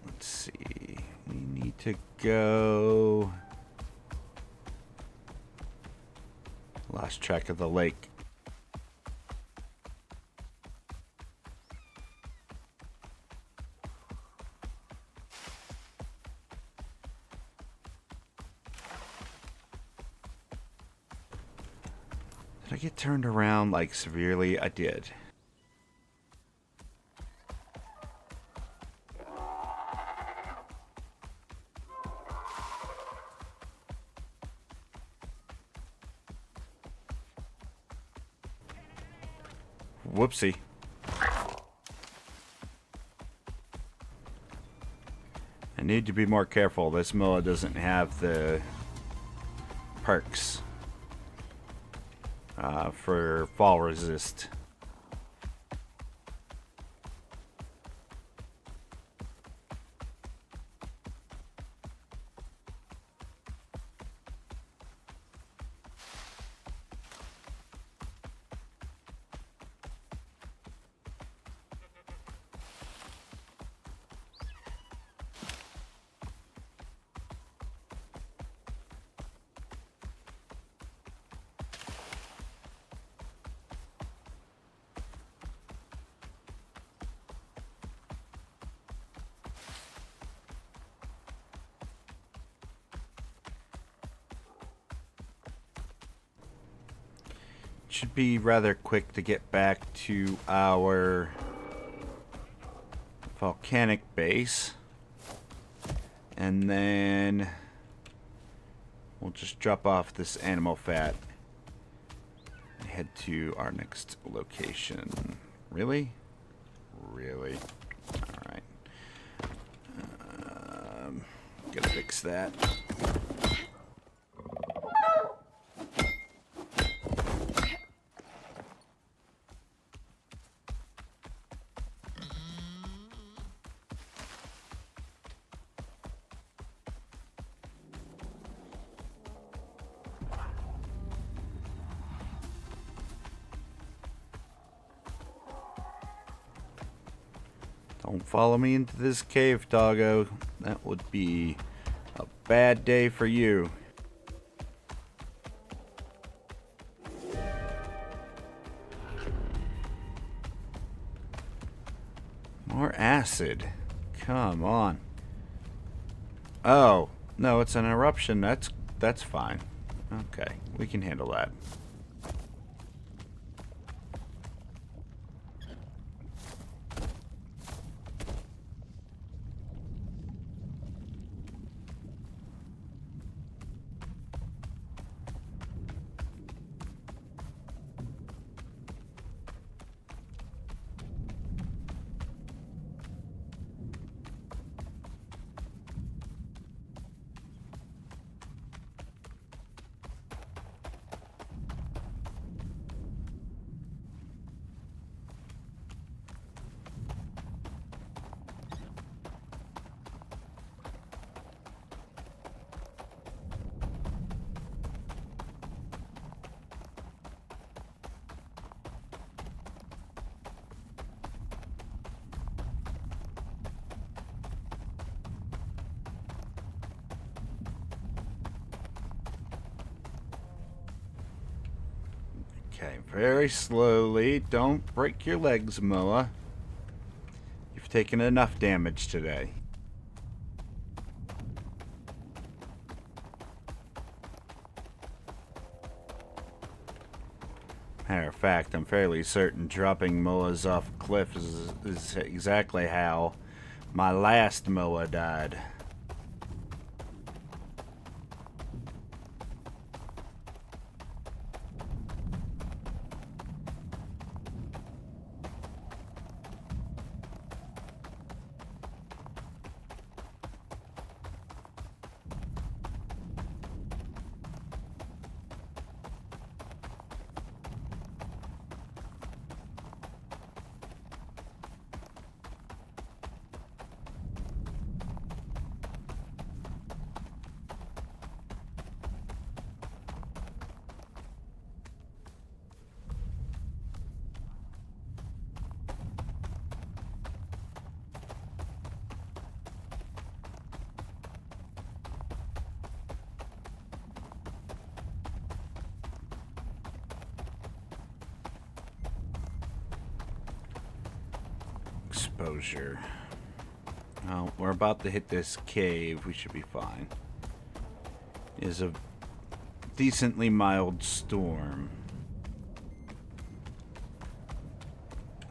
Let's see. We need to go. Lost track of the lake. Did I get turned around like severely? I did. Whoopsie. I need to be more careful. This MOA doesn't have the perks for fall resist. Should be rather quick to get back to our volcanic base, and then we'll just drop off this animal fat and head to our next location. Really? Really? Alright. Gotta fix that. Don't follow me into this cave, doggo. That would be a bad day for you. More acid. Come on. Oh, no, it's an eruption. That's fine. Okay, we can handle that. Okay, very slowly. Don't break your legs, Moa. You've taken enough damage today. Matter of fact, I'm fairly certain dropping Moas off a cliff is exactly how my last Moa died. Exposure. Well, we're about to hit this cave. We should be fine. Is a decently mild storm.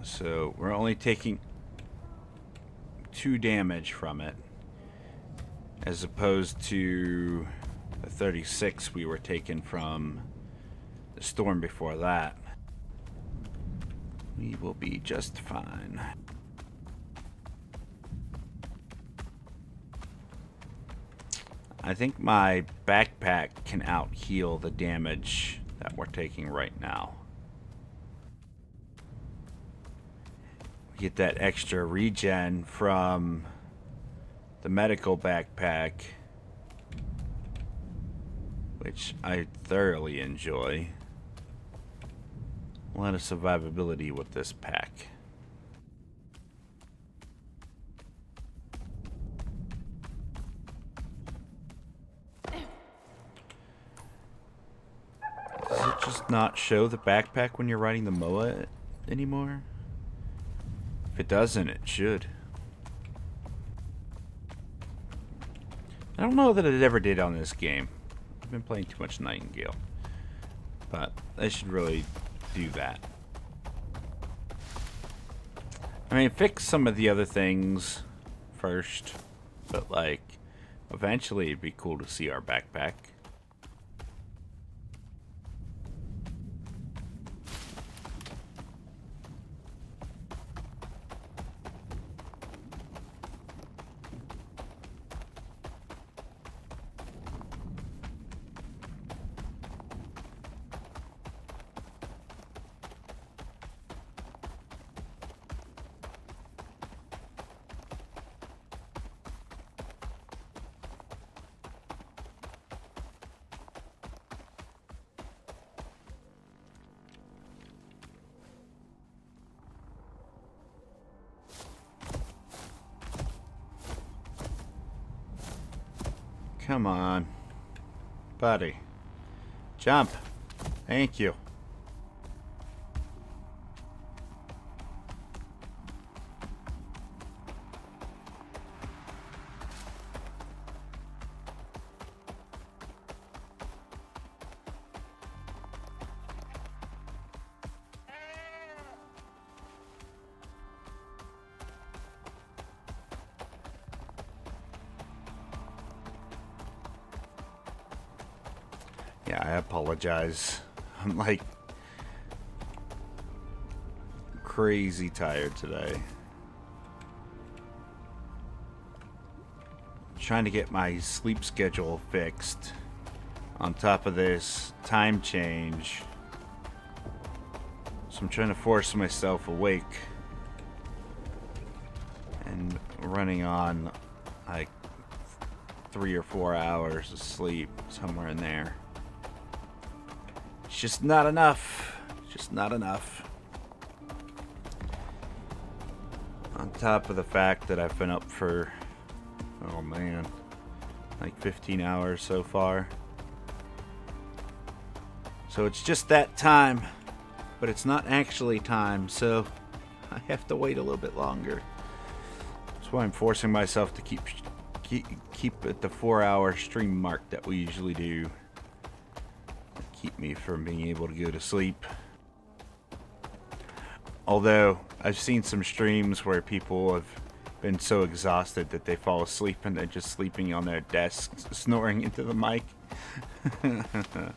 So we're only taking 2 damage from it, as opposed to the 36 we were taking from the storm before that. We will be just fine. I think my backpack can out-heal the damage that we're taking right now. We get that extra regen from the medical backpack, which I thoroughly enjoy. A lot of survivability with this pack. Does it just not show the backpack when you're riding the MOA anymore? If it doesn't, it should. I don't know that it ever did on this game. I've been playing too much Nightingale. But they should really do that. I mean, fix some of the other things first. But, like, eventually it'd be cool to see our backpack. Come on. Buddy. Jump. Thank you. Yeah, I apologize. I'm like crazy tired today. Trying to get my sleep schedule fixed on top of this time change. So I'm trying to force myself awake and running on like 3 or 4 hours of sleep, somewhere in there. It's just not enough. Just not enough. On top of the fact that I've been up for, oh man, like 15 hours so far. So it's just that time. but it's not actually time, so I have to wait a little bit longer. That's why I'm forcing myself to keep at the 4-hour stream mark that we usually do. Keep me from being able to go to sleep. Although I've seen some streams where people have been so exhausted that they fall asleep and they're just sleeping on their desks, snoring into the mic. But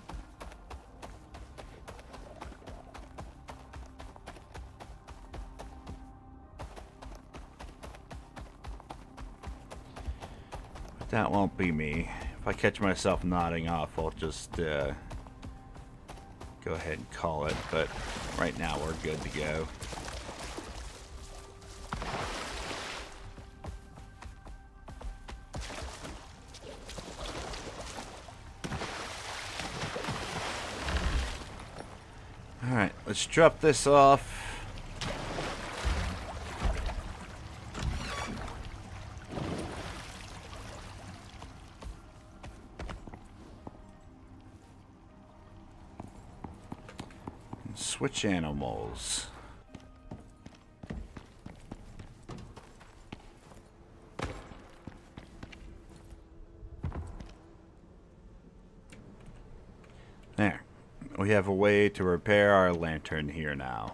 that won't be me. If I catch myself nodding off, I'll just go ahead and call it. But right now we're good to go. Alright, let's drop this off. And switch animals. There. We have a way to repair our lantern here now.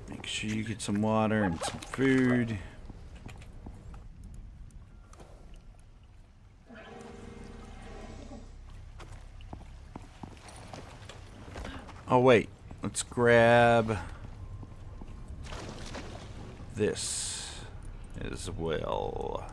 Make sure you get some water and some food. Oh wait, let's grab this as well.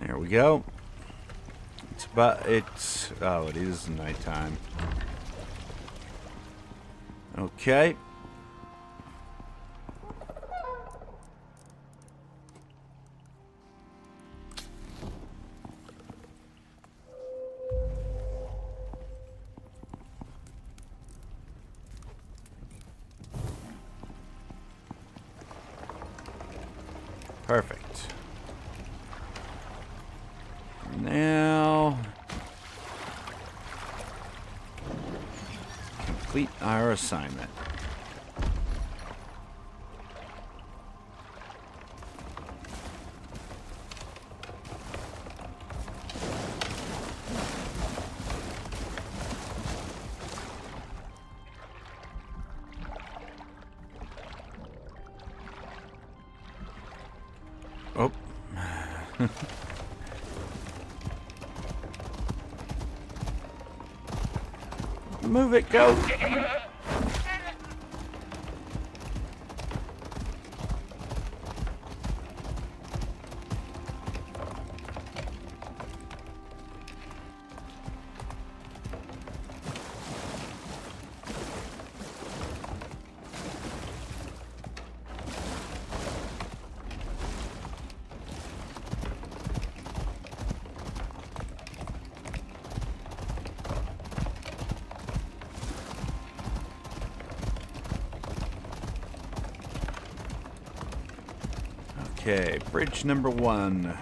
There we go. Oh, it is nighttime. Okay. Perfect. Now, complete our assignment. Oh. Move it, go! Okay, bridge number 1.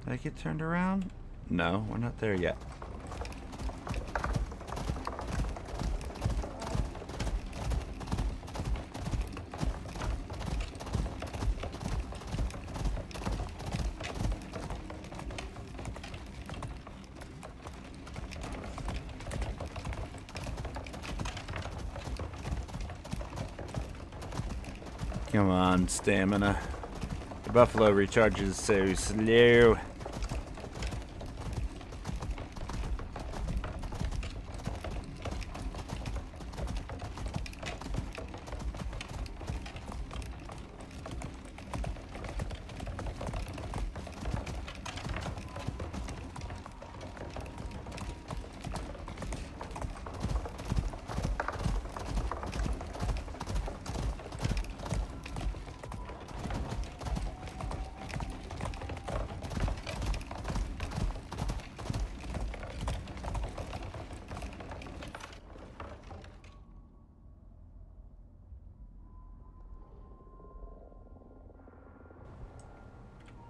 Did I get turned around? No, we're not there yet. Come on, stamina. The buffalo recharges so slow.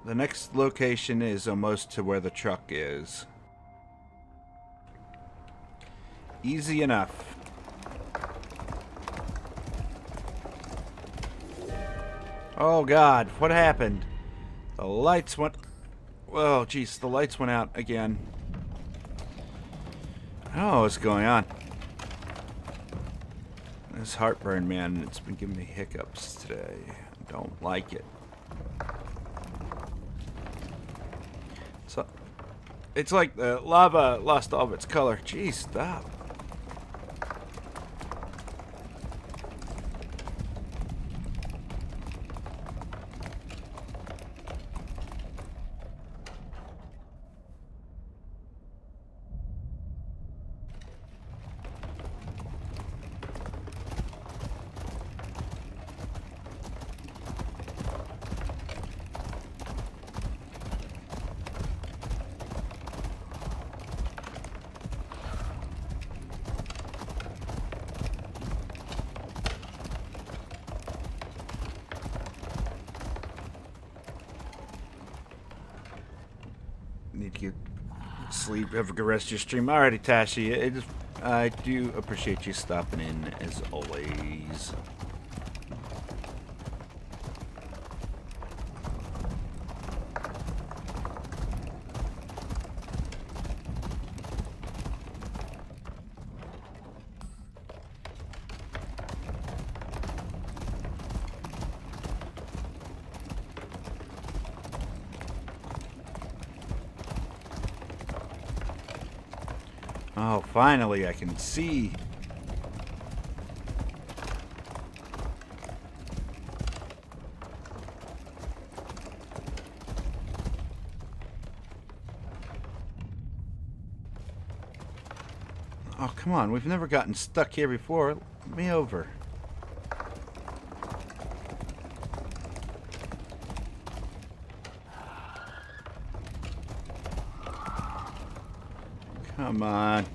The next location is almost to where the truck is. Easy enough. Oh God, what happened? The lights went... Well, jeez, the lights went out again. I don't know what's going on. This heartburn, man, it's been giving me hiccups today. I don't like it. So, it's like the lava lost all of its color. Jeez, stop. Need to get sleep, have a good rest of your stream. Alrighty, Tashi, I do appreciate you stopping in as always. Oh, finally I can see. Oh, come on. We've never gotten stuck here before. Let me over. Come on.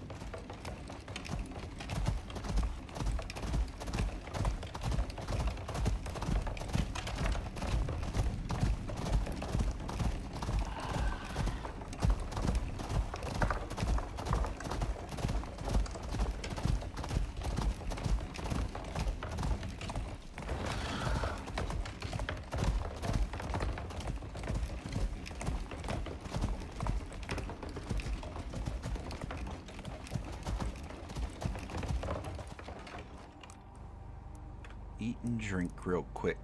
Eat and drink real quick.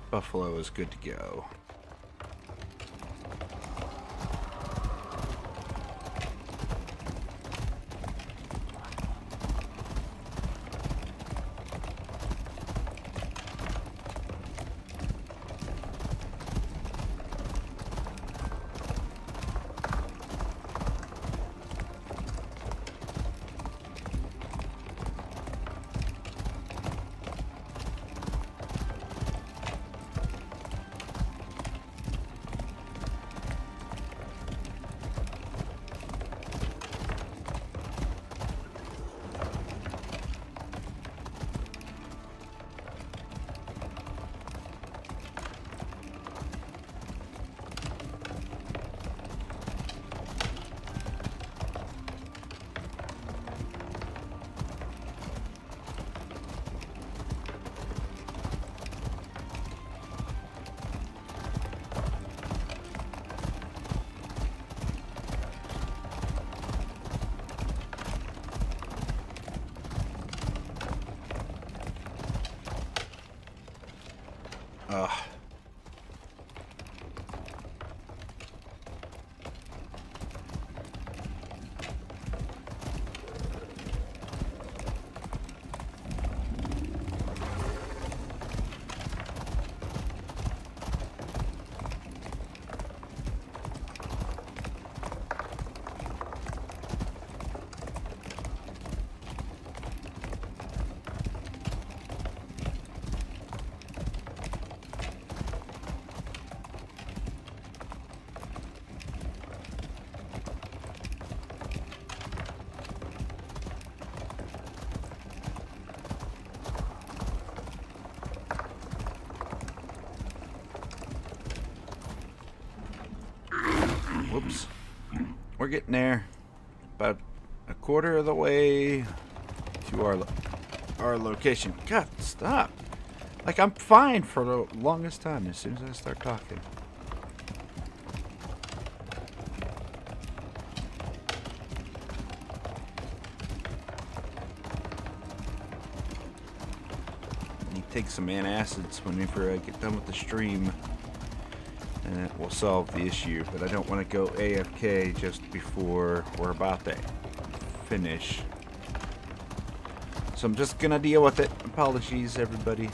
Buffalo is good to go. Whoops. We're getting there. About a quarter of the way to our location. God, stop. Like, I'm fine for the longest time as soon as I start talking. I need to take some antacids whenever I get done with the stream. And that will solve the issue, but I don't want to go AFK just before we're about to finish. So I'm just gonna deal with it. Apologies, everybody.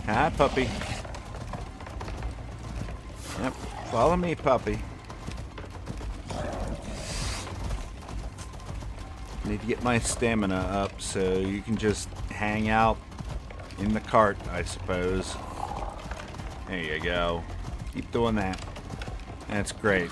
Hi, puppy. Yep, follow me, puppy. Need to get my stamina up so you can just hang out in the cart, I suppose. There you go. Keep doing that. That's great.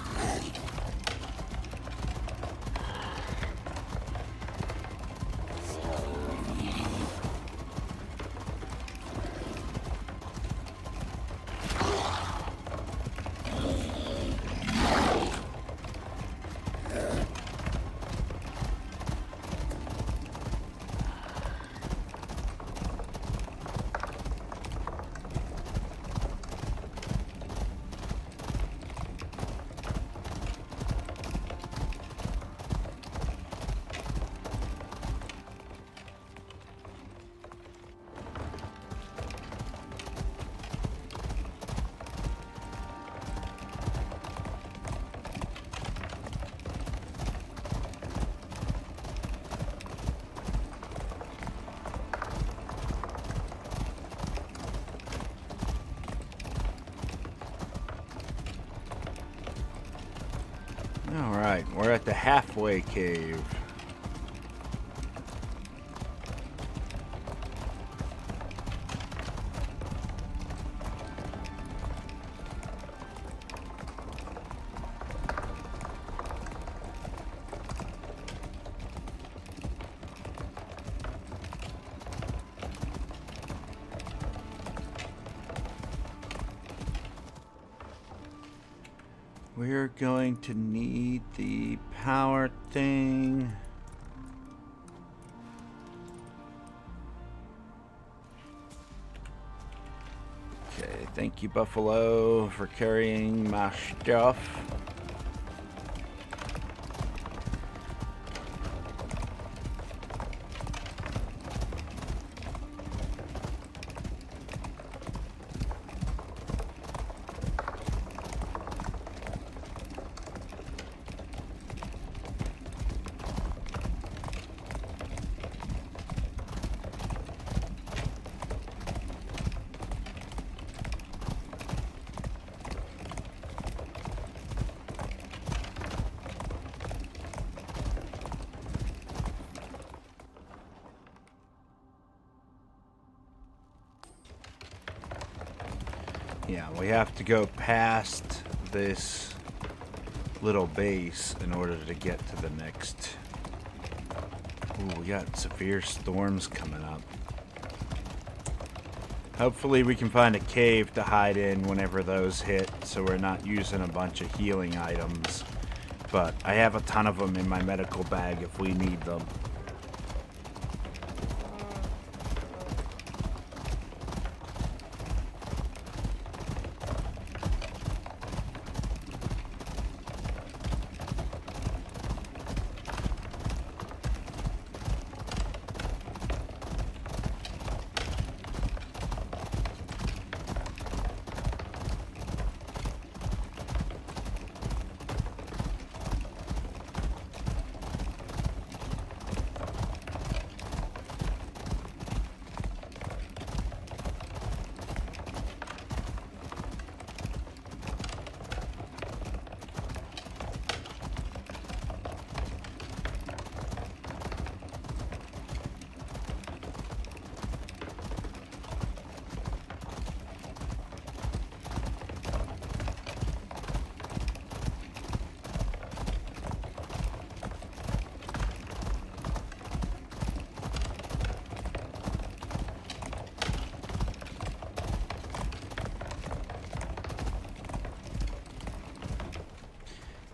Alright, we're at the halfway cave. We're going to need the power thing. Okay, thank you, Buffalo, for carrying my stuff. Yeah, we have to go past this little base in order to get to the next. Ooh, we got severe storms coming up. Hopefully we can find a cave to hide in whenever those hit, so we're not using a bunch of healing items. But I have a ton of them in my medical bag if we need them.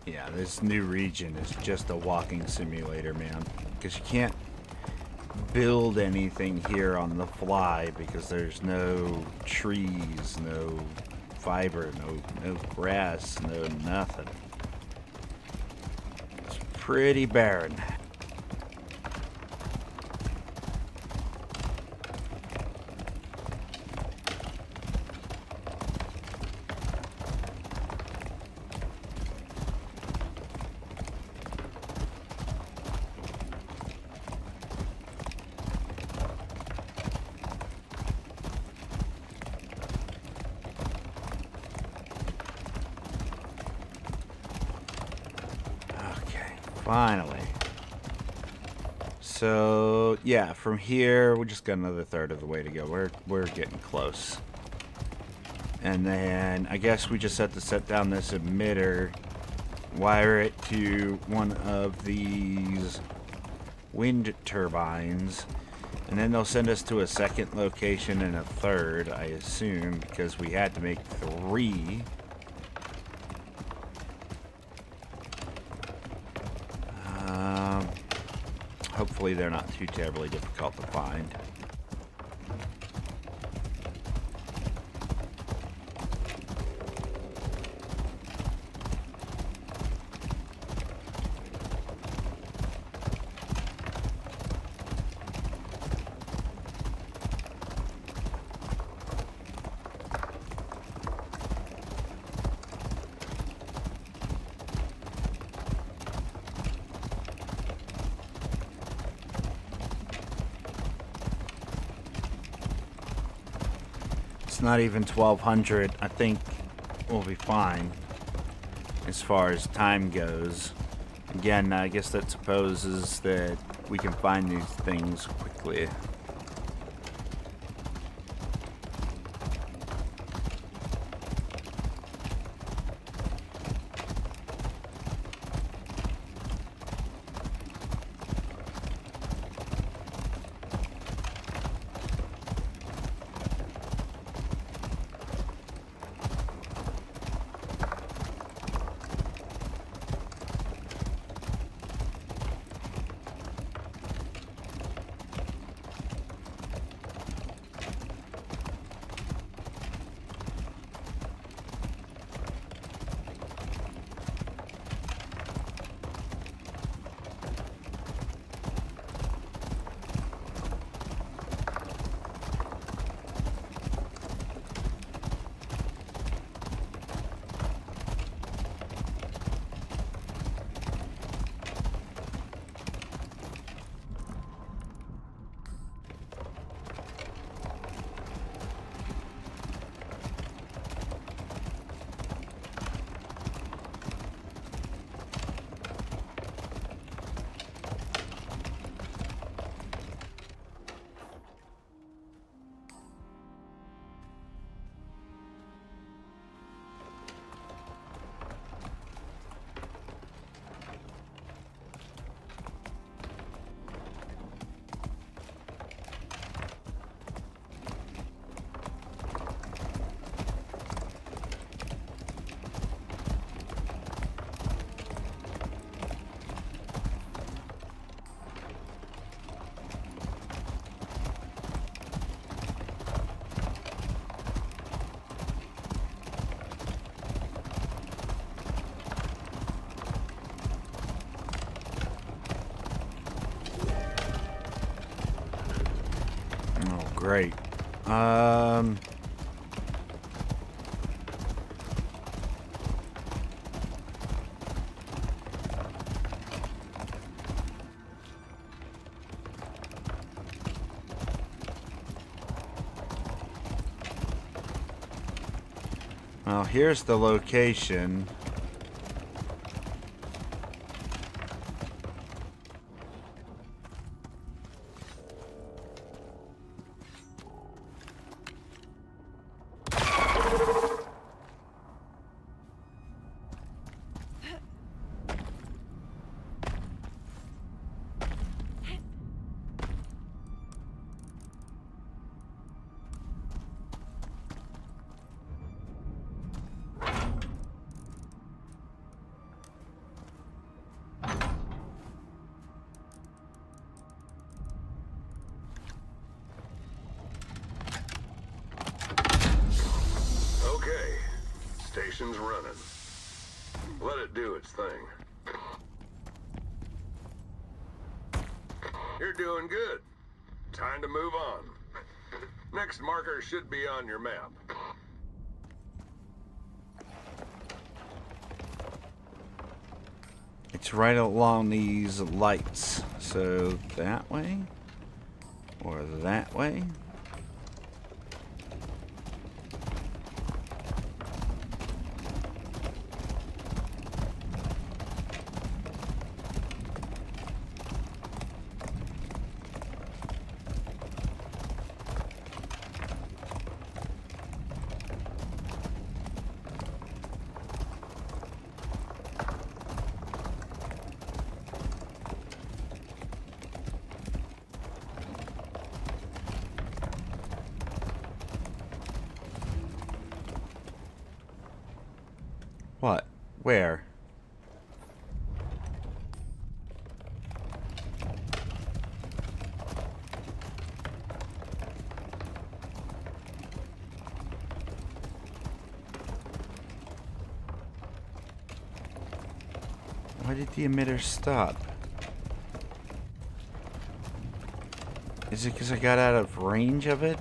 Yeah, this new region is just a walking simulator, man. Because you can't build anything here on the fly because there's no trees, no fiber, no grass, no nothing. It's pretty barren. Finally. So, yeah, from here, we just got another third of the way to go. We're getting close. And then, I guess we just have to set down this emitter, wire it to one of these wind turbines, and then they'll send us to a second location and a third, I assume, because we had to make 3. Hopefully they're not too terribly difficult to find. Not even 1200. I think we'll be fine as far as time goes. Again, I guess that supposes that we can find these things quickly. Great. Well, here's the location. Station's running. Let it do its thing. You're doing good. Time to move on. Next marker should be on your map. It's right along these lights. So that way? Or that way? What? Where? Why did the emitter stop? Is it because I got out of range of it?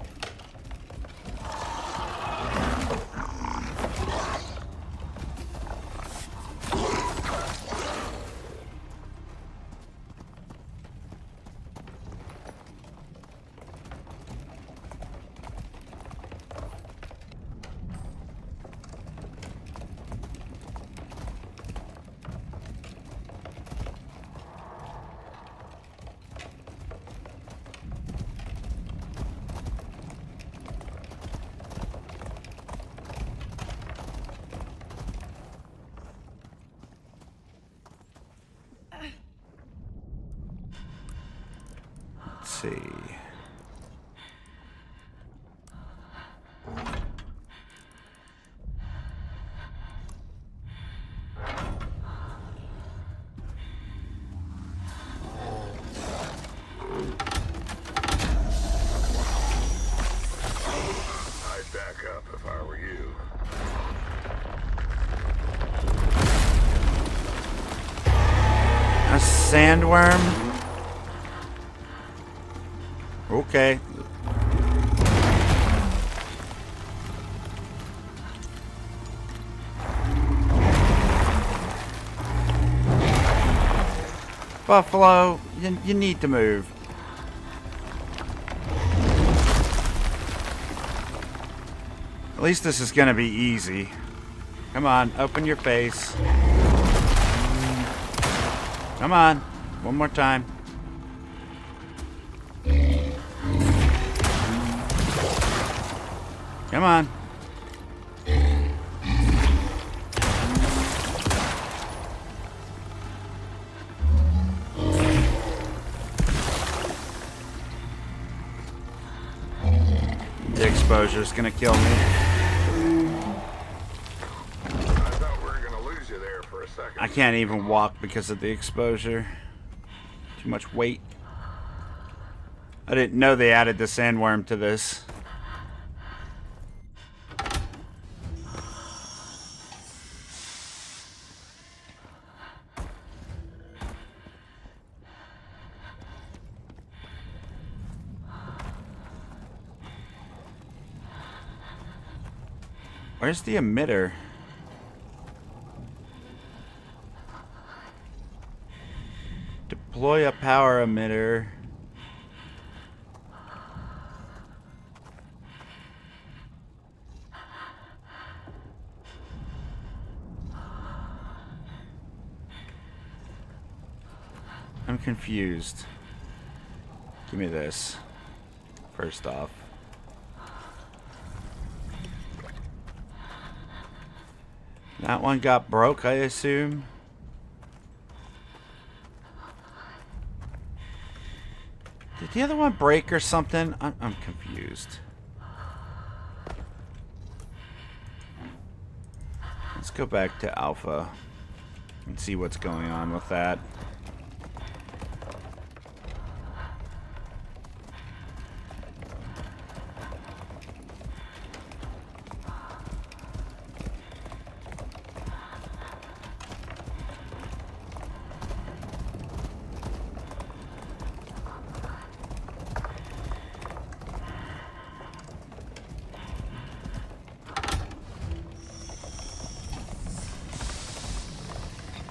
See. I'd back up if I were you. A sandworm? Okay. Buffalo, you need to move. At least this is gonna be easy. Come on, open your face. Come on, one more time. Come on. The exposure's gonna kill me. I thought we were gonna lose you there for a second. I can't even walk because of the exposure. Too much weight. I didn't know they added the sandworm to this. Where's the emitter? Deploy a power emitter. I'm confused. Give me this. First off. That one got broke, I assume. Did the other one break or something? I'm confused. Let's go back to Alpha and see what's going on with that.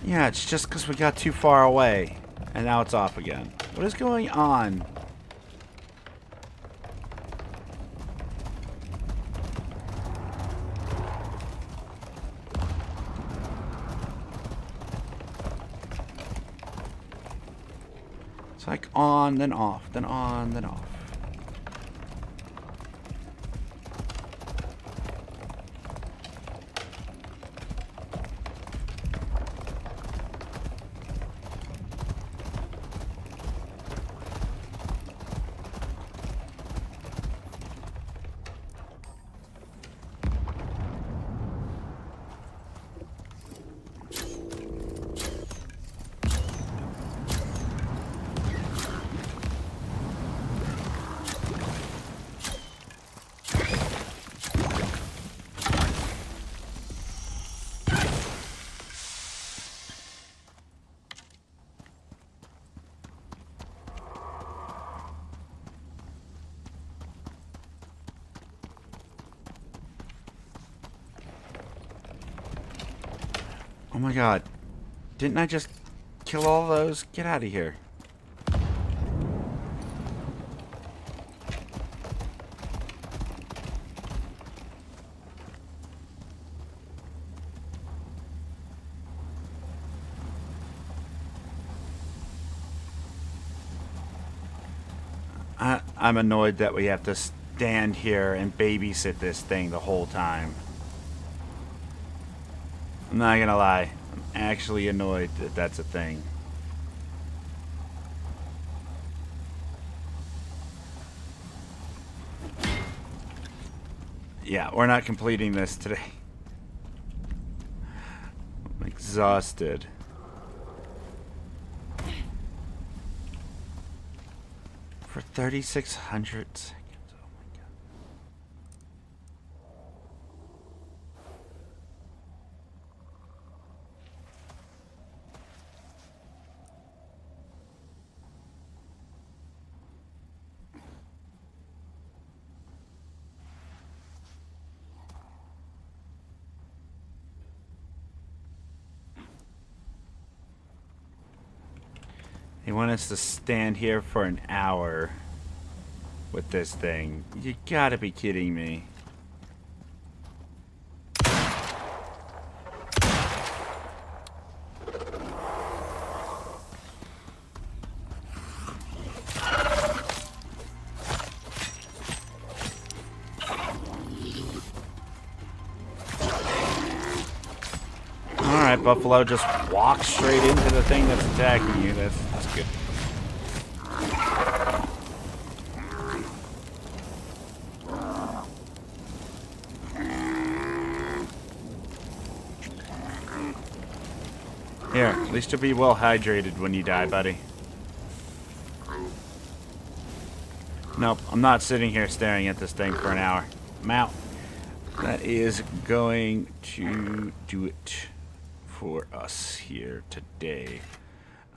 Yeah, it's just because we got too far away. And now it's off again. What is going on? It's like on, then off, then on, then off. Oh my god. Didn't I just kill all those? Get out of here. I'm annoyed that we have to stand here and babysit this thing the whole time. I'm not gonna lie. I'm actually annoyed that that's a thing. Yeah, we're not completing this today. I'm exhausted. For 3,600 seconds. Oh my god. They want us to stand here for an hour with this thing. You gotta be kidding me. Alright, Buffalo, just walk straight into the thing that's attacking you. That's good. Here, at least you'll be well hydrated when you die, buddy. Nope, I'm not sitting here staring at this thing for an hour. I'm out. That is going to do it for us here today.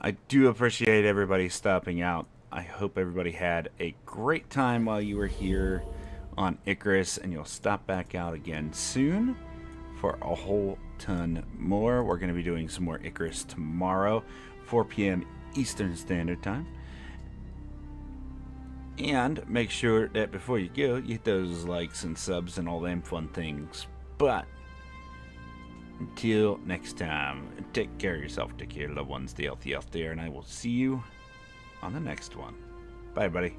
I do appreciate everybody stopping out. I hope everybody had a great time while you were here on Icarus, and you'll stop back out again soon for a whole ton more. We're going to be doing some more Icarus tomorrow, 4 p.m. Eastern Standard Time. And make sure that before you go, you hit those likes and subs and all them fun things. But until next time, take care of yourself, take care of your loved ones, stay healthy out there, and I will see you on the next one. Bye, buddy.